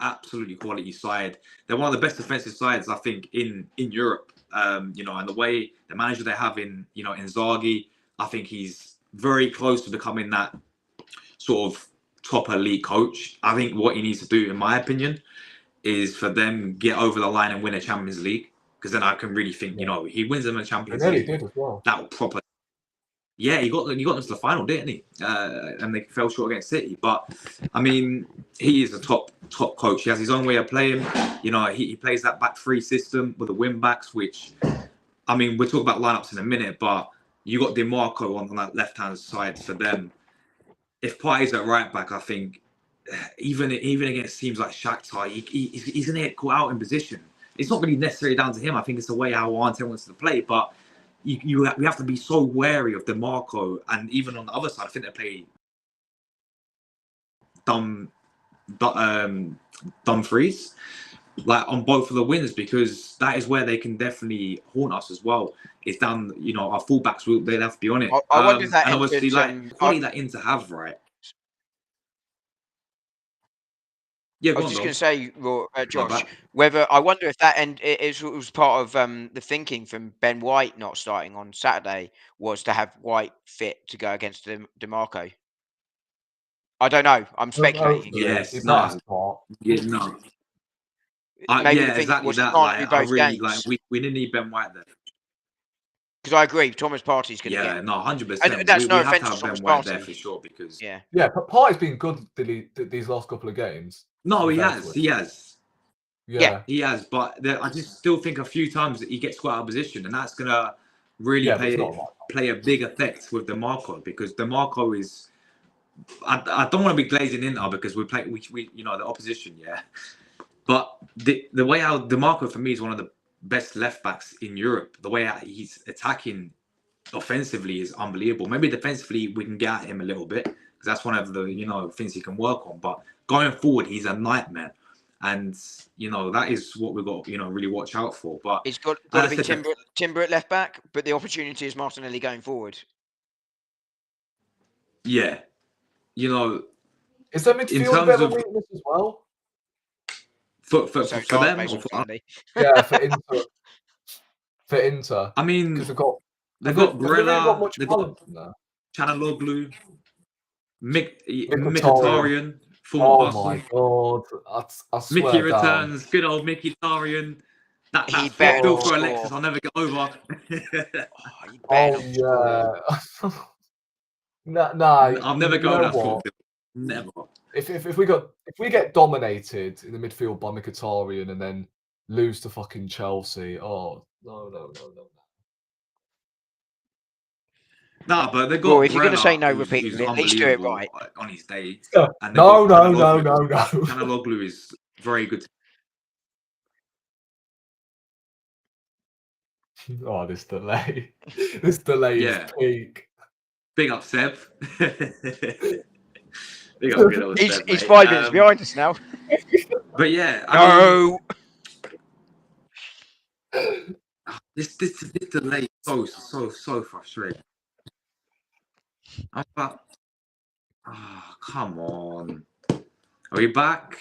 Speaker 1: absolutely quality side. They're one of the best defensive sides, I think, in Europe. And the way the manager they have in Inzaghi, I think he's very close to becoming that sort of top elite coach. I think what he needs to do, in my opinion, is for them get over the line and win a Champions League. Because then I can really think, he wins them a Champions League.
Speaker 3: Did as well.
Speaker 1: That will proper. Yeah, he got them to the final, didn't he? And they fell short against City. But I mean, he is a top coach. He has his own way of playing. He plays that back three system with the wing backs, which, I mean, we'll talk about lineups in a minute. But you got DiMarco on that left hand side for them. If Partey's at right back, I think even against teams like Shakhtar, he's going to get caught out in position. It's not really necessarily down to him. I think it's the way how Ante wants to play, but. We have to be so wary of DiMarco, and even on the other side, I think they play Dumfries, like on both of the wings, because that is where they can definitely haunt us as well. It's down, our fullbacks they'll have to be on it.
Speaker 2: I wonder if that
Speaker 1: and obviously, quality that Inter have, right? Yeah,
Speaker 2: I was just going to say, Josh, I wonder if that it was part of the thinking from Ben White not starting on Saturday was to have White fit to go against DiMarco. I don't know. I'm speculating.
Speaker 1: Yes,
Speaker 3: no.
Speaker 1: Yeah, no.
Speaker 2: Maybe
Speaker 1: yeah, exactly that. Like, I really like. We didn't need Ben White there.
Speaker 2: Because I agree, Thomas Partey's going to get.
Speaker 1: No, 100%.
Speaker 2: That's no
Speaker 1: we have
Speaker 2: offense
Speaker 1: to have
Speaker 2: to Thomas
Speaker 1: Ben White
Speaker 2: Partey
Speaker 1: there for sure, because
Speaker 3: but Partey's been good these last couple of games.
Speaker 1: No, he has.
Speaker 3: Yeah,
Speaker 1: he has. But I just still think a few times that he gets caught out of position, and that's gonna really play a big effect with DiMarco, because DiMarco is. I don't want to be glazing Inter because we the opposition, But the way how DiMarco for me is one of the best left backs in Europe. The way he's attacking offensively is unbelievable. Maybe defensively we can get at him a little bit, because that's one of the things he can work on. But going forward, he's a nightmare, and that is what we've got really watch out for. But
Speaker 2: it's got to be Timber at left back, but the opportunity is Martinelli going forward.
Speaker 1: Yeah,
Speaker 3: is there midfield a bit of a weakness as well?
Speaker 1: For them, or for
Speaker 3: yeah, for Inter. For Inter,
Speaker 1: I mean,
Speaker 3: because
Speaker 1: they've got
Speaker 3: Barella,
Speaker 1: they've got Chanaloglu, Mkhitaryan.
Speaker 3: Oh my god! I swear
Speaker 1: Mickey returns. Good old Mkhitaryan. That feel for Alexis, I'll never get over. I'll never go that sort of never.
Speaker 3: If we get dominated in the midfield by Mkhitaryan and then lose to fucking Chelsea, no.
Speaker 1: No, but they've got.
Speaker 2: If you're going to say no repeatedly, at least do it right
Speaker 1: on his day. And
Speaker 3: no.
Speaker 1: Chanaloglu is very good.
Speaker 3: Oh, this delay. This delay
Speaker 1: Yeah.
Speaker 3: is peak.
Speaker 1: Big up, Seb. Big up, good old
Speaker 2: He's
Speaker 1: Seb,
Speaker 2: he's
Speaker 1: mate.
Speaker 2: 5 minutes behind us now.
Speaker 1: But yeah, I mean,
Speaker 2: No.
Speaker 1: this delay is so frustrating. I'm about. Ah, come on. Are we back?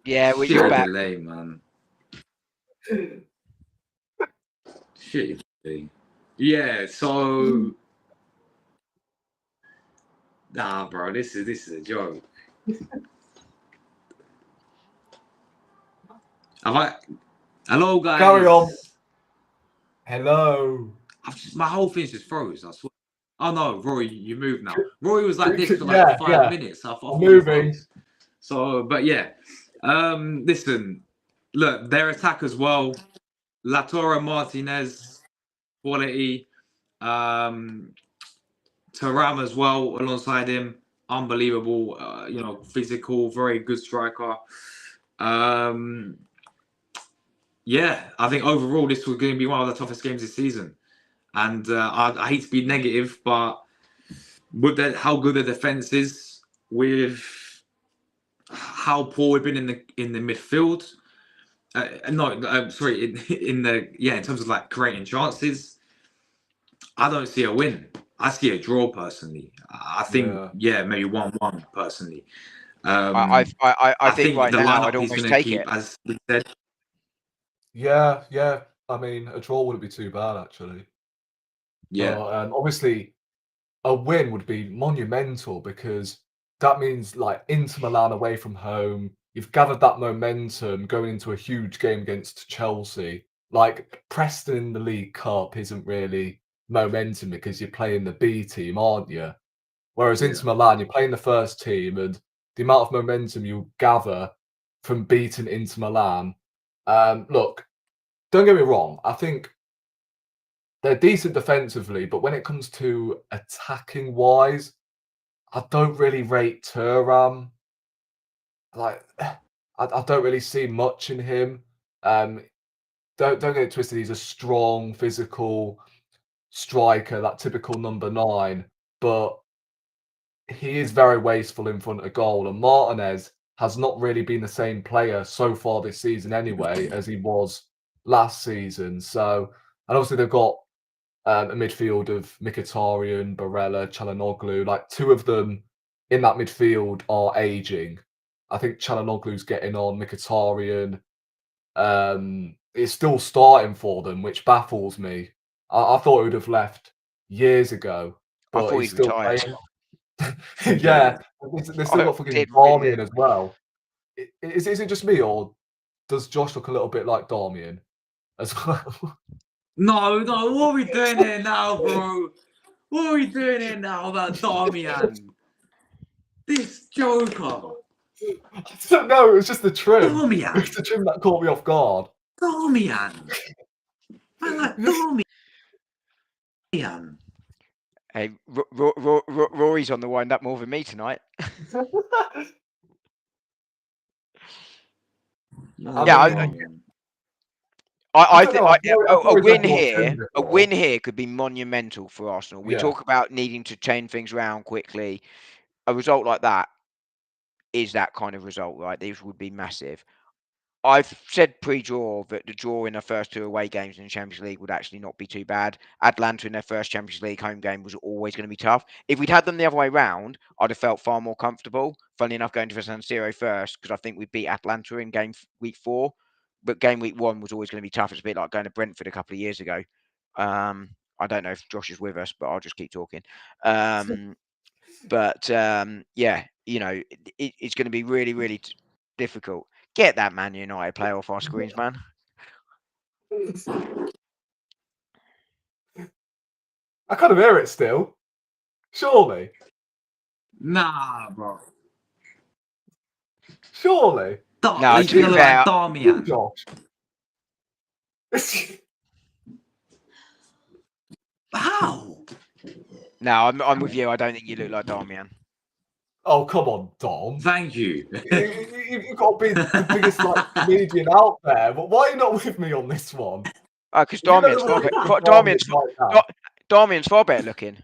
Speaker 2: Yeah, well,
Speaker 1: Shit
Speaker 2: you're back.
Speaker 1: delay, man. Shit delay. Yeah, so nah, bro, this is a joke. Hello, guys.
Speaker 3: Carry on. Hello.
Speaker 1: My whole thing's just froze. I swear. Oh no, Rory, you moved now. Rory was like this for like
Speaker 3: Yeah,
Speaker 1: 5
Speaker 3: yeah.
Speaker 1: minutes. I thought
Speaker 3: I'm
Speaker 1: he
Speaker 3: moving.
Speaker 1: froze. So, but yeah. Listen, look, their attack as well. Latora Martinez, quality. Taram as well alongside him. Unbelievable. Physical, very good striker. Yeah, I think overall this was going to be one of the toughest games this season. And I hate to be negative, but with how good the defense is, with how poor we've been in the midfield, in terms of like creating chances, I don't see a win. I see a draw personally. I think maybe 1-1 personally.
Speaker 2: I think right
Speaker 1: the
Speaker 2: now
Speaker 1: lineup
Speaker 2: I'd
Speaker 1: he's
Speaker 2: almost
Speaker 1: going to
Speaker 2: take
Speaker 1: keep,
Speaker 2: it.
Speaker 1: as we said.
Speaker 3: Yeah. I mean, a draw wouldn't be too bad, actually.
Speaker 1: Yeah.
Speaker 3: But, obviously, a win would be monumental because that means like Inter Milan away from home. You've gathered that momentum going into a huge game against Chelsea. Like Preston in the League Cup isn't really momentum because you're playing the B team, aren't you? Whereas
Speaker 1: Yeah.
Speaker 3: Inter Milan, you're playing the first team, and the amount of momentum you gather from beating Inter Milan. Look, don't get me wrong. I think they're decent defensively, but when it comes to attacking wise, I don't really rate Thuram. Like, I don't really see much in him. Don't get it twisted. He's a strong, physical striker, that typical number 9, but he is very wasteful in front of goal. And Martinez has not really been the same player so far this season, anyway, as he was last season. So, and obviously they've got a midfield of Mkhitaryan, Barella, Çalhanoğlu. Like 2 of them in that midfield are aging. I think Çalhanoğlu's getting on. Mkhitaryan is still starting for them, which baffles me. I thought he would have left years ago,
Speaker 2: I
Speaker 3: but
Speaker 2: thought
Speaker 3: he's
Speaker 2: he'd
Speaker 3: still
Speaker 2: retired.
Speaker 3: playing. Yeah, they've still
Speaker 2: I
Speaker 3: got fucking
Speaker 2: did really
Speaker 3: Darmian as well. Is it just me, or does Josh look a little bit like Darmian as well?
Speaker 1: No, what are we doing here now, bro? What are we doing here now about Darmian? This joker.
Speaker 3: I don't know. It was just the trim. It was
Speaker 1: Darmian.
Speaker 3: the trim that caught me off guard.
Speaker 1: Darmian. Man, like Darmian.
Speaker 2: Hey, Rory's on the wind up more than me tonight. I think a win here could be monumental for Arsenal. We talk about needing to change things around quickly. A result like that is that kind of result, right? These would be massive. I've said pre-draw that the draw in the first 2 away games in the Champions League would actually not be too bad. Atalanta in their first Champions League home game was always going to be tough. If we'd had them the other way round, I'd have felt far more comfortable. Funnily enough, going to the San Siro first, because I think we beat Atalanta in week 4. But game week 1 was always going to be tough. It's a bit like going to Brentford a couple of years ago. I don't know if Josh is with us, but I'll just keep talking. But yeah, it's going to be really, really difficult. Get that Man United player off our screens, man.
Speaker 3: I kind of hear it still. Surely.
Speaker 1: Nah, bro.
Speaker 3: Surely.
Speaker 2: No, to be fair,
Speaker 1: Darmian.
Speaker 3: Josh.
Speaker 1: How?
Speaker 2: No, I'm with you. I don't think you look like Darmian.
Speaker 3: Oh, come on, Dom.
Speaker 1: Thank you.
Speaker 3: You've got to be the biggest comedian out there. But why are you not with me on this one?
Speaker 2: Oh, because
Speaker 3: You know
Speaker 2: Damien's
Speaker 3: the
Speaker 2: far
Speaker 3: way
Speaker 2: better.
Speaker 3: he's Damian like that?
Speaker 2: Damien's far better looking.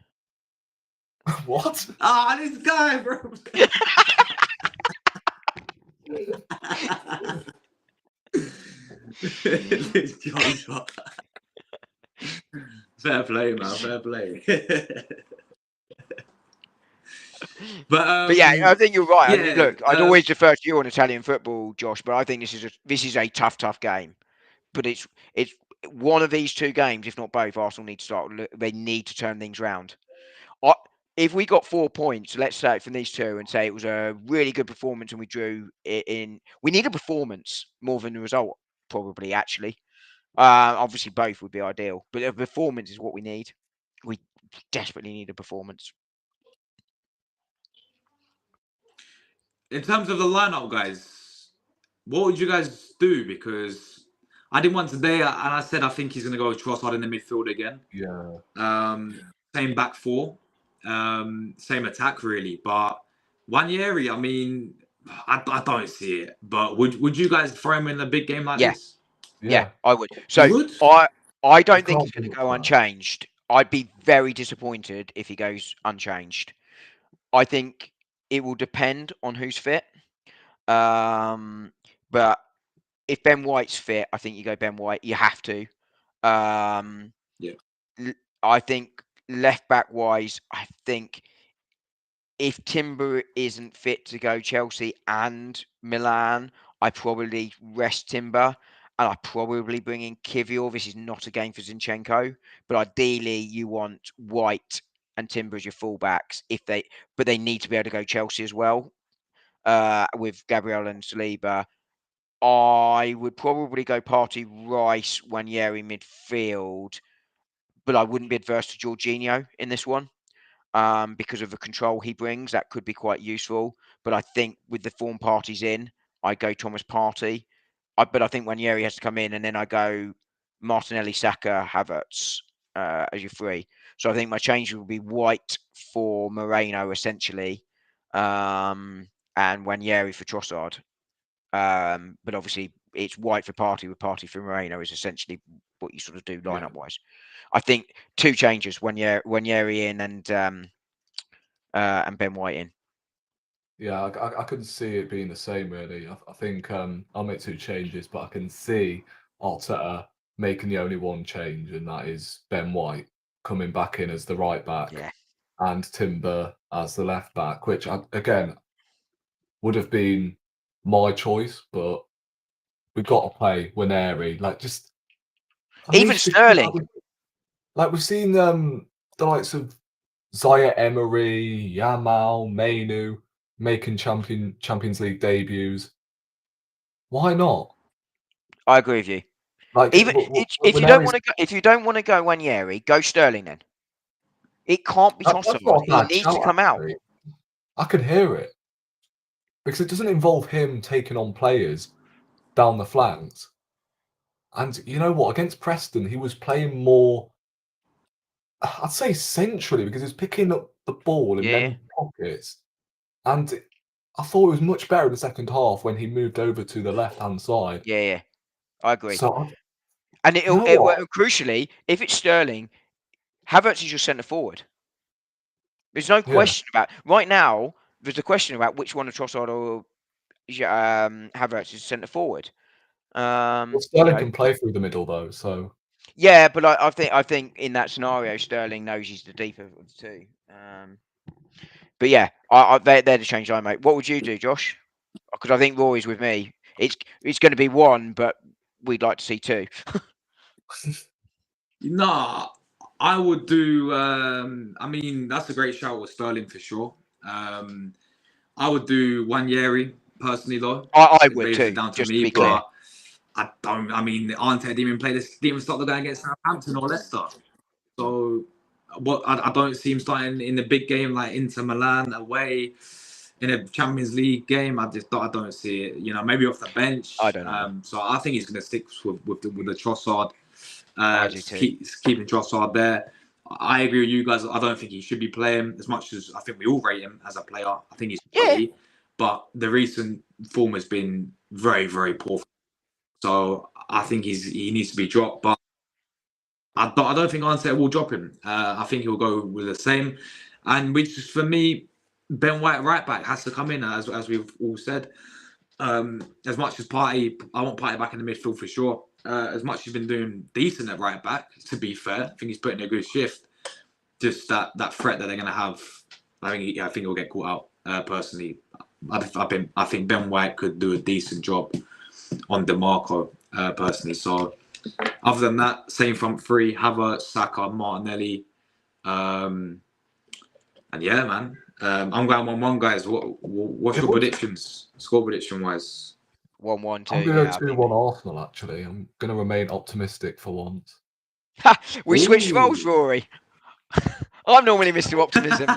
Speaker 3: What?
Speaker 1: Ah, this guy, bro. This Joshua. Fair play, man. Fair play.
Speaker 2: But yeah, I think you're right. I mean,
Speaker 1: yeah,
Speaker 2: look, I'd always defer to you on Italian football, Josh, but I think this is a tough game. But it's one of these two games, if not both. Arsenal need to start. They need to turn things round. If we got 4 points, let's say from these two, and say it was a really good performance and we drew it in, we need a performance more than the result, probably, actually. Obviously, both would be ideal, but a performance is what we need. We desperately need a performance.
Speaker 1: in terms of the lineup, guys, what would you guys do? Because I did one today, and I said I think he's going to go with Trossard in the midfield again.
Speaker 3: Yeah.
Speaker 1: Same back four, same attack really. But Wanyeri, I mean, I don't see it. But would you guys throw him in a big game like
Speaker 2: Yeah.
Speaker 1: this?
Speaker 2: Yeah, I would.
Speaker 1: You
Speaker 2: So
Speaker 1: would?
Speaker 2: I don't think
Speaker 3: can't
Speaker 2: he's going to
Speaker 3: do
Speaker 2: go
Speaker 3: that.
Speaker 2: unchanged. I'd be very disappointed if he goes unchanged. I think it will depend on who's fit. But if Ben White's fit, I think you go Ben White. You have to. Um,
Speaker 1: Yeah.
Speaker 2: I think left back wise, I think if Timber isn't fit to go Chelsea and Milan, I probably rest Timber and I probably bring in Kivior. This is not a game for Zinchenko, but ideally you want White and Timber as your fullbacks but they need to be able to go Chelsea as well. With Gabriel and Saliba, I would probably go Partey, Rice, Wanyeri midfield, but I wouldn't be adverse to Jorginho in this one. Because of the control he brings, that could be quite useful. But I think with the form Party's in, I go Thomas Partey. But I think Wanyeri has to come in, and then I go Martinelli, Saka, Havertz as your three. So I think my change will be White for Moreno, essentially, and Wanyeri for Trossard. But obviously, it's White for Partey with Partey for Moreno is essentially what you sort of do lineup-wise. I think two changes, Wanyeri in and Ben White in.
Speaker 3: Yeah, I couldn't see it being the same really. I think I'll make two changes, but I can see Arteta making the only one change, and that is Ben White coming back in as the right back and Timber as the left back, which again would have been my choice, but we've got to play Waneri. Like just
Speaker 2: Even Sterling.
Speaker 3: Like we've seen the likes of Zaya Emery, Yamal, Mainu making Champions League debuts. Why not?
Speaker 2: I agree with you.
Speaker 3: Like
Speaker 2: Even if you don't want to go Wanyeri, go Sterling then. It can't be
Speaker 3: that's
Speaker 2: Trossard.
Speaker 3: not a
Speaker 2: He
Speaker 3: bad
Speaker 2: needs to
Speaker 3: shout,
Speaker 2: come out.
Speaker 3: actually. I can hear it because it doesn't involve him taking on players down the flanks. And you know what? Against Preston, he was playing more. I'd say centrally because he was picking up the ball in them pockets. And I thought it was much better in the second half when he moved over to the left-hand side.
Speaker 2: Yeah, I agree.
Speaker 3: So,
Speaker 2: and
Speaker 3: you know what?
Speaker 2: Crucially, if it's Sterling, Havertz is your centre forward. There's no question about right now. There's a question about which one of Trossard or Havertz is centre forward.
Speaker 3: Well, Sterling can play through the middle though, so
Speaker 2: yeah, but I think in that scenario, Sterling knows he's the deeper of the two. But yeah, they're the change I make. What would you do, Josh? Because I think Rory's with me. It's going to be one, but we'd like to see two.
Speaker 1: Nah, I would do. I mean, that's a great shout with Sterling for sure. I would do Wanyeri personally, though.
Speaker 2: I would
Speaker 1: It's
Speaker 2: too.
Speaker 1: down to
Speaker 2: Just
Speaker 1: me,
Speaker 2: to be clear.
Speaker 1: but I don't. I mean, Ante didn't even play this. Didn't even start the game against Southampton or Leicester. So, what I don't see him starting in the big game like Inter Milan away in a Champions League game. I don't see it. You know, maybe off the bench.
Speaker 2: I don't know.
Speaker 1: So I think he's going to stick with the Trossard.
Speaker 2: I do too.
Speaker 1: Keeping Trossard there. I agree with you guys. I don't think he should be playing as much as I think we all rate him as a player. I think he's quality, but the recent form has been very, very poor. So I think he needs to be dropped. But I don't think Arteta will drop him. I think he'll go with the same. And which is, for me, Ben White right back has to come in, as we've all said. As much as Partey, I want Partey back in the midfield for sure. As much as he's been doing decent at right back, to be fair, I think he's putting a good shift. Just that threat that they're going to have, I think he'll get caught out. Personally, I think Ben White could do a decent job on DeMarco. Personally, so other than that, same front three: Havertz, Saka, Martinelli. And yeah, man, I'm going 1-1, guys. What's your predictions, score prediction wise?
Speaker 2: 1-1 too.
Speaker 3: I'm going to
Speaker 2: Yeah,
Speaker 3: go 2-1 Arsenal, actually. I'm going to remain optimistic for once.
Speaker 2: we switched
Speaker 1: Ooh.
Speaker 2: roles, Rory. I'm normally Mr. Optimism.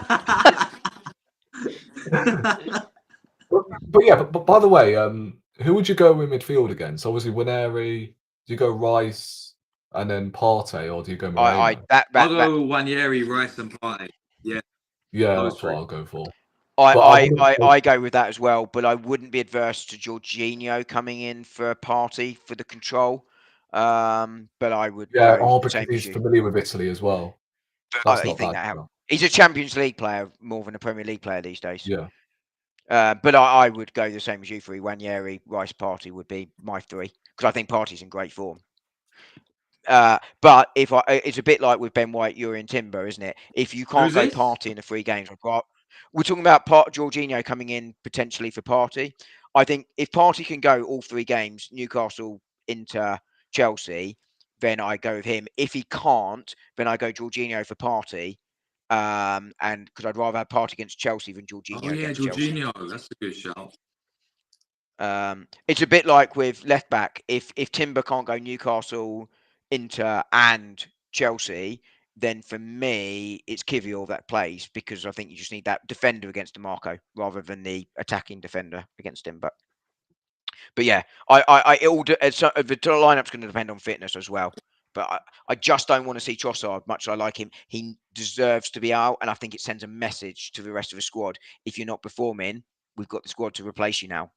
Speaker 3: But yeah, but by the way, who would you go in midfield against? Obviously, Wineri. Do you go Rice and then Partey, or do you go Moreno?
Speaker 1: I'll go Wanyeri, Rice, and Partey. Yeah,
Speaker 3: Yeah,
Speaker 1: those
Speaker 3: that's
Speaker 1: three.
Speaker 3: what I'll go for. But
Speaker 2: I go with that as well, but I wouldn't be adverse to Jorginho coming in for a Partey for the control. But I would go the same
Speaker 3: because
Speaker 2: as
Speaker 3: he's
Speaker 2: you.
Speaker 3: familiar with Italy as well. That's not bad.
Speaker 2: He's a Champions League player more than a Premier League player these days.
Speaker 3: Yeah.
Speaker 2: But I would go the same as you three. Wanyeri, Rice, Partey would be my three because I think Partey's in great form. But it's a bit like with Ben White, you're in Timber, isn't it? If you can't go Partey in the 3 games, we're talking about Jorginho coming in potentially for Partey. I think if Partey can go all 3 games, Newcastle, Inter, Chelsea, then I go with him. If he can't, then I go Jorginho for Partey. And because I'd rather have Partey against Chelsea than Jorginho against Chelsea.
Speaker 1: Jorginho, that's a good shout.
Speaker 2: It's a bit like with left back. If Timber can't go Newcastle, Inter, and Chelsea, then for me it's Kivior that plays because I think you just need that defender against DeMarco rather than the attacking defender against him. But yeah, the lineup's going to depend on fitness as well. But I just don't want to see Trossard, much as I like him. He deserves to be out, and I think it sends a message to the rest of the squad. If you're not performing, we've got the squad to replace you now.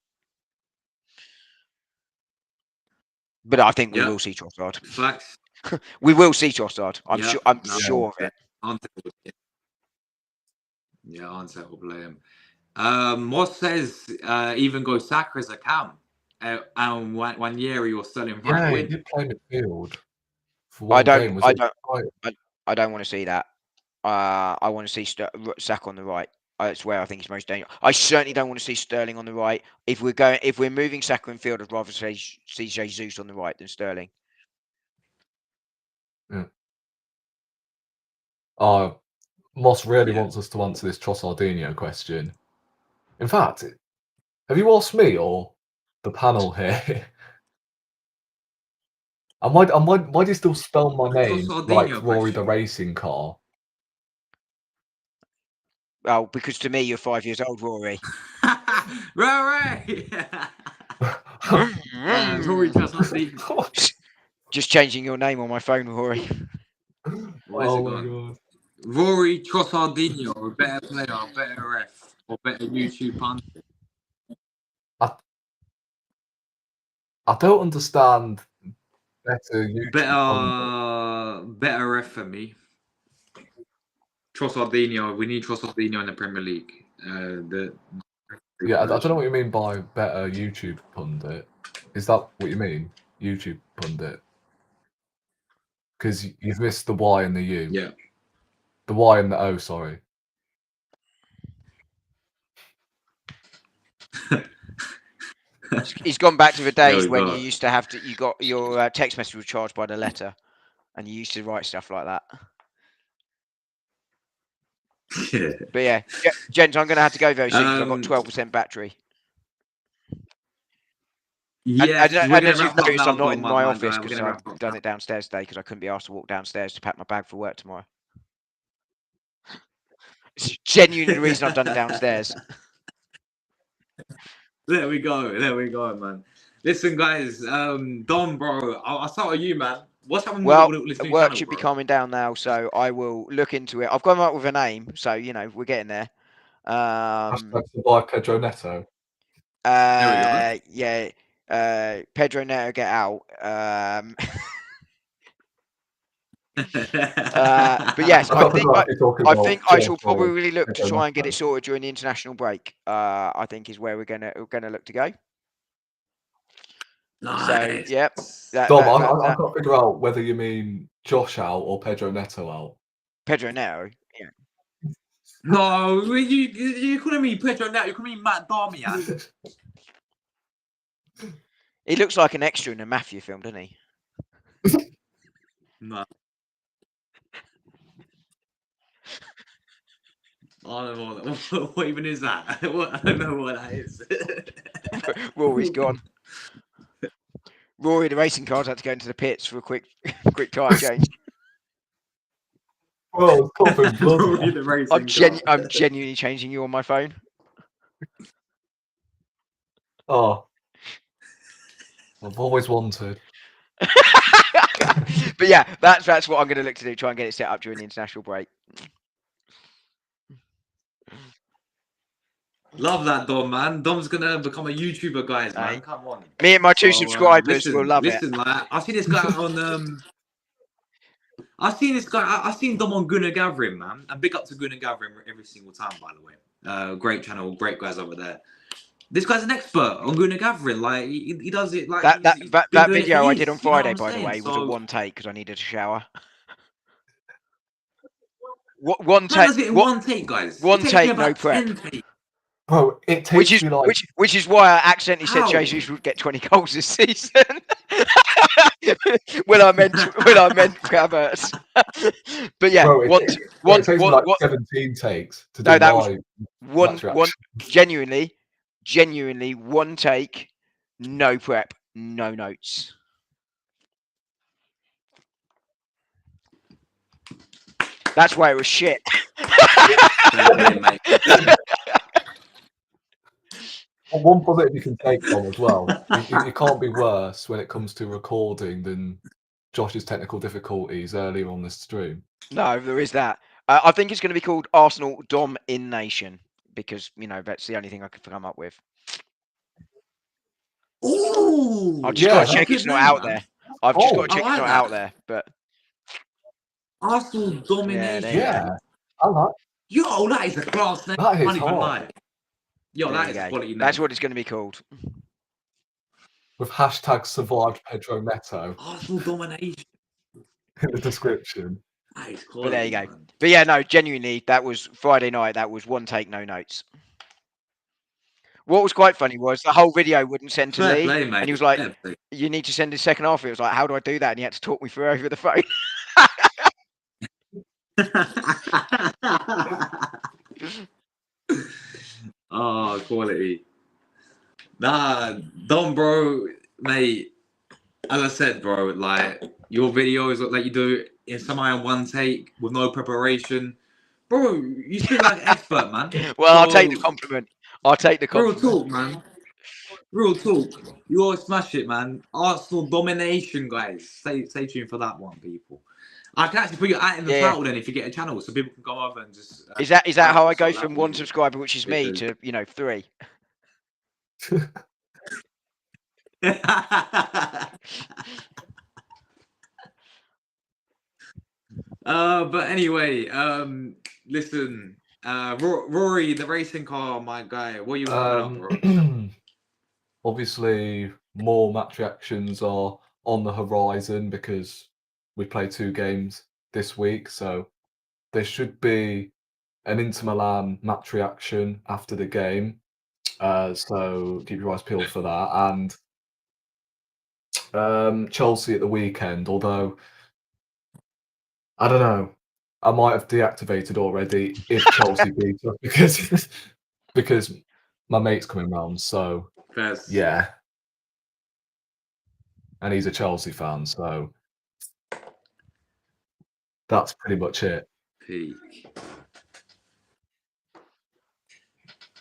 Speaker 2: But I think we will see Trossard.
Speaker 1: Facts.
Speaker 2: We will see Trossard. I'm sure of it.
Speaker 1: Arteta will play him. Moss says even go Saka as a cam. And Wanyeri or Sterling right wing.
Speaker 3: He did play midfield for one game.
Speaker 2: I don't want to see that. I want to see Saka on the right. That's where I think it's most dangerous. I certainly don't want to see Sterling on the right. If we're moving Saka in field, I'd rather see Jesus on the right than Sterling.
Speaker 3: Yeah. Moss really wants us to answer this Trossardinho question. In fact, have you asked me or the panel here? And why do you still spell my name like Rory the racing car?
Speaker 2: Well, because to me you're 5 years old, Rory.
Speaker 1: Rory! Rory Trossardinho.
Speaker 2: Just changing your name on my phone, Rory.
Speaker 1: Where's it gone? Rory Trossardinho, a better player, a better ref, or better YouTube pundit.
Speaker 3: I don't understand better YouTube
Speaker 1: better ref for me. Trossardinho, we need Trossardinho in the Premier League.
Speaker 3: I don't know what you mean by better YouTube pundit. Is that what you mean? YouTube pundit? Because you've missed the Y and the U.
Speaker 1: Yeah.
Speaker 3: The Y and the O, sorry.
Speaker 2: He's gone back to the days when you used to have to. You got your text message was charged by the letter, and you used to write stuff like that.
Speaker 1: Yeah.
Speaker 2: But yeah, gents, I'm going to have to go very soon because I've got 12% battery.
Speaker 1: Yes,
Speaker 2: and as you've noticed, I'm not in my office because I've done it downstairs today because I couldn't be asked to walk downstairs to pack my bag for work tomorrow. It's genuinely the reason I've done it downstairs.
Speaker 1: There we go, man. Listen, guys, Dom, bro, I'll start with you, man. What's happening with
Speaker 2: the work should be calming down now, so I will look into it. I've gone up with a name, so we're getting there.
Speaker 3: Survive Pedro Neto.
Speaker 1: There we
Speaker 2: go. Pedro Neto get out. But yes,
Speaker 3: I
Speaker 2: think I shall probably look to try and get it sorted during the international break. I think is where we're gonna look to go.
Speaker 1: Nice.
Speaker 2: So yeah,
Speaker 3: Dom, I can't figure out whether you mean Josh out or Pedro Neto out.
Speaker 2: Pedro Neto. Yeah.
Speaker 1: No, you calling me Pedro now? You calling me Matt Darmian?
Speaker 2: He looks like an extra in a mafia film, doesn't he?
Speaker 1: No. I don't know what even is that. I don't know what that is.
Speaker 2: Rory's gone. Rory, the racing cars had to go into the pits for a quick tire change.
Speaker 3: Well, it's coughing blood.
Speaker 1: Rory the racing
Speaker 2: I'm genuinely changing you on my phone.
Speaker 3: Oh, I've always wanted.
Speaker 2: But yeah, that's what I'm going to look to do. Try and get it set up during the international break.
Speaker 1: Love that, Dom, man. Dom's gonna become a YouTuber, guys, man.
Speaker 2: Aye.
Speaker 1: Come on.
Speaker 2: Me and my 2 subscribers will love
Speaker 1: it. Like, I've seen this guy on I've seen this guy. I've seen Dom on Gunnar Gathering, man. And big up to Gunnar Gathering every single time, by the way. Great channel, great guys over there. This guy's an expert on Gunnar Gathering. Like he does it like
Speaker 2: that video I did on Friday, by the way, was a one take because I needed a shower. One take?
Speaker 1: Does it in one take, guys?
Speaker 2: One take, no prep.
Speaker 3: Bro, it takes me like...
Speaker 2: Which is why I accidentally said Jesus would get 20 goals this season. when I meant Havertz. But yeah,
Speaker 3: bro, it takes me like 17 takes to do
Speaker 2: no, that was one genuinely one take, no prep, no notes. That's why it was shit.
Speaker 3: One positive you can take from as well, it can't be worse when it comes to recording than Josh's technical difficulties earlier on this stream.
Speaker 2: No, there is that. I think it's going to be called Arsenal Dom in Nation because, you know, that's the only thing I could come up with.
Speaker 1: Ooh,
Speaker 2: I've just got to check it's not out there. I've just got to check it's not out there. But
Speaker 1: Arsenal domination.
Speaker 3: Yeah, I like.
Speaker 1: Yo, that is a class name.
Speaker 3: That is hard.
Speaker 1: Yo, that is a quality name.
Speaker 2: That's what it's going to be called.
Speaker 3: With hashtag survived Pedro Neto.
Speaker 1: Arsenal domination.
Speaker 3: In the description.
Speaker 1: That is quality,
Speaker 2: but there you go.
Speaker 1: Man.
Speaker 2: But yeah, no, genuinely, that was Friday night. That was one take, no notes. What was quite funny was the whole video wouldn't send to Lee. And he was like, you need to send the second half. It was like, how do I do that? And he had to talk me through over the phone.
Speaker 1: Oh, quality. Nah, Dom, bro, mate. As I said, bro, like your videos that you do in somehow one take with no preparation, bro. You speak like an expert, man.
Speaker 2: Well, so, I'll take the compliment. I'll take the compliment.
Speaker 1: Real talk, man. Real talk. You always smash it, man. Arsenal domination, guys. Stay tuned for that one, people. I can actually put your at in the title then if you get a channel, so people can go over and just.
Speaker 2: Is that how I go from one subscriber, which is me, to 3?
Speaker 1: But anyway, listen, Rory, the racing car, my guy. What are you coming up, bro?
Speaker 3: Obviously, more match reactions are on the horizon because we play 2 games this week, so there should be an Inter Milan match reaction after the game. So keep your eyes peeled for that. And Chelsea at the weekend, although I don't know, I might have deactivated already if Chelsea beat us because my mate's coming round. So yeah, and he's a Chelsea fan, so that's pretty much it.
Speaker 1: Peak.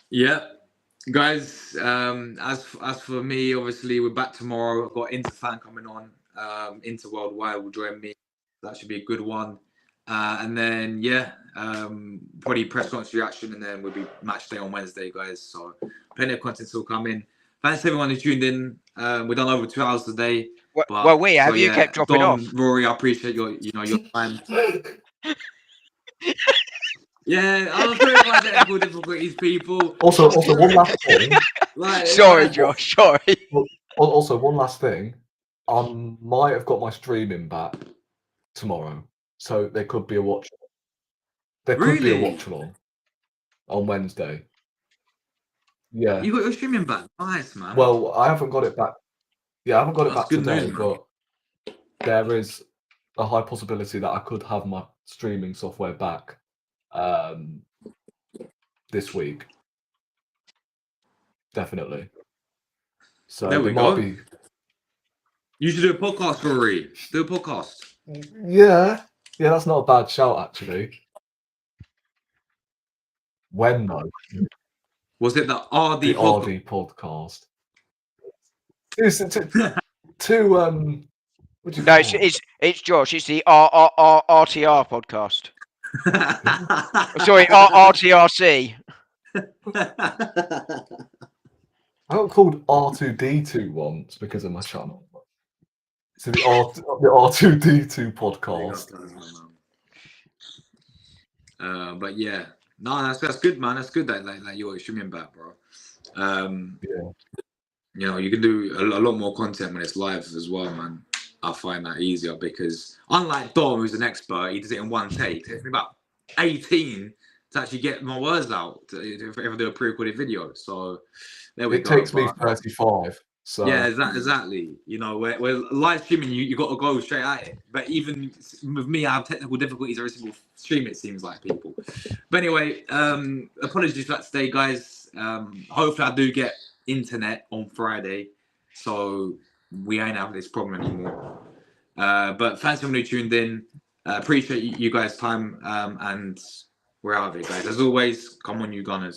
Speaker 1: Yeah, guys. As for me, obviously we're back tomorrow. I've got Inter fan coming on. Inter Worldwide will join me. That should be a good one. And then probably press conference reaction, and then we'll be match day on Wednesday, guys. So plenty of content still coming. Thanks everyone who tuned in. We've done over 2 hours today.
Speaker 2: Well, have you kept dropping
Speaker 1: Dom,
Speaker 2: off?
Speaker 1: Rory, I appreciate your time. Yeah, I'm sorry about technical difficulties, people.
Speaker 3: Also, one last thing.
Speaker 2: Sorry, Josh. Sorry.
Speaker 3: Also, one last thing. I might have got my streaming back tomorrow, so there could be a watch. There could be a
Speaker 1: Really?
Speaker 3: watch along on Wednesday. Yeah.
Speaker 1: You got your streaming back. Nice, man.
Speaker 3: Well, I haven't got it back. Yeah, I haven't got it
Speaker 1: That's
Speaker 3: back
Speaker 1: good
Speaker 3: today,
Speaker 1: news, man.
Speaker 3: but there is a high possibility that I could have my streaming software back this week. Definitely. So
Speaker 1: There we
Speaker 3: might
Speaker 1: go.
Speaker 3: be.
Speaker 1: You should do a podcast, Rory. Do a podcast.
Speaker 3: Yeah, that's not a bad shout actually. When though?
Speaker 1: Was it the RD
Speaker 3: The
Speaker 1: podcast?
Speaker 3: RD podcast. Two what do you
Speaker 2: No,
Speaker 3: call it?
Speaker 2: it's Josh. It's the RTR podcast. Sorry, RTRC.
Speaker 3: I got called R2D2 once because of my channel. So the R2D2 podcast.
Speaker 1: But yeah, no, that's good, man. That's good that like you're streaming back, bro.
Speaker 3: Yeah.
Speaker 1: You know, you can do a lot more content when it's live as well, man. I find that easier because unlike Dom, who's an expert, he does it in one take. It takes me about 18 to actually get my words out if I ever do a pre-recorded video. So there we go.
Speaker 3: It takes me 35. So
Speaker 1: yeah, exactly. You know, we're live streaming. You got to go straight at it. But even with me, I have technical difficulties every single stream. It seems like people. But anyway, apologies for that today, guys. Hopefully, I do get internet on Friday, so we ain't having this problem anymore. But thanks for everyone who tuned in. Appreciate you guys' time. And we're out of it, guys. As always, come on, you Gunners.